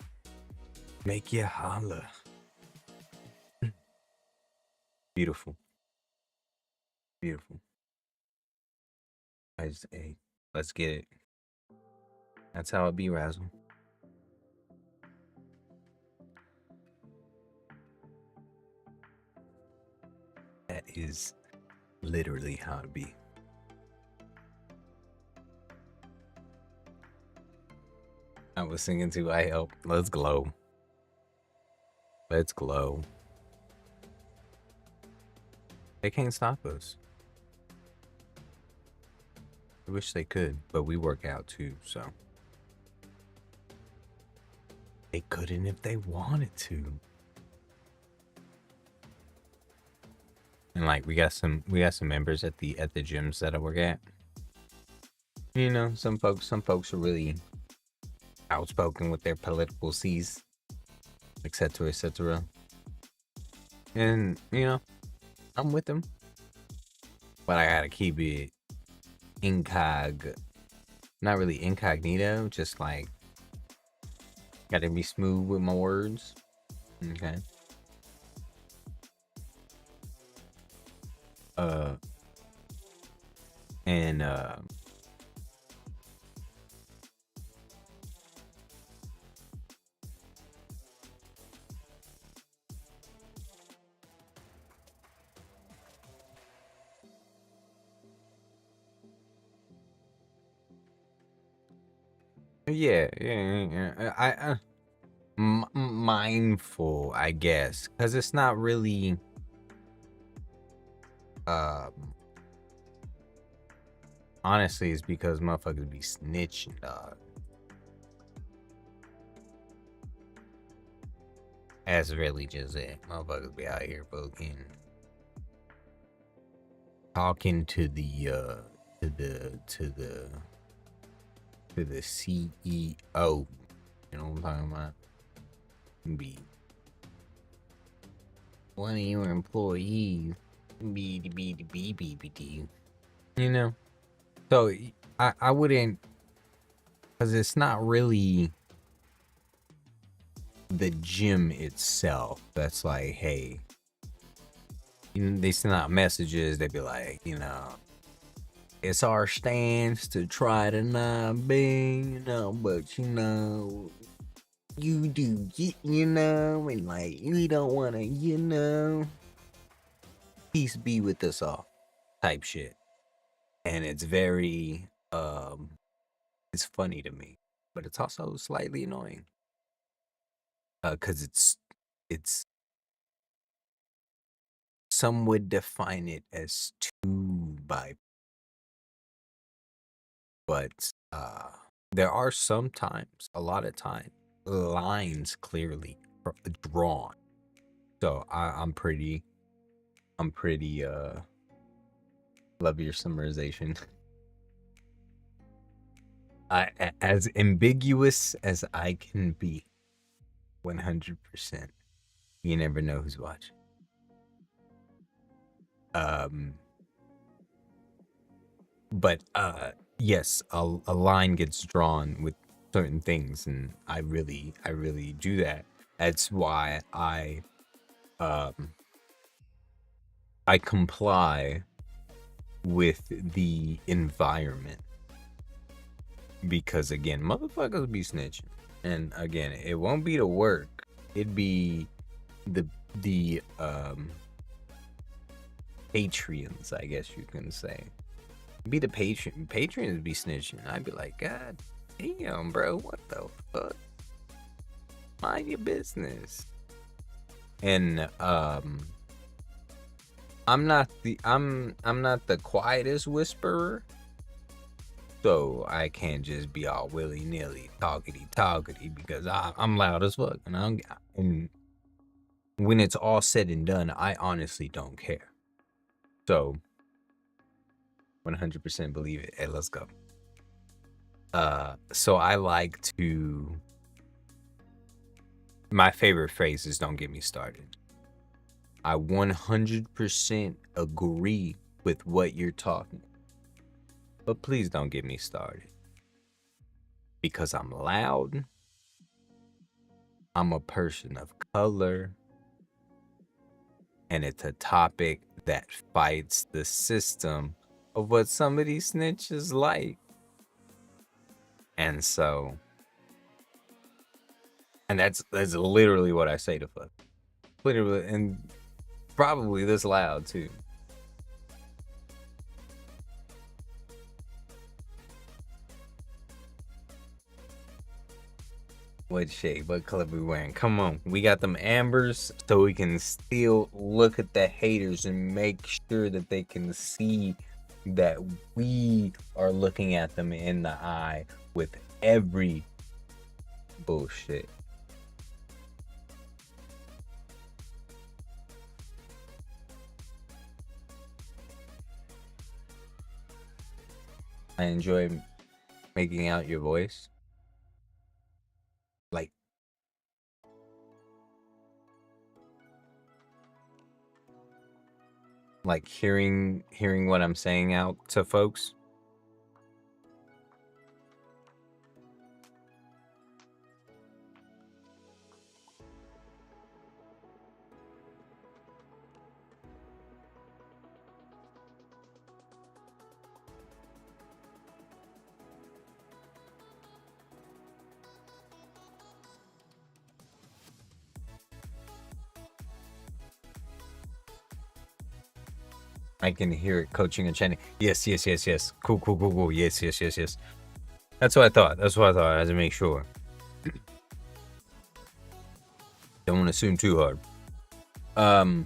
Make you holla. Beautiful. Beautiful. Hey, let's get it. That's how it be, Razzle. That is literally how it be. I was singing to I Help. Let's glow. Let's glow. They can't stop us. I wish they could, but we work out too, so. They couldn't if they wanted to. And like we got some members at the gyms that I work at. You know, some folks are really outspoken with their political C's, etc., etc. And you know, I'm with them, but I gotta keep it not really incognito, just like gotta be smooth with my words. Okay. And yeah. Mindful, I guess, because it's not really honestly, it's because motherfuckers be snitching, dog. That's really just it. Motherfuckers be out here fucking talking to the CEO. You know what I'm talking about? Be one of your employees. You know? So I wouldn't, because it's not really the gym itself that's like, hey, you know, they send out messages, they be like, you know, it's our stance to try to not be, you know, but you know, you do, you know, and like, we don't want to, you know, peace be with us all type shit. And it's very, it's funny to me, but it's also slightly annoying. Cause it's, some would define it as too bipolar. But there are sometimes, a lot of time, lines clearly drawn. So I'm pretty love your summarization. As ambiguous as I can be, 100%. You never know who's watching. But yes, a line gets drawn with certain things, and I really do that. That's why I comply with the environment, because again, motherfuckers be snitching, and again, it won't be the work, it'd be the Patreons, I guess you can say. Be the Patreons be snitching. I'd be like, God damn, bro, what the fuck? Mind your business. And I'm not the quietest whisperer, so I can't just be all willy nilly talkity because I'm loud as fuck, and when it's all said and done, I honestly don't care. So 100% believe it. Hey, let's go. So I like to My favorite phrase is "Don't get me started." I 100% agree with what you're talking, but please don't get me started because I'm loud. I'm a person of color, and it's a topic that fights the system of what some of these snitches like. And so, and that's literally what I say to fuck. Literally, and probably this loud too. What shade? What color we wearing? Come on, we got them ambers, so we can still look at the haters and make sure that they can see that we are looking at them in the eye with every bullshit. I enjoy making out your voice. Like hearing what I'm saying out to folks. I can hear it coaching and chanting. Yes. Cool. Yes. That's what I thought. I had to make sure. Don't want to assume too hard. Yeah,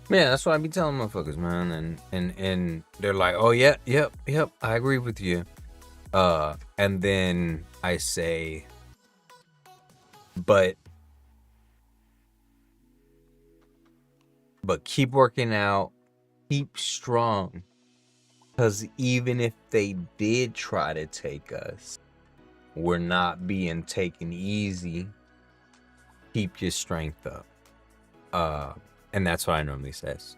that's what I be telling motherfuckers, man. And they're like, oh yep, I agree with you. And then I say, but keep working out, keep strong. Because even if they did try to take us, we're not being taken easy. Keep your strength up. And that's what I normally says.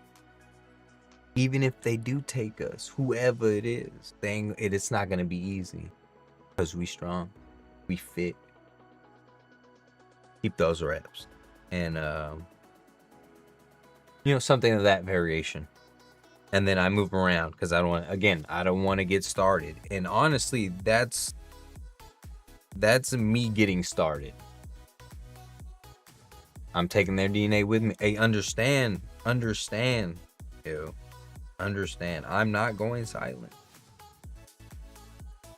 Even if they do take us, whoever it is, it's not going to be easy. Because we strong. We fit. Keep those reps. And, something of that variation. And then I move around because I don't want to get started. And honestly, that's me getting started. I'm taking their DNA with me. Hey, understand. Yo, understand. I'm not going silent.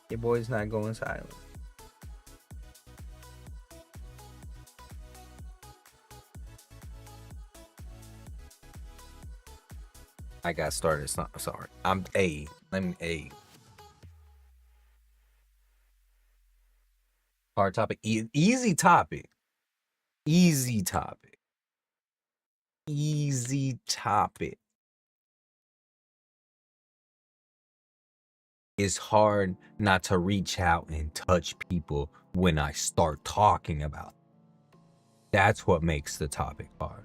Your boy's not going silent. I got started. Sorry. Hard topic. Easy topic. Easy topic. It's hard not to reach out and touch people when I start talking about it. That's what makes the topic hard.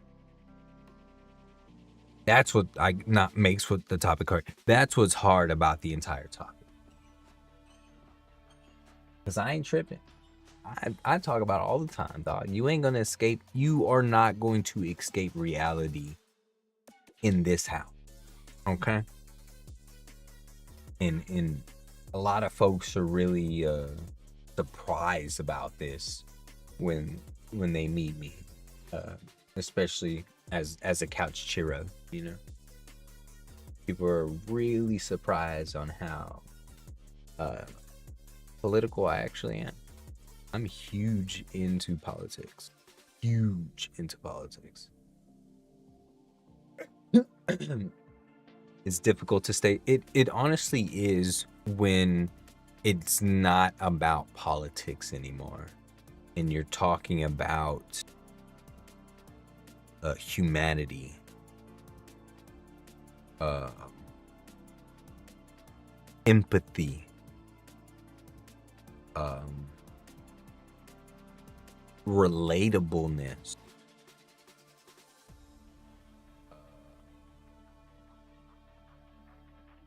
That's what the topic hard. That's what's hard about the entire topic. Because I ain't tripping. I talk about it all the time, dog. You ain't gonna escape. You are not going to escape reality in this house. Okay? And a lot of folks are really surprised about this when they meet me. Especially as a couch chiro, People are really surprised on how political I actually am. I'm huge into politics. It's difficult to stay. It honestly is when it's not about politics anymore. And you're talking about humanity. Empathy. relatableness.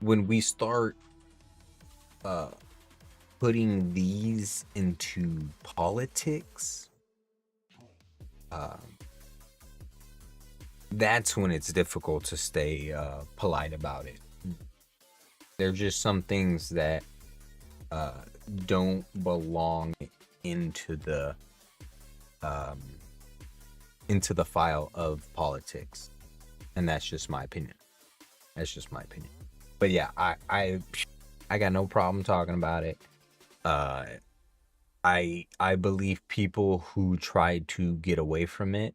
When we start putting these into politics, that's when it's difficult to stay polite about it. There's just some things that don't belong into the file of politics, and that's just my opinion. But yeah, I got no problem talking about it. I believe people who try to get away from it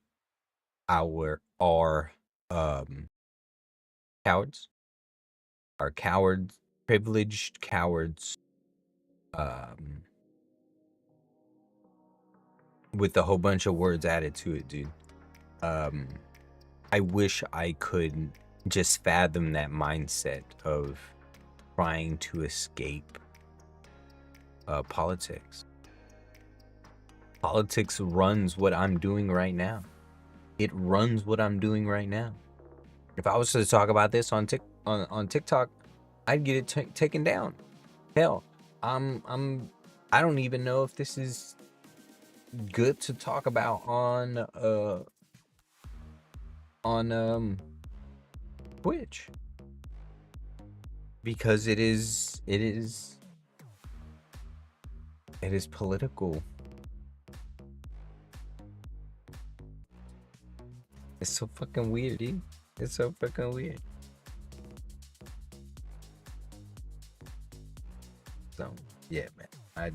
are cowards, privileged cowards, with a whole bunch of words added to it, dude. I wish I could just fathom that mindset of trying to escape politics. Politics runs what I'm doing right now. It runs what I'm doing right now. If I was to talk about this on TikTok, I'd get it taken down. Hell, I don't even know if this is good to talk about on Twitch, because it is political. It's so fucking weird, dude. It's so fucking weird. So yeah, man. I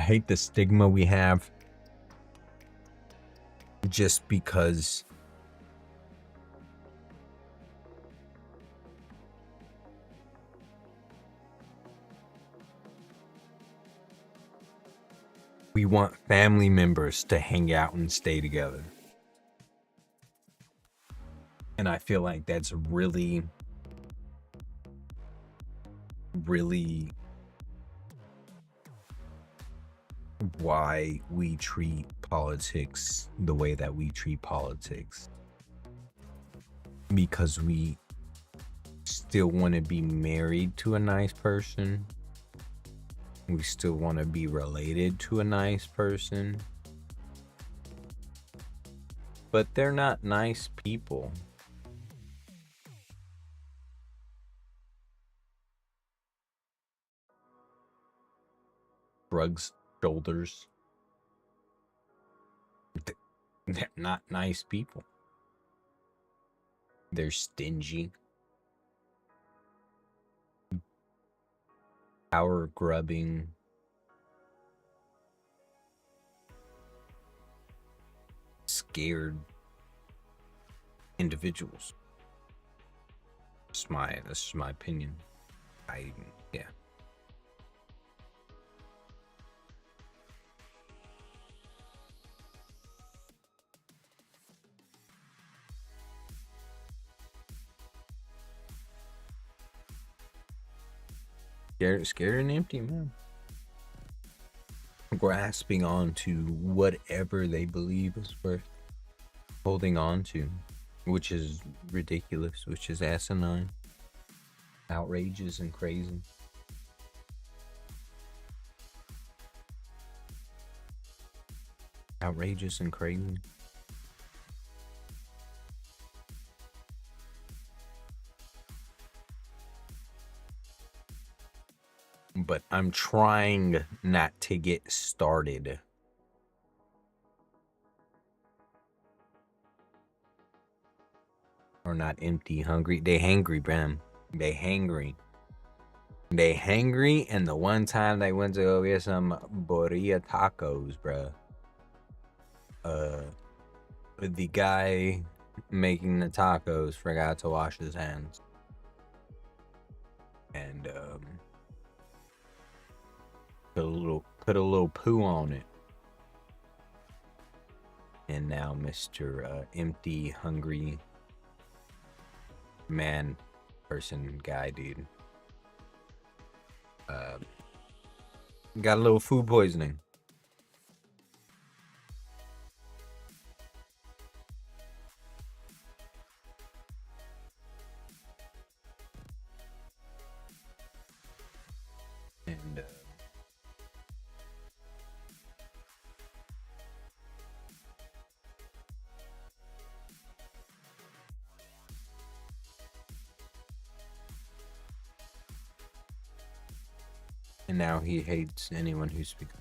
hate the stigma we have just because we want family members to hang out and stay together. And I feel like that's really why we treat politics the way that we treat politics. Because we still want to be married to a nice person. We still want to be related to a nice person. But they're not nice people. Shrugs shoulders. They're not nice people. They're stingy, power grubbing, scared individuals. That's just my opinion. Yeah. Scared and empty, man. Grasping on to whatever they believe is worth holding on to, which is ridiculous, which is asinine, outrageous, and crazy. Outrageous and crazy. But I'm trying not to get started. Or not empty, hungry. They hangry, Bram. They hangry. They hangry, and the one time they went to go get some burrito tacos, bruh. The guy making the tacos forgot to wash his hands. And put a little poo on it. And now Mr. Empty, hungry man, person, guy, dude. Got a little food poisoning. And now he hates anyone who speaks.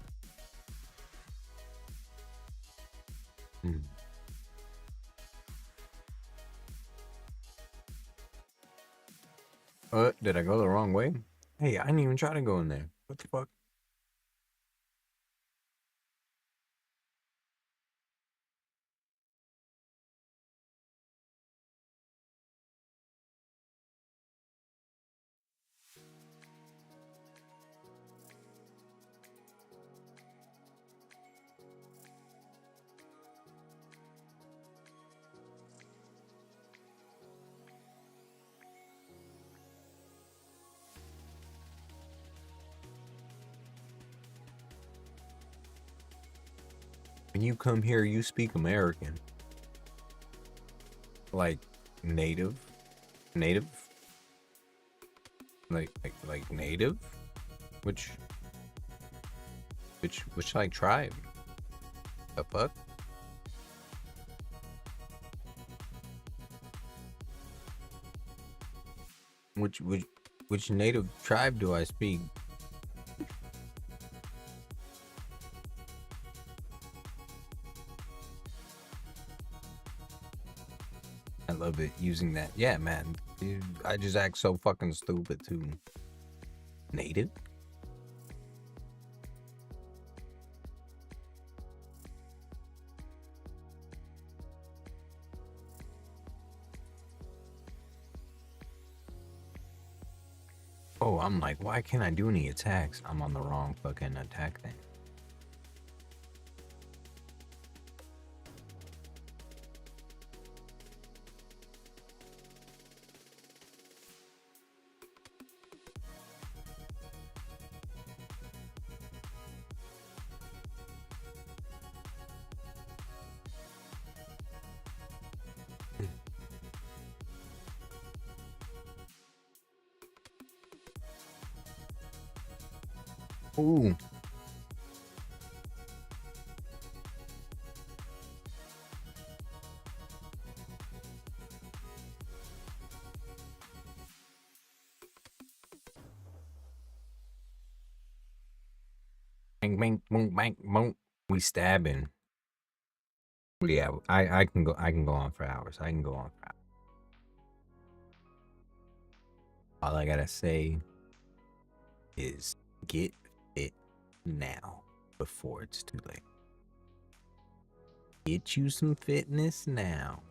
Did I go the wrong way? Hey, I didn't even try to go in there. What the fuck? When you come here, you speak American. Like native? Native? Like native? Which like tribe? The fuck? Which native tribe do I speak? I love it using that. Yeah, man. Dude, I just act so fucking stupid too. Native? Oh, I'm like, why can't I do any attacks? I'm on the wrong fucking attack thing. Ooh. Bang, bang, boom, bang, boom. We stabbing. Yeah, I can go on for hours. I can go on for hours. All I gotta say is get fit now before it's too late. Get you some fitness now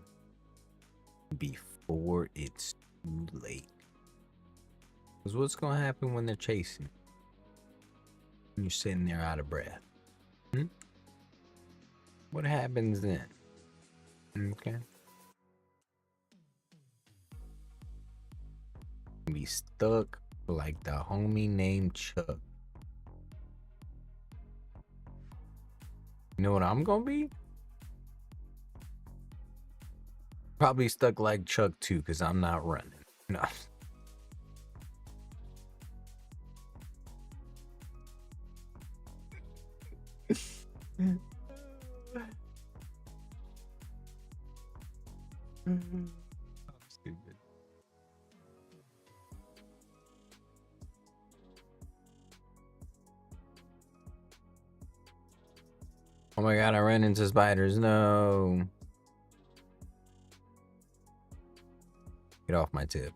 before it's too late. Because what's gonna happen when they're chasing? When you're sitting there out of breath? What happens then? Okay. Be stuck like the homie named Chuck. You know what I'm gonna be? Probably stuck like Chuck too, because I'm not running. No. I'm stupid. Oh my god, I ran into spiders. No. Get off my tip.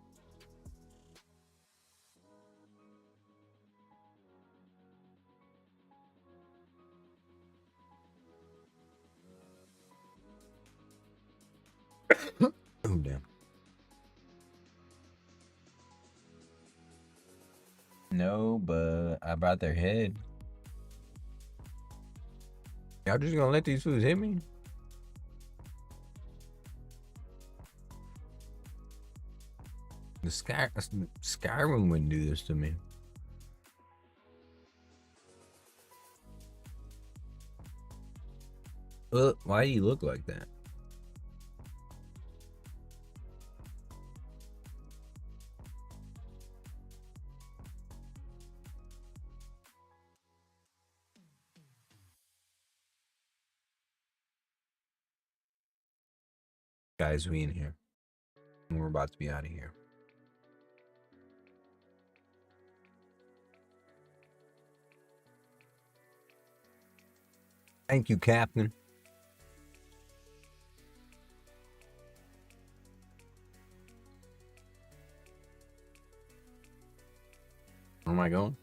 No, but I brought their head. Y'all just gonna let these fools hit me? The Skyrim wouldn't do this to me. Why do you look like that? Guys, we in here. And we're about to be out of here. Thank you, Captain. Where am I going?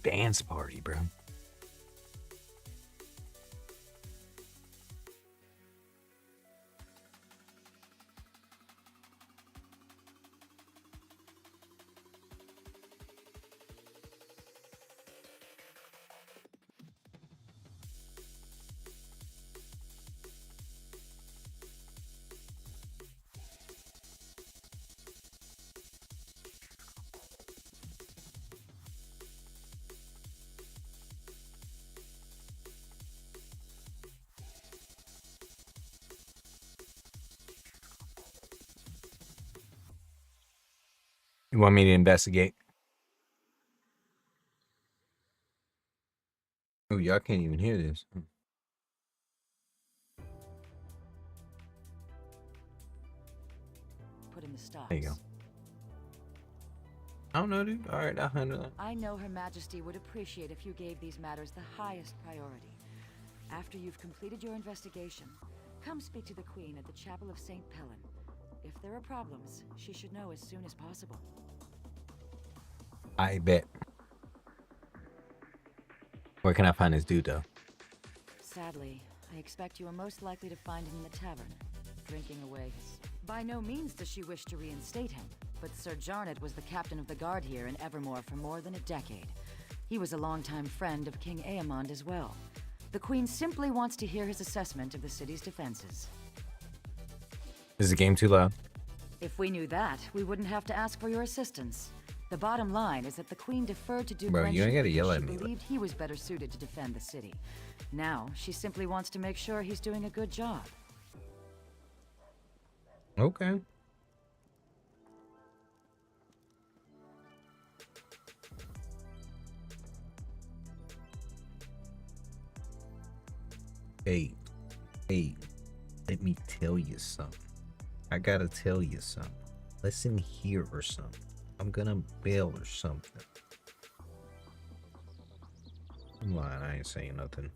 Dance party, bro. You want me to investigate? Oh, y'all can't even hear this. Put in the stops. There you go. I don't know, dude. All right, I'll handle that. I know Her Majesty would appreciate if you gave these matters the highest priority. After you've completed your investigation, come speak to the Queen at the Chapel of St. Pellin. If there are problems, she should know as soon as possible. I bet. Where can I find this dude, though? Sadly, I expect you are most likely to find him in the tavern, drinking away his... By no means does she wish to reinstate him, but Sir Jarnet was the captain of the guard here in Evermore for more than a decade. He was a longtime friend of King Aemond as well. The Queen simply wants to hear his assessment of the city's defenses. Is the game too loud? If we knew that, we wouldn't have to ask for your assistance. The bottom line is that the Queen deferred to Duke Bro, you ain't gotta yell at me. She believed he was better suited to defend the city. Now, she simply wants to make sure he's doing a good job. Okay. Hey, let me tell you something. I gotta tell you something. Listen here or something. I'm gonna bail or something. I'm lying, I ain't saying nothing.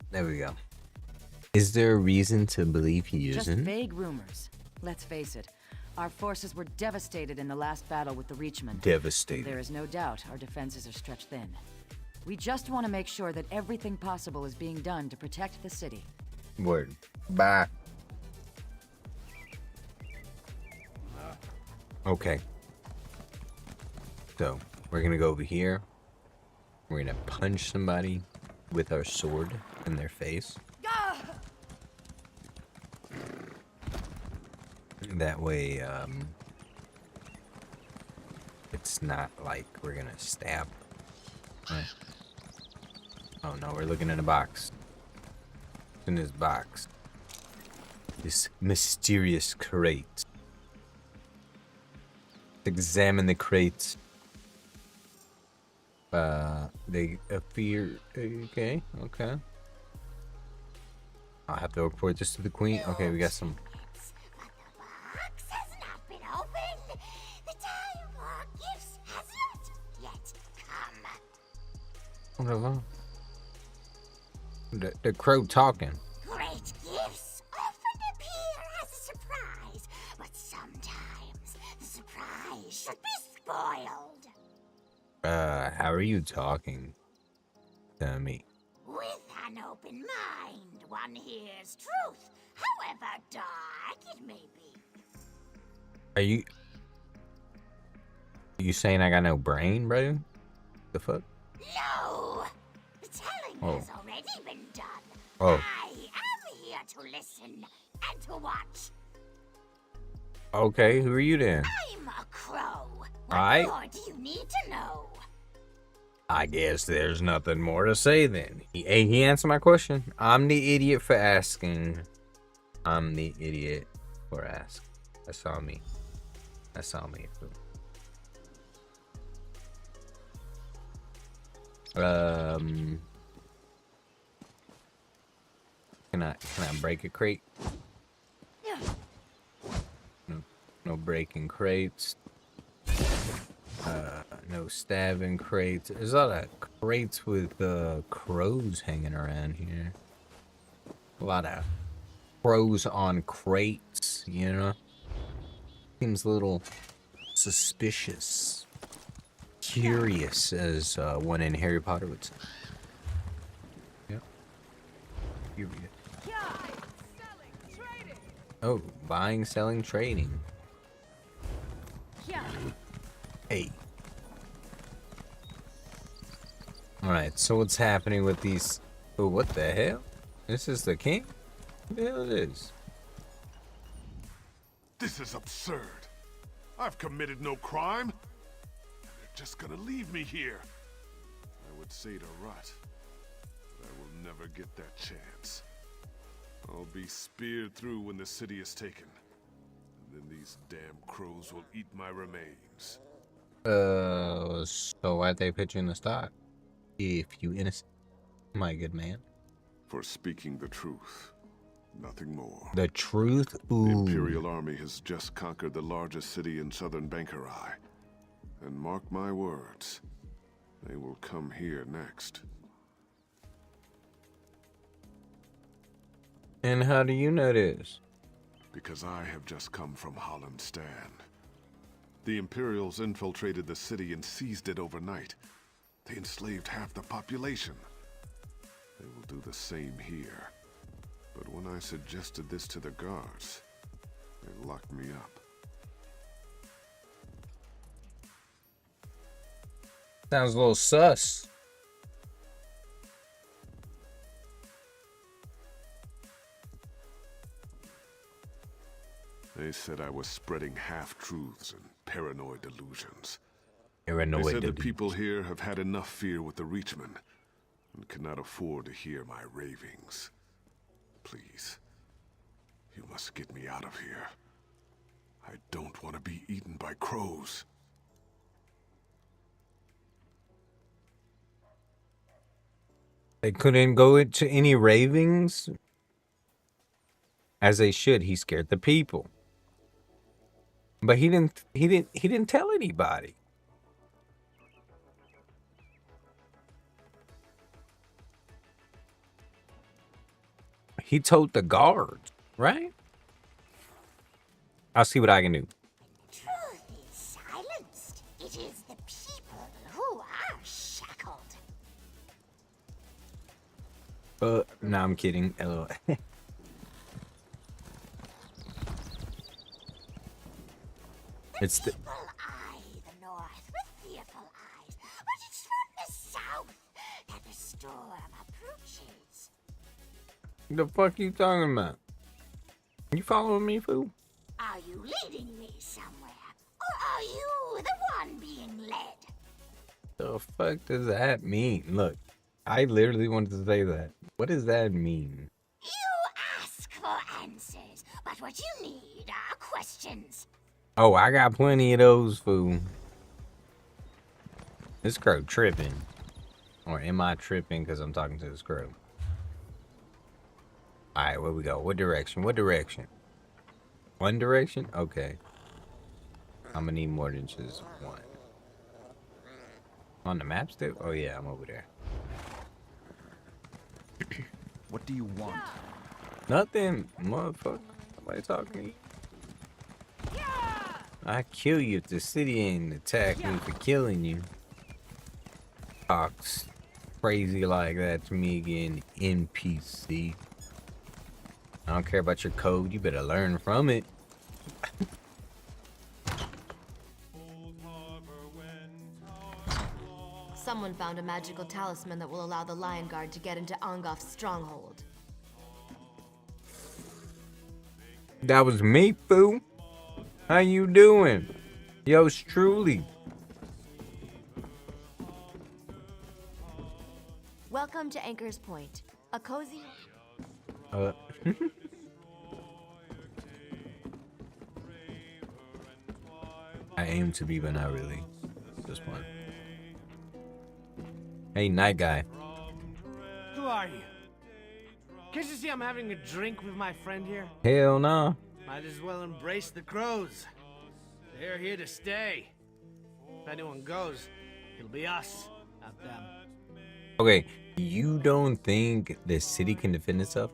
There we go. Is there a reason to believe he Just isn't? vague rumors. Let's face it, our forces were devastated in the last battle with the Reachmen. Devastated. There is no doubt our defenses are stretched thin. We just want to make sure that everything possible is being done to protect the city. Word. Bye. Okay. So, we're gonna go over here. We're gonna punch somebody with our sword in their face. That way, it's not like we're gonna stab. Right. Oh no, we're looking in a box. In this box. This mysterious crate. Examine the crate. They appear. Okay, okay. I'll have to report this to the queen. Okay, we got some. But the box has not been opened. The time for gifts has not yet come. Whatever. The crow talking. Great gifts often appear as a surprise, but sometimes the surprise should be spoiled. How are you talking to me? With an open mind, one hears truth, however dark it may be. Are you saying I got no brain, bro? The fuck? No! The telling Oh. has already been done. Oh. I am here to listen and to watch. Okay, who are you then? I'm a crow. What Aight. more do you need to know? I guess there's nothing more to say then. He answered my question. I'm the idiot for asking. I'm the idiot for asking. That's all me. That's all me. Can I break a crate? No breaking crates. No stabbing crates. There's a lot of crates with crows hanging around here. A lot of crows on crates, you know? Seems a little suspicious. Curious, as one in Harry Potter would say. Yep. Here we go. Oh, buying, selling, trading. Hey. Alright, so what's happening with these... Oh, what the hell? This is the king? What the hell it is? This is absurd. I've committed no crime. They're just gonna leave me here. I would say to Rut, but I will never get that chance. I'll be speared through when the city is taken. And then these damn crows will eat my remains. So why'd they put you in the stock? If you innocent, my good man. For speaking the truth, nothing more. The truth? Ooh. The Imperial Army has just conquered the largest city in southern Bankarai. And mark my words, they will come here next. And how do you know this? Because I have just come from Holland Stand. The Imperials infiltrated the city and seized it overnight. They enslaved half the population. They will do the same here. But when I suggested this to the guards, they locked me up. Sounds a little sus. They said I was spreading half-truths and paranoid delusions. They Paranoid said the delusions. people here have had enough fear with the Reachmen and cannot afford to hear my ravings. Please, you must get me out of here. I don't want to be eaten by crows. They couldn't go into any ravings? As they should. He scared the people. But he didn't tell anybody. He told the guards, right? I'll see what I can do. Truth is silenced. It is the people who are shackled. No, I'm kidding. It's the People eye the north with fearful eyes, but it's from the south that the storm approaches. fuck you talking about? You following me, fool? I Are you leading me somewhere? Or are you the one being led? The fuck does that mean? Look, I literally wanted to say that. What does that mean? You ask for answers, but what you need are questions. Oh, I got plenty of those, fool. This crow tripping. Or am I tripping because I'm talking to this crow? Alright, where we go? What direction? What direction? One direction? Okay. I'm gonna need more than just one. On the map still? Oh yeah, I'm over there. What do you want? Nothing, motherfucker. Somebody talk to me. I kill you if the city ain't attack me for killing you. Talks crazy like that to me again, NPC. I don't care about your code. You better learn from it. Someone found a magical talisman that will allow the Lion Guard to get into Angof's stronghold. That was me, fool. How you doing? Yours truly. Welcome to Anchor's Point, a cozy... I aim to be, but not really. This one. Hey, night guy. Who are you? Can't you see I'm having a drink with my friend here? Hell nah. Might as well embrace the crows. They're here to stay. If anyone goes, it'll be us, not them. Okay, you don't think the city can defend itself?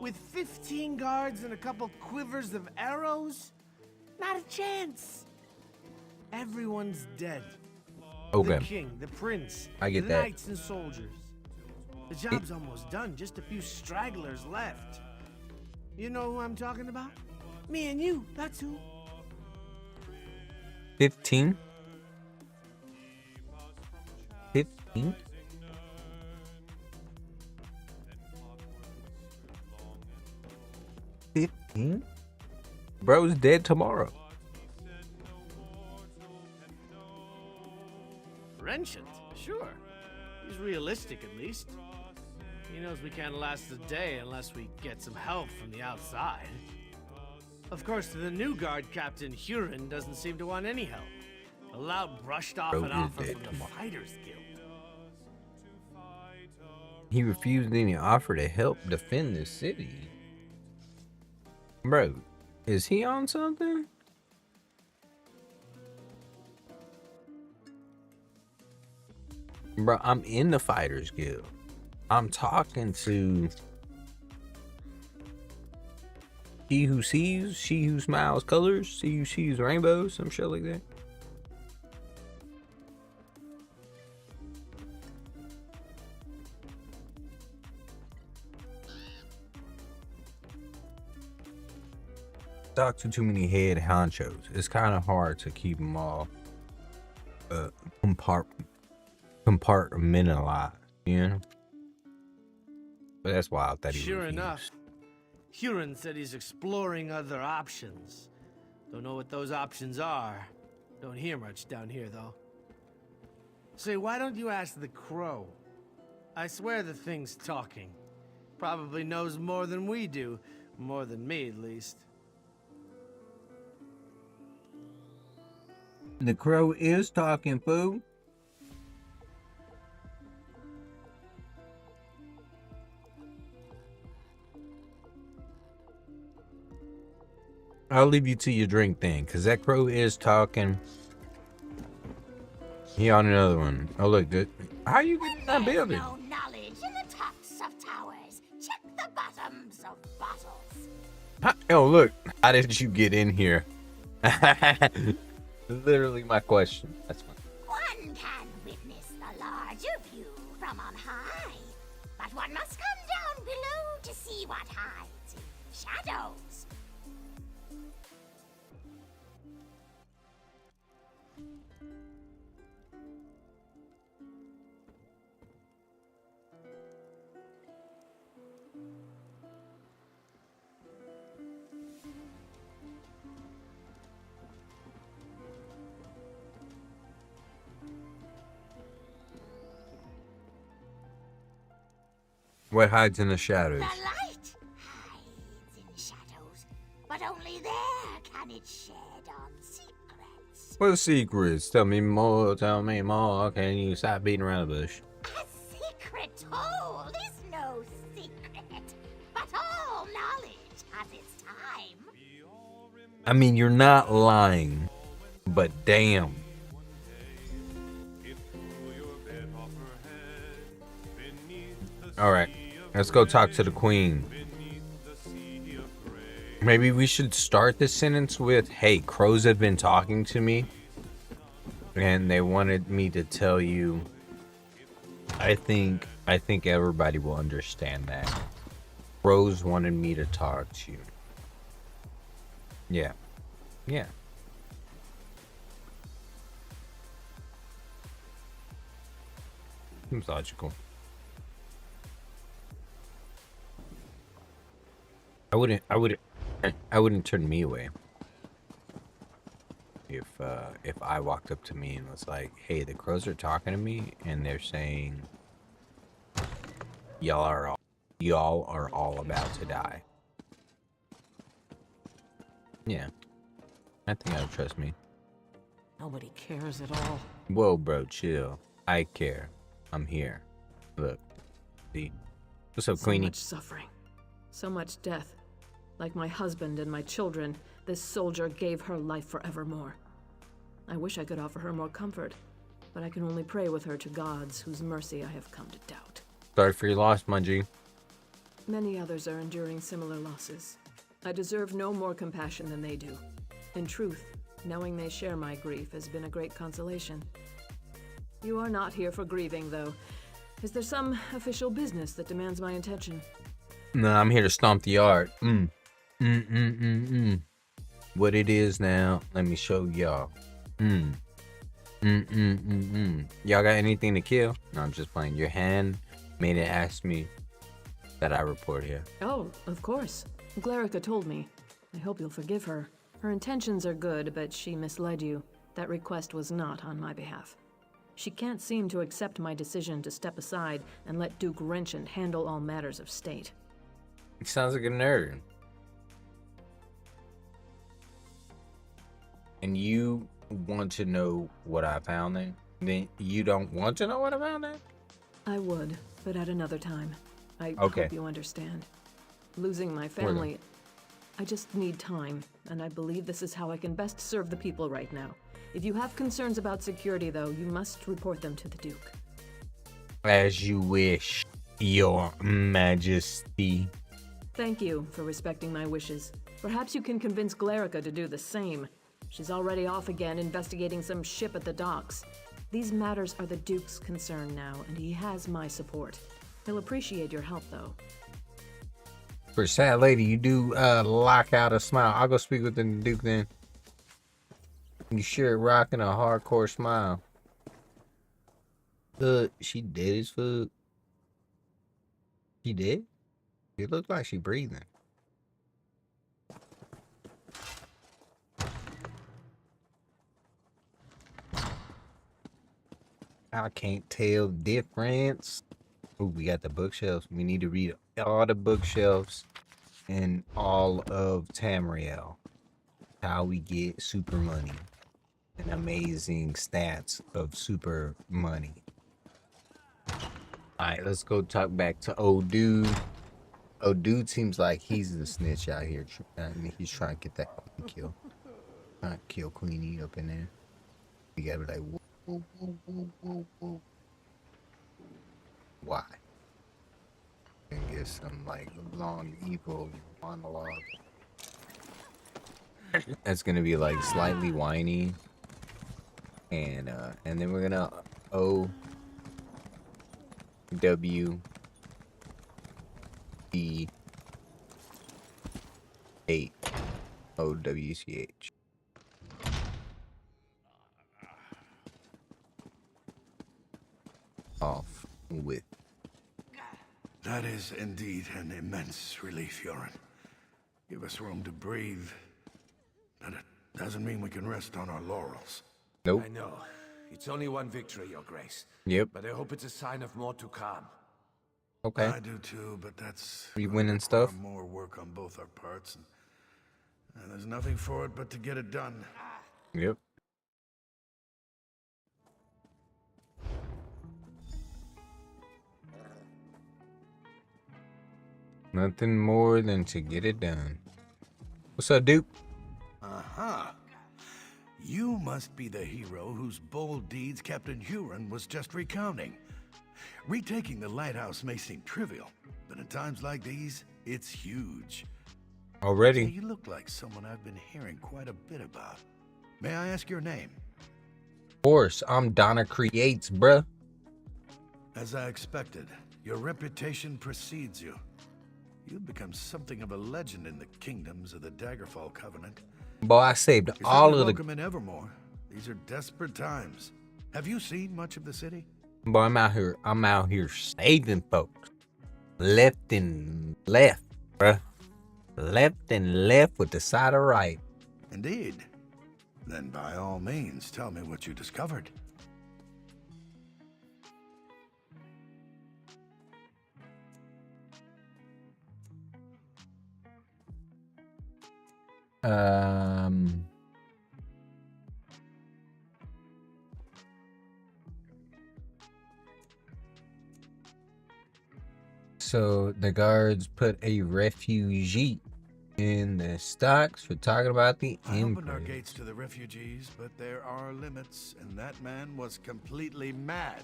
With 15 guards and a couple quivers of arrows? Not a chance. Everyone's dead. Okay. The king, the prince, I get the that. knights and soldiers. The job's almost done, just a few stragglers left. You know who I'm talking about? Me and you, that's who. 15? 15? Bro's dead tomorrow. Renchant, sure. He's realistic at least. He knows we can't last a day unless we get some help from the outside. Of course, the new guard captain, Huron, doesn't seem to want any help. A loud brushed off Bro an is offer dead from the tomorrow. Fighters Guild. He refused any offer to help defend the city. Bro, is he on something? Bro, I'm in the Fighters Guild. I'm talking to he who sees, she who smiles colors, she who sees rainbows, some shit like that. Talk to too many head honchos. It's kind of hard to keep them all compartmentalized, you know? But that's wild that he Sure refused. enough, Huron said he's exploring other options. Don't know what those options are. Don't hear much down here, though. Say, why don't you ask the crow? I swear the thing's talking. Probably knows more than we do. More than me, at least. The crow is talking, fool. I'll leave you to your drink then, because that crow is talking. He on another one. Oh, look, good. How you get in that There's building? no knowledge in the tops of towers. Check the bottoms of bottles. Oh, look. How did you get in here? Literally my question. That's fine. One can witness the larger view from on high, but one must come down below to see what hides in shadows. What hides in the shadows? The light hides in shadows, but only there can it shed on secrets. What secrets? Tell me more, tell me more. Can you stop beating around the bush? A secret hole is no secret, but all knowledge has its time. I mean, you're not lying, but damn. Alright, let's go talk to the queen. Maybe we should start this sentence with, hey, crows have been talking to me, and they wanted me to tell you. I think everybody will understand that. Crows wanted me to talk to you. Yeah. Yeah. Seems logical. I wouldn't turn me away if I walked up to me and was like, "Hey, the crows are talking to me, and they're saying y'all are all about to die." Yeah, I think I would trust me. Nobody cares at all. Whoa, bro, chill. I care. I'm here. Look, see, what's up, Queenie? So much suffering, so much death. Like my husband and my children, this soldier gave her life forevermore. I wish I could offer her more comfort, but I can only pray with her to gods whose mercy I have come to doubt. Sorry for your loss, my G. Many others are enduring similar losses. I deserve no more compassion than they do. In truth, knowing they share my grief has been a great consolation. You are not here for grieving, though. Is there some official business that demands my attention? No, I'm here to stomp the yard. What it is now, let me show y'all. Y'all got anything to kill? No, I'm just playing. Your hand made it ask me that I report here. Oh, of course. Glarica told me. I hope you'll forgive her. Her intentions are good, but she misled you. That request was not on my behalf. She can't seem to accept my decision to step aside and let Duke Wrenchant handle all matters of state. He sounds like a nerd. And you want to know what I found there? Then you don't want to know what I found there? I would, but at another time. I Okay. hope you understand. Losing my family, I just need time, and I believe this is how I can best serve the people right now. If you have concerns about security, though, you must report them to the Duke. As you wish, Your Majesty. Thank you for respecting my wishes. Perhaps you can convince Glarica to do the same. She's already off again investigating some ship at the docks. These matters are the Duke's concern now, and he has my support. He'll appreciate your help, though. For sad lady, you do lock out a smile. I'll go speak with the Duke then. You sure rocking a hardcore smile. She dead as fuck. She did? It looked like she breathing. I can't tell difference. Ooh, we got the bookshelves. We need to read all the bookshelves in all of Tamriel. How we get super money and amazing stats of super money. Alright, let's go talk back to old dude. Old dude seems like he's the snitch out here. He's trying to get that kill. Trying to kill Queenie up in there. We gotta be like, whoa, whoa, whoa, whoa, whoa. Why? And get some like long evil monologue. That's gonna be like slightly whiny, and then we're gonna OWC8 OWCH. Off with. That is indeed an immense relief, Yoren. Give us room to breathe. But it doesn't mean we can rest on our laurels. Nope. I know. It's only one victory, Your Grace. Yep. But I hope it's a sign of more to come. Okay. I do too, but that's We gonna winning require stuff? more work on both our parts, and there's nothing for it but to get it done. Yep. Nothing more than to get it done. What's up, Duke? Uh-huh. You must be the hero whose bold deeds Captain Huron was just recounting. Retaking the lighthouse may seem trivial, but in times like these, it's huge. Already? Say, you look like someone I've been hearing quite a bit about. May I ask your name? Of course, I'm Donna Creates, bruh. As I expected, your reputation precedes you. You've become something of a legend in the kingdoms of the Daggerfall Covenant. Boy, I saved You're all certainly of the... welcome in Evermore. These are desperate times. Have you seen much of the city? Boy, I'm out here saving folks. Left and left, bruh. Left and left with the side of right. Indeed. Then by all means, tell me what you discovered. Um... So the guards put a refugee in the stocks for talking about the I opened our Emperor. gates to the refugees, but there are limits, and that man was completely mad.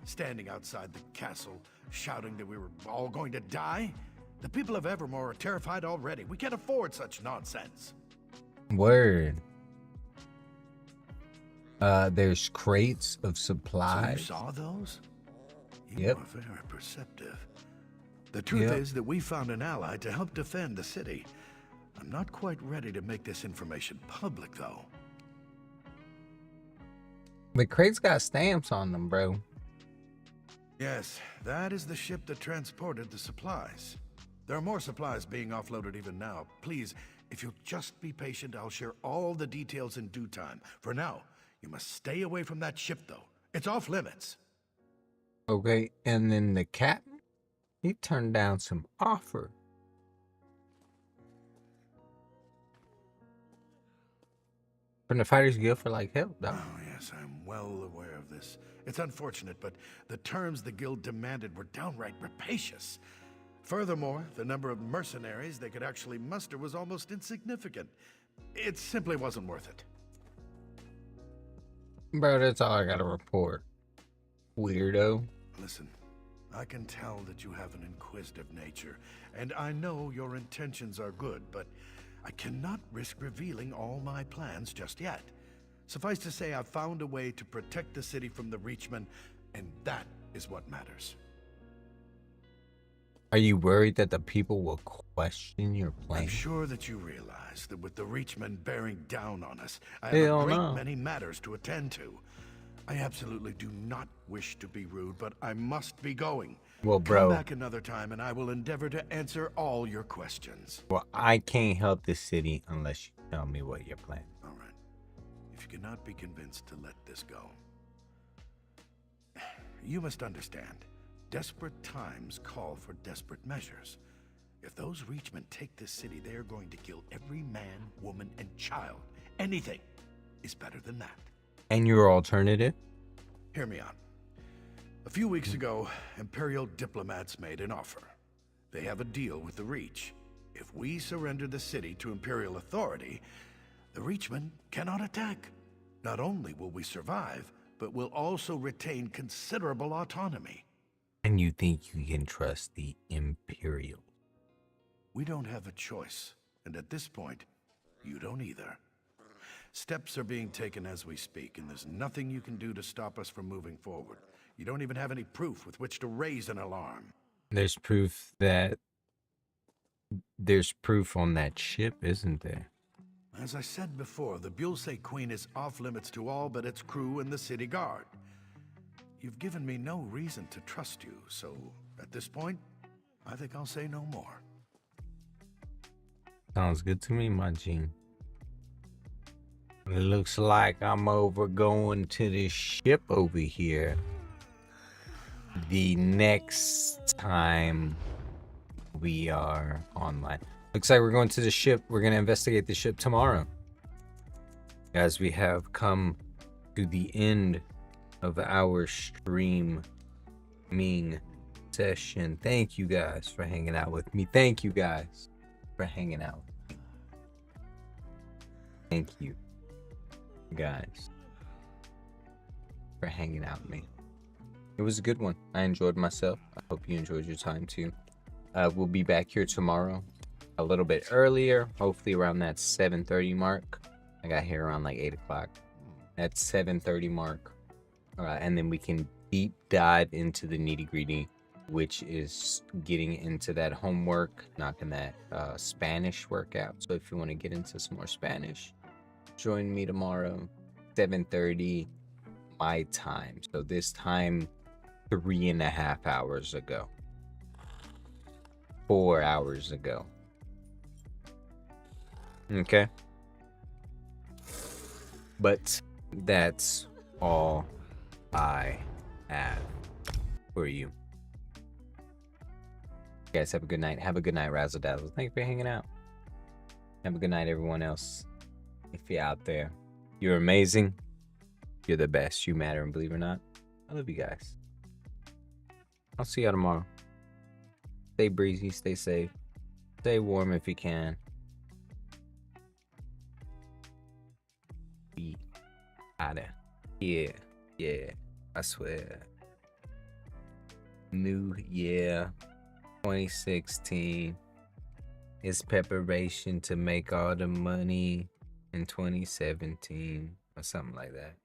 Standing outside the castle, shouting that we were all going to die? The people of Evermore are terrified already. We can't afford such nonsense. Word. There's crates of So you supplies. saw those? You Yep. are very perceptive. The truth Yep. is that we found an ally to help defend the city. I'm not quite ready to make this information public, though. The crates got stamps on them, bro. Yes, that is the ship that transported the supplies. There are more supplies being offloaded even now. Please, if you'll just be patient, I'll share all the details in due time. For now, you must stay away from that ship, though. It's off limits. Okay, and then the captain, he turned down some offer. From the Fighters Guild for like help, dog. Oh, yes, I'm well aware of this. It's unfortunate, but the terms the guild demanded were downright rapacious. Furthermore, the number of mercenaries they could actually muster was almost insignificant. It simply wasn't worth it. Bro, that's all I gotta report. Weirdo. Listen, I can tell that you have an inquisitive nature, and I know your intentions are good, but I cannot risk revealing all my plans just yet. Suffice to say, I've found a way to protect the city from the Reachmen, and that is what matters. Are you worried that the people will question your plan? I'm sure that you realize that with the Reachmen bearing down on us, I Hell have a great no. many matters to attend to. I absolutely do not wish to be rude, but I must be going. Well, bro. Come back another time, and I will endeavor to answer all your questions. Well, I can't help this city unless you tell me what your plan. All right. If you cannot be convinced to let this go, you must understand, desperate times call for desperate measures. If those Reachmen take this city, they are going to kill every man, woman, and child. Anything is better than that. And your alternative? Hear me out. A few weeks ago, Imperial diplomats made an offer. They have a deal with the Reach. If we surrender the city to Imperial authority, the Reachmen cannot attack. Not only will we survive, but we'll also retain considerable autonomy. And you think you can trust the Imperial? We don't have a choice, and at this point, you don't either. Steps are being taken as we speak, and there's nothing you can do to stop us from moving forward. You don't even have any proof with which to raise an alarm. There's proof on that ship, isn't there? As I said before, the Bulse Queen is off limits to all but its crew and the city guard. You've given me no reason to trust you, so at this point, I think I'll say no more. Sounds good to me, my G. It looks like I'm over going to this ship over here. the next time we are online. Looks like we're going to the ship. We're going to investigate the ship tomorrow. As we have come to the end of our streaming session. Thank you guys for hanging out with me. Thank you guys for hanging out with me. Thank you guys for hanging out with me. It was a good one. I enjoyed myself. I hope you enjoyed your time too. We'll be back here tomorrow a little bit earlier, hopefully around that 7:30 mark. I got here around like 8 o'clock. That 7:30 mark. And then we can deep dive into the nitty gritty, which is getting into that homework, knocking that Spanish workout. So if you want to get into some more Spanish, join me tomorrow, 7:30 my time. So this time, 3.5 hours ago. 4 hours ago. Okay. But that's all I have for you. You guys have a good night. Have a good night, Razzle Dazzle. Thank you for hanging out. Have a good night, everyone else. If you're out there, you're amazing. You're the best. You matter, and believe it or not, I love you guys. I'll see y'all tomorrow. Stay breezy, stay safe, stay warm if you can. Be out of here. Yeah, I swear. New year 2016 is preparation to make all the money in 2017 or something like that.